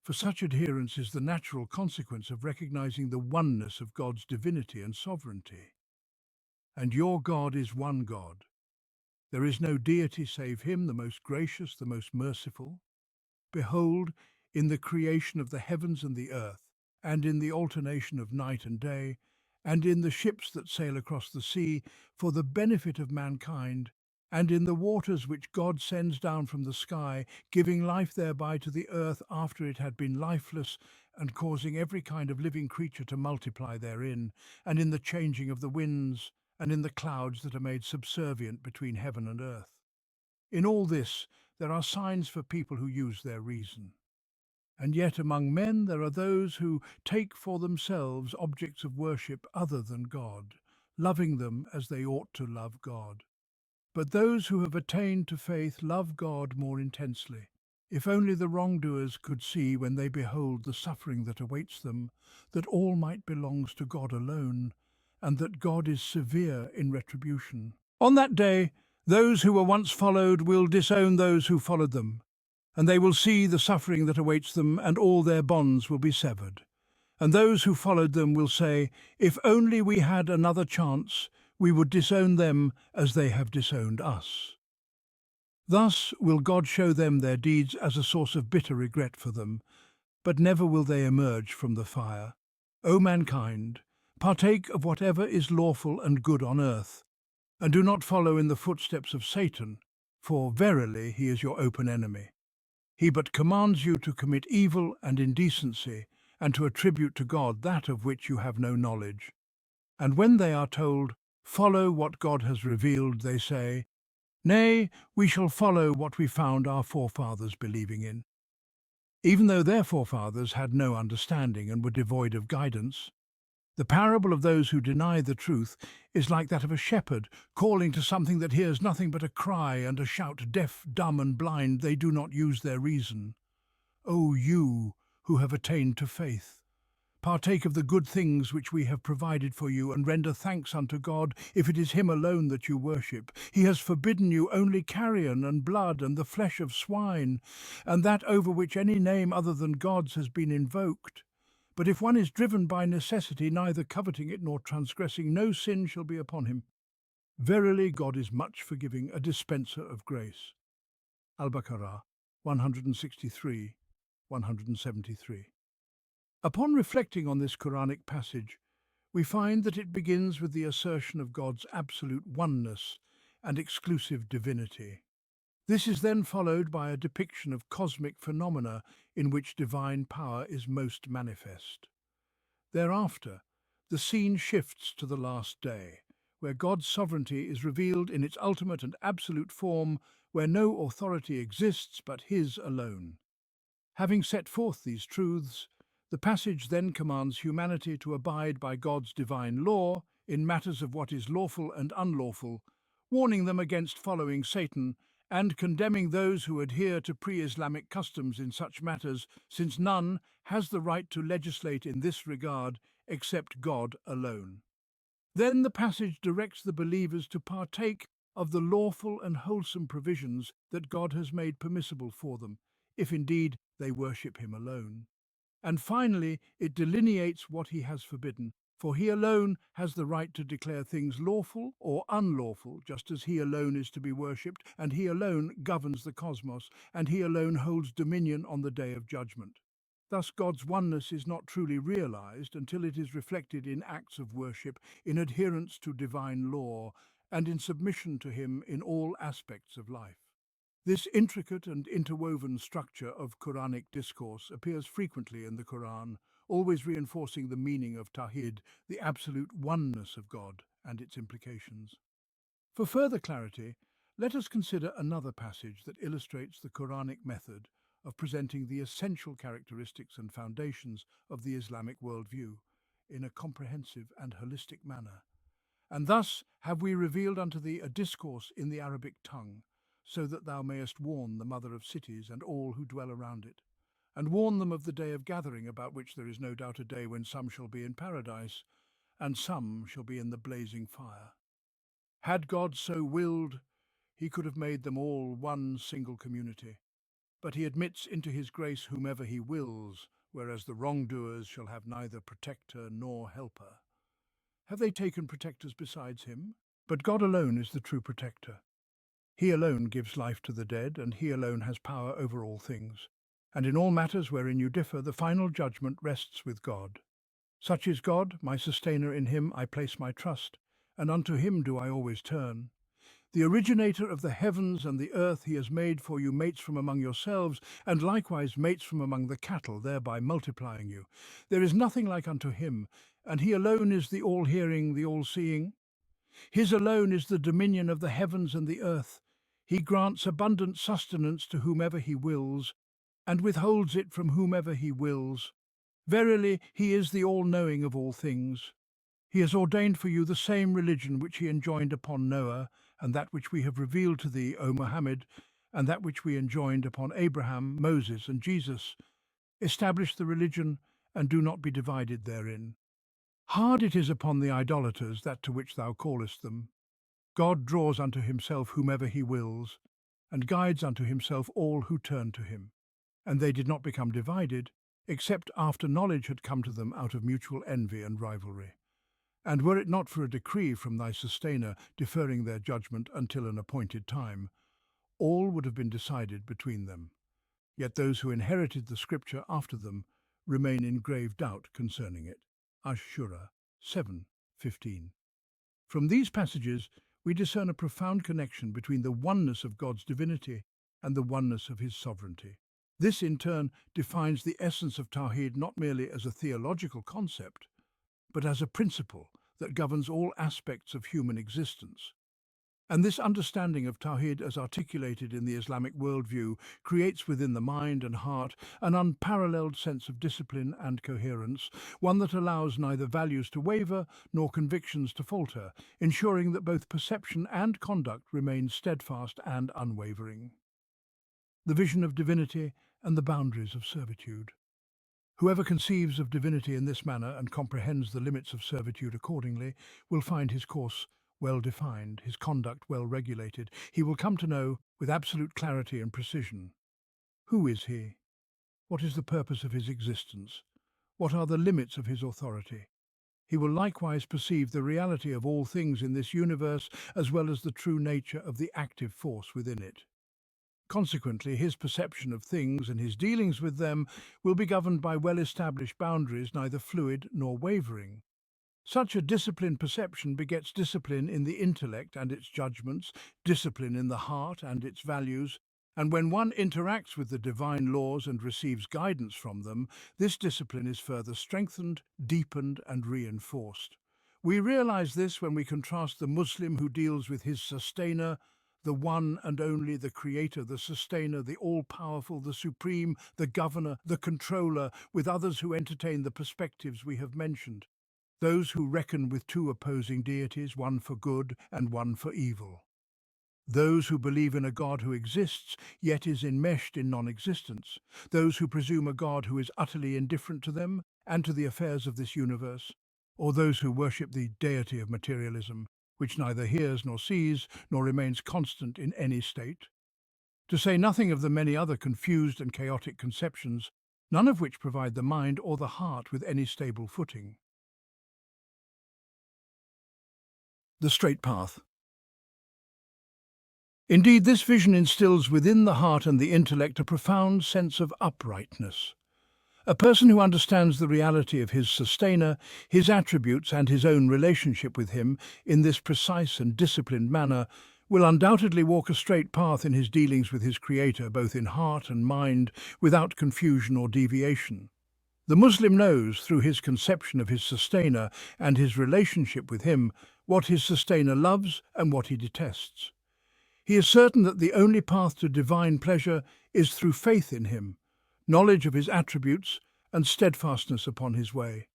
For such adherence is the natural consequence of recognizing the oneness of God's divinity and sovereignty. And your God is one God. There is no deity save him, the most gracious, the most merciful. Behold, in the creation of the heavens and the earth, and in the alternation of night and day, and in the ships that sail across the sea for the benefit of mankind, and in the waters which God sends down from the sky, giving life thereby to the earth after it had been lifeless, and causing every kind of living creature to multiply therein, and in the changing of the winds, and in the clouds that are made subservient between heaven and earth. In all this there are signs for people who use their reason. And yet among men there are those who take for themselves objects of worship other than God, loving them as they ought to love God. But those who have attained to faith love God more intensely. If only the wrongdoers could see when they behold the suffering that awaits them, that all might belongs to God alone, and that God is severe in retribution. On that day, those who were once followed will disown those who followed them, and they will see the suffering that awaits them, and all their bonds will be severed. And those who followed them will say, if only we had another chance, we would disown them as they have disowned us. Thus will God show them their deeds as a source of bitter regret for them, but never will they emerge from the fire. O mankind, partake of whatever is lawful and good on earth, and do not follow in the footsteps of Satan, for verily he is your open enemy. He but commands you to commit evil and indecency, and to attribute to God that of which you have no knowledge. And when they are told, follow what God has revealed, they say, nay, we shall follow what we found our forefathers believing in. Even though their forefathers had no understanding and were devoid of guidance, the parable of those who deny the truth is like that of a shepherd calling to something that hears nothing but a cry and a shout, deaf, dumb, and blind. They do not use their reason. O you who have attained to faith, partake of the good things which we have provided for you, and render thanks unto God, if it is him alone that you worship. He has forbidden you only carrion and blood and the flesh of swine, and that over which any name other than God's has been invoked. But if one is driven by necessity, neither coveting it nor transgressing, no sin shall be upon him. Verily God is much forgiving, a dispenser of grace. Al-Baqarah 163, 173. Upon reflecting on this Quranic passage, we find that it begins with the assertion of God's absolute oneness and exclusive divinity. This is then followed by a depiction of cosmic phenomena in which divine power is most manifest. Thereafter, the scene shifts to the last day, where God's sovereignty is revealed in its ultimate and absolute form, where no authority exists but His alone. Having set forth these truths, the passage then commands humanity to abide by God's divine law in matters of what is lawful and unlawful, warning them against following Satan and condemning those who adhere to pre-Islamic customs in such matters, since none has the right to legislate in this regard except God alone. Then the passage directs the believers to partake of the lawful and wholesome provisions that God has made permissible for them, if indeed they worship Him alone. And finally, it delineates what He has forbidden, for He alone has the right to declare things lawful or unlawful, just as He alone is to be worshipped, and He alone governs the cosmos, and He alone holds dominion on the day of judgment. Thus God's oneness is not truly realized until it is reflected in acts of worship, in adherence to divine law, and in submission to Him in all aspects of life. This intricate and interwoven structure of Quranic discourse appears frequently in the Quran, always reinforcing the meaning of Tawhid, the absolute oneness of God, and its implications. For further clarity, let us consider another passage that illustrates the Quranic method of presenting the essential characteristics and foundations of the Islamic worldview in a comprehensive and holistic manner. And thus have we revealed unto thee a discourse in the Arabic tongue, so that thou mayest warn the mother of cities and all who dwell around it, and warn them of the day of gathering, about which there is no doubt a day when some shall be in paradise, and some shall be in the blazing fire. Had God so willed, He could have made them all one single community, but He admits into His grace whomever He wills, whereas the wrongdoers shall have neither protector nor helper. Have they taken protectors besides Him? But God alone is the true protector. He alone gives life to the dead, and he alone has power over all things. And in all matters wherein you differ, the final judgment rests with God. Such is God, my sustainer, in him I place my trust, and unto him do I always turn. The originator of the heavens and the earth he has made for you mates from among yourselves, and likewise mates from among the cattle, thereby multiplying you. There is nothing like unto him, and he alone is the all-hearing, the all-seeing. His alone is the dominion of the heavens and the earth. He grants abundant sustenance to whomever he wills, and withholds it from whomever he wills. Verily, he is the all-knowing of all things. He has ordained for you the same religion which he enjoined upon Noah, and that which we have revealed to thee, O Muhammad, and that which we enjoined upon Abraham, Moses, and Jesus. Establish the religion, and do not be divided therein. Hard it is upon the idolaters that to which thou callest them. God draws unto himself whomever he wills, and guides unto himself all who turn to him. And they did not become divided, except after knowledge had come to them out of mutual envy and rivalry. And were it not for a decree from thy sustainer deferring their judgment until an appointed time, all would have been decided between them. Yet those who inherited the scripture after them remain in grave doubt concerning it. Ash-Shura 7:15. From these passages we discern a profound connection between the oneness of God's divinity and the oneness of his sovereignty. This in turn defines the essence of Tawhid not merely as a theological concept, but as a principle that governs all aspects of human existence. And this understanding of Tawhid as articulated in the Islamic worldview creates within the mind and heart an unparalleled sense of discipline and coherence, one that allows neither values to waver nor convictions to falter, ensuring that both perception and conduct remain steadfast and unwavering. The vision of divinity and the boundaries of servitude. Whoever conceives of divinity in this manner and comprehends the limits of servitude accordingly will find his course well defined, his conduct well regulated. He will come to know, with absolute clarity and precision, who is he? What is the purpose of his existence? What are the limits of his authority? He will likewise perceive the reality of all things in this universe as well as the true nature of the active force within it. Consequently, his perception of things and his dealings with them will be governed by well-established boundaries, neither fluid nor wavering. Such a disciplined perception begets discipline in the intellect and its judgments, discipline in the heart and its values, and when one interacts with the divine laws and receives guidance from them, this discipline is further strengthened, deepened, and reinforced. We realize this when we contrast the Muslim who deals with his sustainer, the one and only, the creator, the sustainer, the all-powerful, the supreme, the governor, the controller, with others who entertain the perspectives we have mentioned. Those who reckon with two opposing deities, one for good and one for evil. Those who believe in a God who exists, yet is enmeshed in non-existence. Those who presume a God who is utterly indifferent to them and to the affairs of this universe. Or those who worship the deity of materialism, which neither hears nor sees, nor remains constant in any state. To say nothing of the many other confused and chaotic conceptions, none of which provide the mind or the heart with any stable footing. The straight path. Indeed, this vision instills within the heart and the intellect a profound sense of uprightness. A person who understands the reality of his sustainer, his attributes and his own relationship with him in this precise and disciplined manner will undoubtedly walk a straight path in his dealings with his Creator, both in heart and mind, without confusion or deviation. The Muslim knows, through his conception of his sustainer and his relationship with him, what his sustainer loves and what he detests. He is certain that the only path to divine pleasure is through faith in him, knowledge of his attributes, and steadfastness upon his way.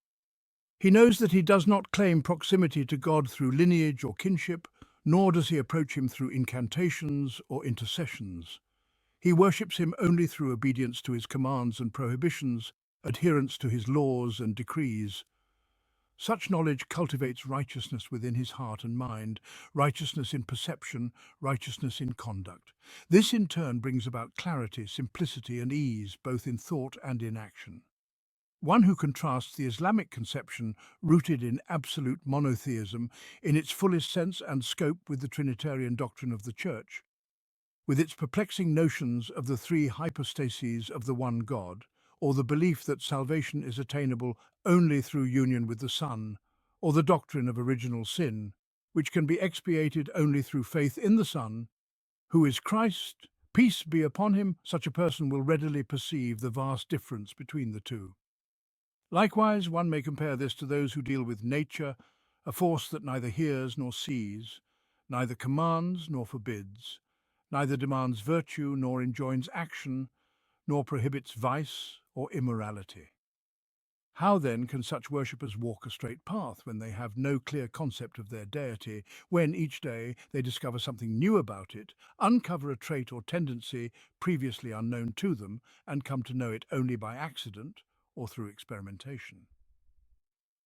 He knows that he does not claim proximity to God through lineage or kinship, nor does he approach him through incantations or intercessions. He worships him only through obedience to his commands and prohibitions, adherence to his laws and decrees. Such knowledge cultivates righteousness within his heart and mind, righteousness in perception, righteousness in conduct. This in turn brings about clarity, simplicity and ease, both in thought and in action. One who contrasts the Islamic conception, rooted in absolute monotheism, in its fullest sense and scope with the Trinitarian doctrine of the Church, with its perplexing notions of the three hypostases of the one God, or the belief that salvation is attainable only through union with the Son, or the doctrine of original sin, which can be expiated only through faith in the Son, who is Christ, peace be upon him, such a person will readily perceive the vast difference between the two. Likewise, one may compare this to those who deal with nature, a force that neither hears nor sees, neither commands nor forbids, neither demands virtue nor enjoins action, nor prohibits vice or immorality. How then can such worshippers walk a straight path when they have no clear concept of their deity, when each day they discover something new about it, uncover a trait or tendency previously unknown to them, and come to know it only by accident or through experimentation?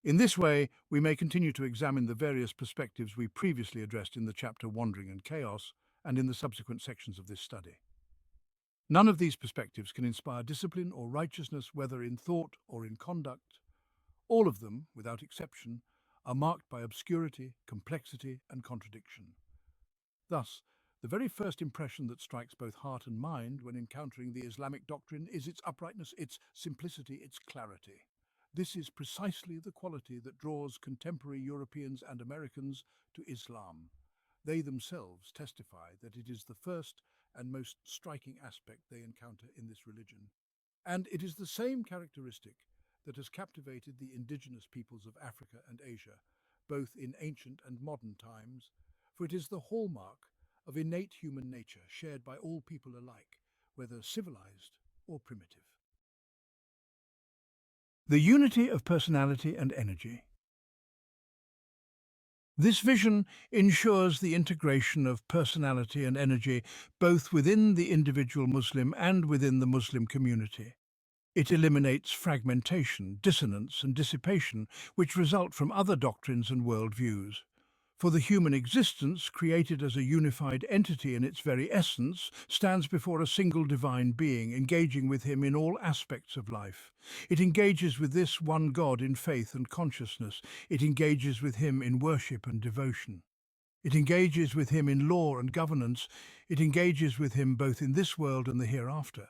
In this way, we may continue to examine the various perspectives we previously addressed in the chapter Wandering and Chaos and in the subsequent sections of this study. None of these perspectives can inspire discipline or righteousness, whether in thought or in conduct. All of them, without exception, are marked by obscurity, complexity, and contradiction. Thus, the very first impression that strikes both heart and mind when encountering the Islamic doctrine is its uprightness, its simplicity, its clarity. This is precisely the quality that draws contemporary Europeans and Americans to Islam. They themselves testify that it is the first and most striking aspect they encounter in this religion. And it is the same characteristic that has captivated the indigenous peoples of Africa and Asia, both in ancient and modern times, for it is the hallmark of innate human nature shared by all people alike, whether civilized or primitive. The unity of personality and energy. This vision ensures the integration of personality and energy both within the individual Muslim and within the Muslim community. It eliminates fragmentation, dissonance, and dissipation which result from other doctrines and worldviews. For the human existence, created as a unified entity in its very essence, stands before a single divine being, engaging with him in all aspects of life. It engages with this one God in faith and consciousness. It engages with him in worship and devotion. It engages with him in law and governance. It engages with him both in this world and the hereafter.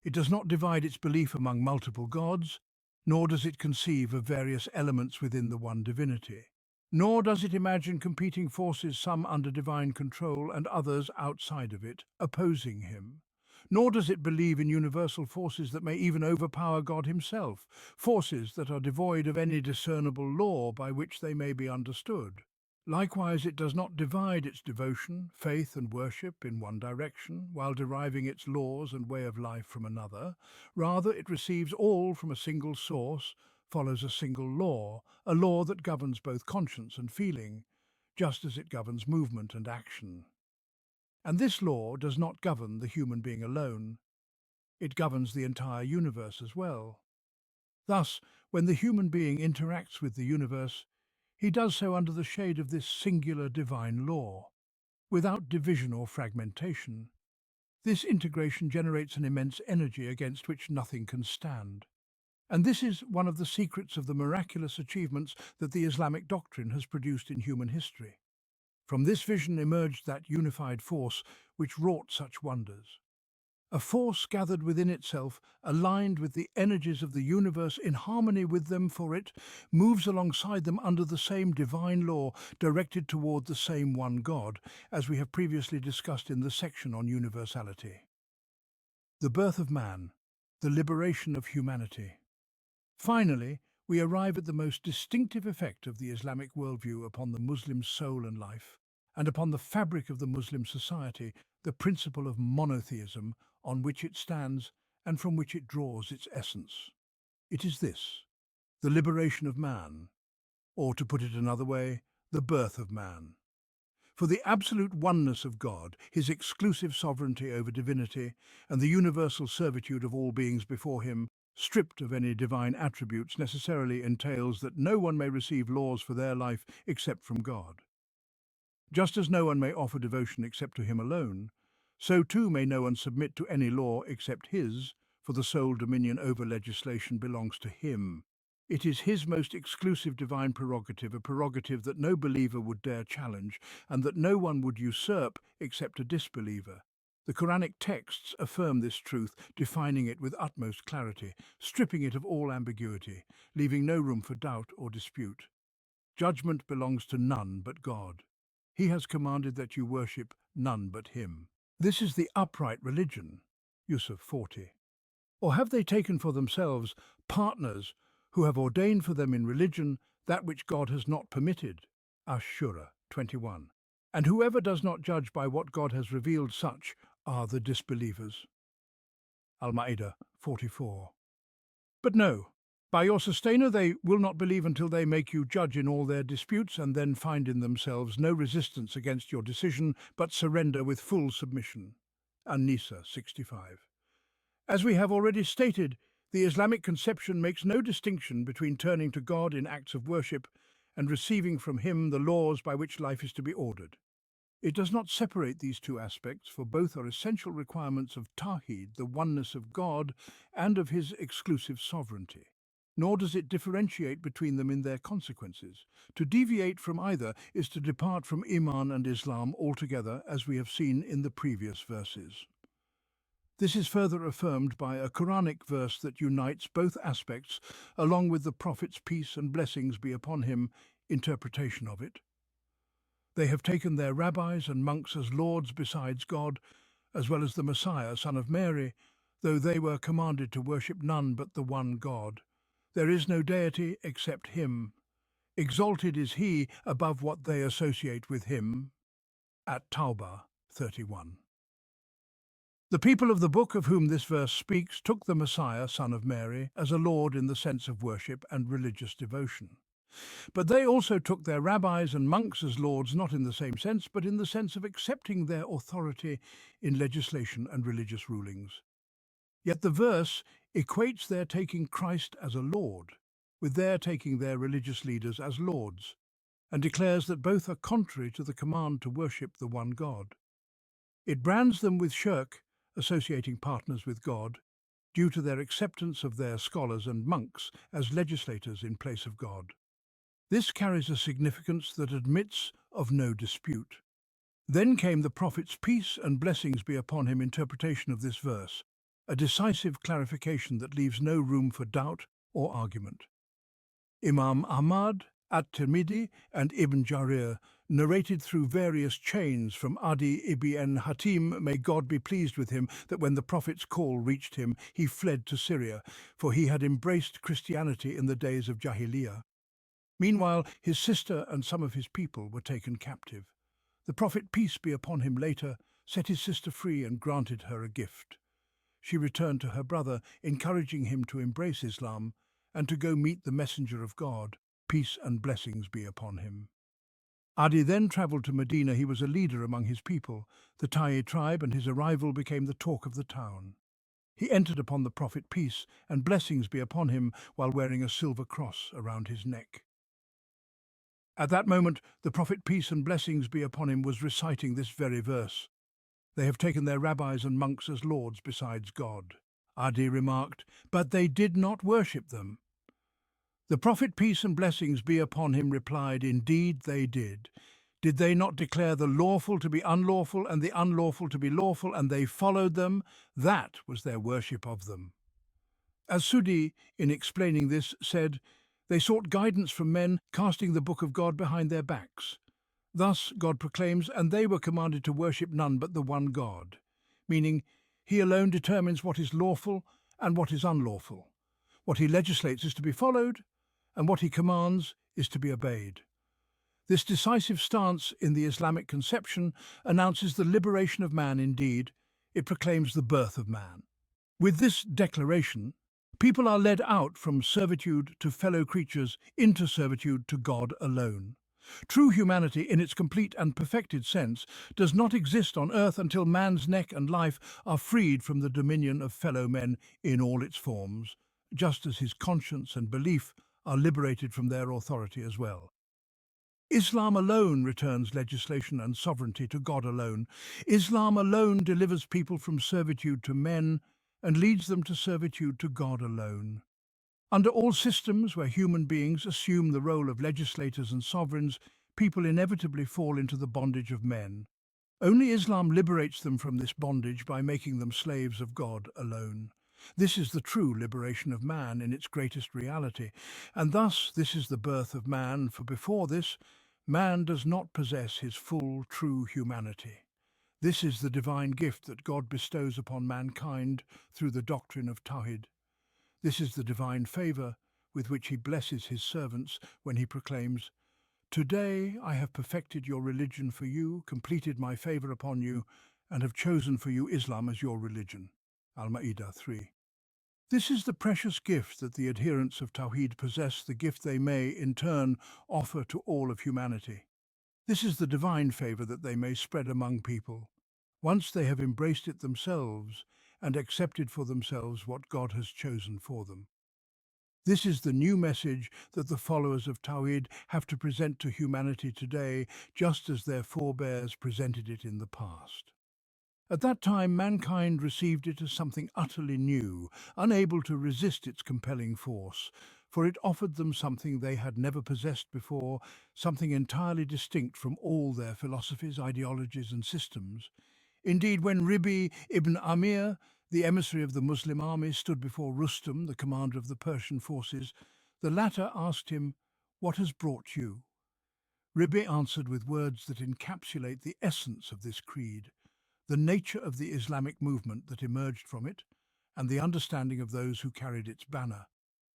It does not divide its belief among multiple gods, nor does it conceive of various elements within the one divinity. Nor does it imagine competing forces, some under divine control and others outside of it, opposing him. Nor does it believe in universal forces that may even overpower God himself, forces that are devoid of any discernible law by which they may be understood. Likewise, it does not divide its devotion, faith, and worship in one direction, while deriving its laws and way of life from another. Rather, it receives all from a single source, follows a single law, a law that governs both conscience and feeling, just as it governs movement and action. And this law does not govern the human being alone. It governs the entire universe as well. Thus, when the human being interacts with the universe, he does so under the shade of this singular divine law, without division or fragmentation. This integration generates an immense energy against which nothing can stand. And this is one of the secrets of the miraculous achievements that the Islamic doctrine has produced in human history. From this vision emerged that unified force which wrought such wonders. A force gathered within itself, aligned with the energies of the universe, in harmony with them, for it moves alongside them under the same divine law, directed toward the same one God, as we have previously discussed in the section on universality. The birth of man, the liberation of humanity. Finally, we arrive at the most distinctive effect of the Islamic worldview upon the Muslim soul and life, and upon the fabric of the Muslim society, the principle of monotheism on which it stands and from which it draws its essence. It is this: the liberation of man, or to put it another way, the birth of man. For the absolute oneness of God, his exclusive sovereignty over divinity, and the universal servitude of all beings before him, stripped of any divine attributes, necessarily entails that no one may receive laws for their life except from God. Just as no one may offer devotion except to him alone, so too may no one submit to any law except his, for the sole dominion over legislation belongs to him. It is his most exclusive divine prerogative, a prerogative that no believer would dare challenge, and that no one would usurp except a disbeliever. The Quranic texts affirm this truth, defining it with utmost clarity, stripping it of all ambiguity, leaving no room for doubt or dispute. Judgment belongs to none but God. He has commanded that you worship none but Him. This is the upright religion. Yusuf 40. Or have they taken for themselves partners who have ordained for them in religion that which God has not permitted? Ash-Shura 21. And whoever does not judge by what God has revealed, such are the disbelievers. Al-Ma'idah 44. But no, by your sustainer they will not believe until they make you judge in all their disputes and then find in themselves no resistance against your decision, but surrender with full submission. An-Nisa 65. As we have already stated, the Islamic conception makes no distinction between turning to God in acts of worship and receiving from Him the laws by which life is to be ordered. It does not separate these two aspects, for both are essential requirements of Tawheed, the oneness of God, and of His exclusive sovereignty. Nor does it differentiate between them in their consequences. To deviate from either is to depart from Iman and Islam altogether, as we have seen in the previous verses. This is further affirmed by a Quranic verse that unites both aspects, along with the Prophet's peace and blessings be upon him interpretation of it. They have taken their rabbis and monks as lords besides God, as well as the Messiah, son of Mary, though they were commanded to worship none but the one God. There is no deity except Him. Exalted is He above what they associate with Him. At Tawbah 31. The people of the book of whom this verse speaks took the Messiah, son of Mary, as a lord in the sense of worship and religious devotion. But they also took their rabbis and monks as lords, not in the same sense, but in the sense of accepting their authority in legislation and religious rulings. Yet the verse equates their taking Christ as a lord with their taking their religious leaders as lords, and declares that both are contrary to the command to worship the one God. It brands them with shirk, associating partners with God, due to their acceptance of their scholars and monks as legislators in place of God. This carries a significance that admits of no dispute. Then came the Prophet's peace and blessings be upon him interpretation of this verse, a decisive clarification that leaves no room for doubt or argument. Imam Ahmad, At-Tirmidhi and Ibn Jarir narrated through various chains from Adi ibn Hatim, may God be pleased with him, that when the Prophet's call reached him, he fled to Syria, for he had embraced Christianity in the days of Jahiliyyah. Meanwhile, his sister and some of his people were taken captive. The Prophet, peace be upon him, later set his sister free and granted her a gift. She returned to her brother, encouraging him to embrace Islam and to go meet the Messenger of God, peace and blessings be upon him. Adi then travelled to Medina. He was a leader among his people, the Ta'i tribe, and his arrival became the talk of the town. He entered upon the Prophet, peace and blessings be upon him, while wearing a silver cross around his neck. At that moment, the Prophet, peace and blessings be upon him, was reciting this very verse. They have taken their rabbis and monks as lords besides God. Adi remarked, but they did not worship them. The Prophet, peace and blessings be upon him, replied, indeed they did. Did they not declare the lawful to be unlawful and the unlawful to be lawful, and they followed them? That was their worship of them. As Sudi, in explaining this, said, they sought guidance from men, casting the book of God behind their backs. Thus God proclaims, and they were commanded to worship none but the one God, meaning He alone determines what is lawful and what is unlawful. What He legislates is to be followed, and what He commands is to be obeyed. This decisive stance in the Islamic conception announces the liberation of man indeed. It proclaims the birth of man. With this declaration, people are led out from servitude to fellow creatures into servitude to God alone. True humanity, in its complete and perfected sense, does not exist on earth until man's neck and life are freed from the dominion of fellow men in all its forms, just as his conscience and belief are liberated from their authority as well. Islam alone returns legislation and sovereignty to God alone. Islam alone delivers people from servitude to men and leads them to servitude to God alone. Under all systems where human beings assume the role of legislators and sovereigns, people inevitably fall into the bondage of men. Only Islam liberates them from this bondage by making them slaves of God alone. This is the true liberation of man in its greatest reality, and thus this is the birth of man, for before this, man does not possess his full, true humanity. This is the divine gift that God bestows upon mankind through the doctrine of Tawhid. This is the divine favour with which he blesses his servants when he proclaims, "Today I have perfected your religion for you, completed my favour upon you, and have chosen for you Islam as your religion." Al-Ma'idah 3. This is the precious gift that the adherents of Tawhid possess, the gift they may, in turn, offer to all of humanity. This is the divine favour that they may spread among people, once they have embraced it themselves and accepted for themselves what God has chosen for them. This is the new message that the followers of Tawhid have to present to humanity today, just as their forebears presented it in the past. At that time, mankind received it as something utterly new, unable to resist its compelling force, for it offered them something they had never possessed before, something entirely distinct from all their philosophies, ideologies and systems. Indeed, when Ribi ibn Amir, the emissary of the Muslim army, stood before Rustam, the commander of the Persian forces, the latter asked him, "What has brought you?" Ribi answered with words that encapsulate the essence of this creed, the nature of the Islamic movement that emerged from it, and the understanding of those who carried its banner.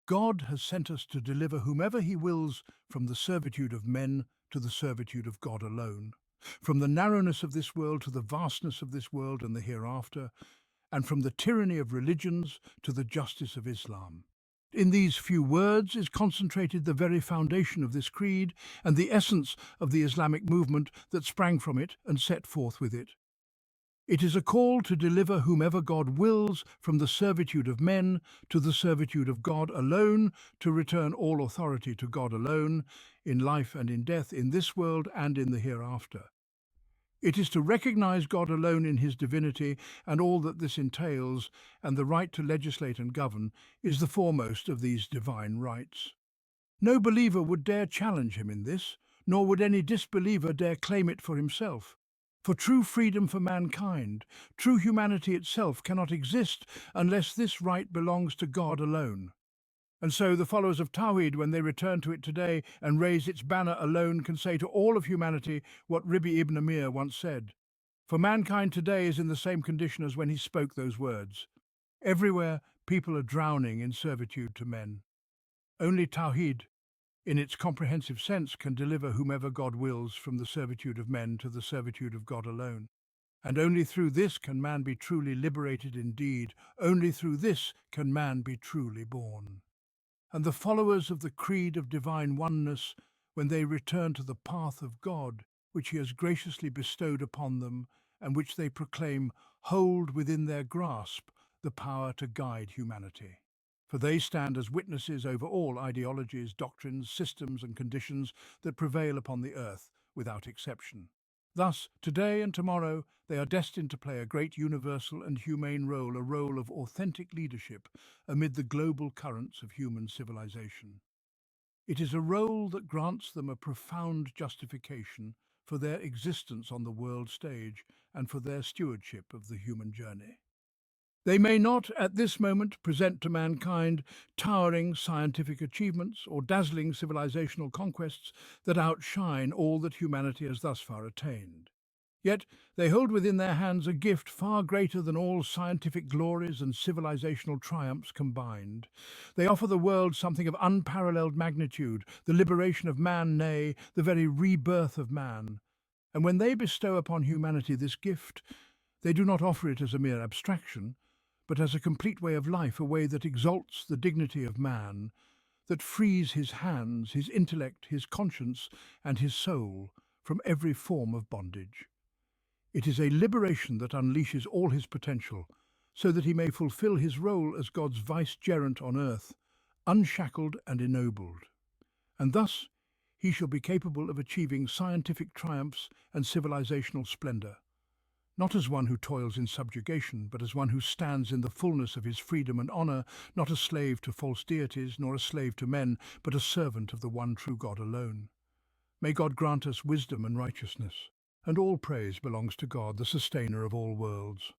God has sent us to deliver whomever he wills from the servitude of men to the servitude of God alone, from the narrowness of this world to the vastness of this world and the hereafter, and from the tyranny of religions to the justice of Islam. In these few words is concentrated the very foundation of this creed and the essence of the Islamic movement that sprang from it and set forth with it. It is a call to deliver whomever God wills from the servitude of men to the servitude of God alone, to return all authority to God alone, in life and in death, in this world and in the hereafter. It is to recognize God alone in his divinity and all that this entails, and the right to legislate and govern is the foremost of these divine rights. No believer would dare challenge him in this, nor would any disbeliever dare claim it for himself. For true freedom for mankind, true humanity itself cannot exist unless this right belongs to God alone. And so the followers of Tawhid, when they return to it today and raise its banner alone, can say to all of humanity what Ribi ibn Amir once said. For mankind today is in the same condition as when he spoke those words. Everywhere people are drowning in servitude to men. Only Tawhid, in its comprehensive sense, can deliver whomever God wills from the servitude of men to the servitude of God alone. And only through this can man be truly liberated indeed. Only through this can man be truly born. And the followers of the creed of divine oneness, when they return to the path of God, which he has graciously bestowed upon them, and which they proclaim, hold within their grasp the power to guide humanity. For they stand as witnesses over all ideologies, doctrines, systems and conditions that prevail upon the earth, without exception. Thus, today and tomorrow, they are destined to play a great universal and humane role, a role of authentic leadership amid the global currents of human civilization. It is a role that grants them a profound justification for their existence on the world stage and for their stewardship of the human journey. They may not, at this moment, present to mankind towering scientific achievements or dazzling civilizational conquests that outshine all that humanity has thus far attained. Yet they hold within their hands a gift far greater than all scientific glories and civilizational triumphs combined. They offer the world something of unparalleled magnitude, the liberation of man, nay, the very rebirth of man. And when they bestow upon humanity this gift, they do not offer it as a mere abstraction, but as a complete way of life, a way that exalts the dignity of man, that frees his hands, his intellect, his conscience, and his soul from every form of bondage. It is a liberation that unleashes all his potential, so that he may fulfill his role as God's vicegerent on earth, unshackled and ennobled. And thus he shall be capable of achieving scientific triumphs and civilizational splendor, not as one who toils in subjugation, but as one who stands in the fullness of his freedom and honor, not a slave to false deities, nor a slave to men, but a servant of the one true God alone. May God grant us wisdom and righteousness. and all praise belongs to God, the sustainer of all worlds.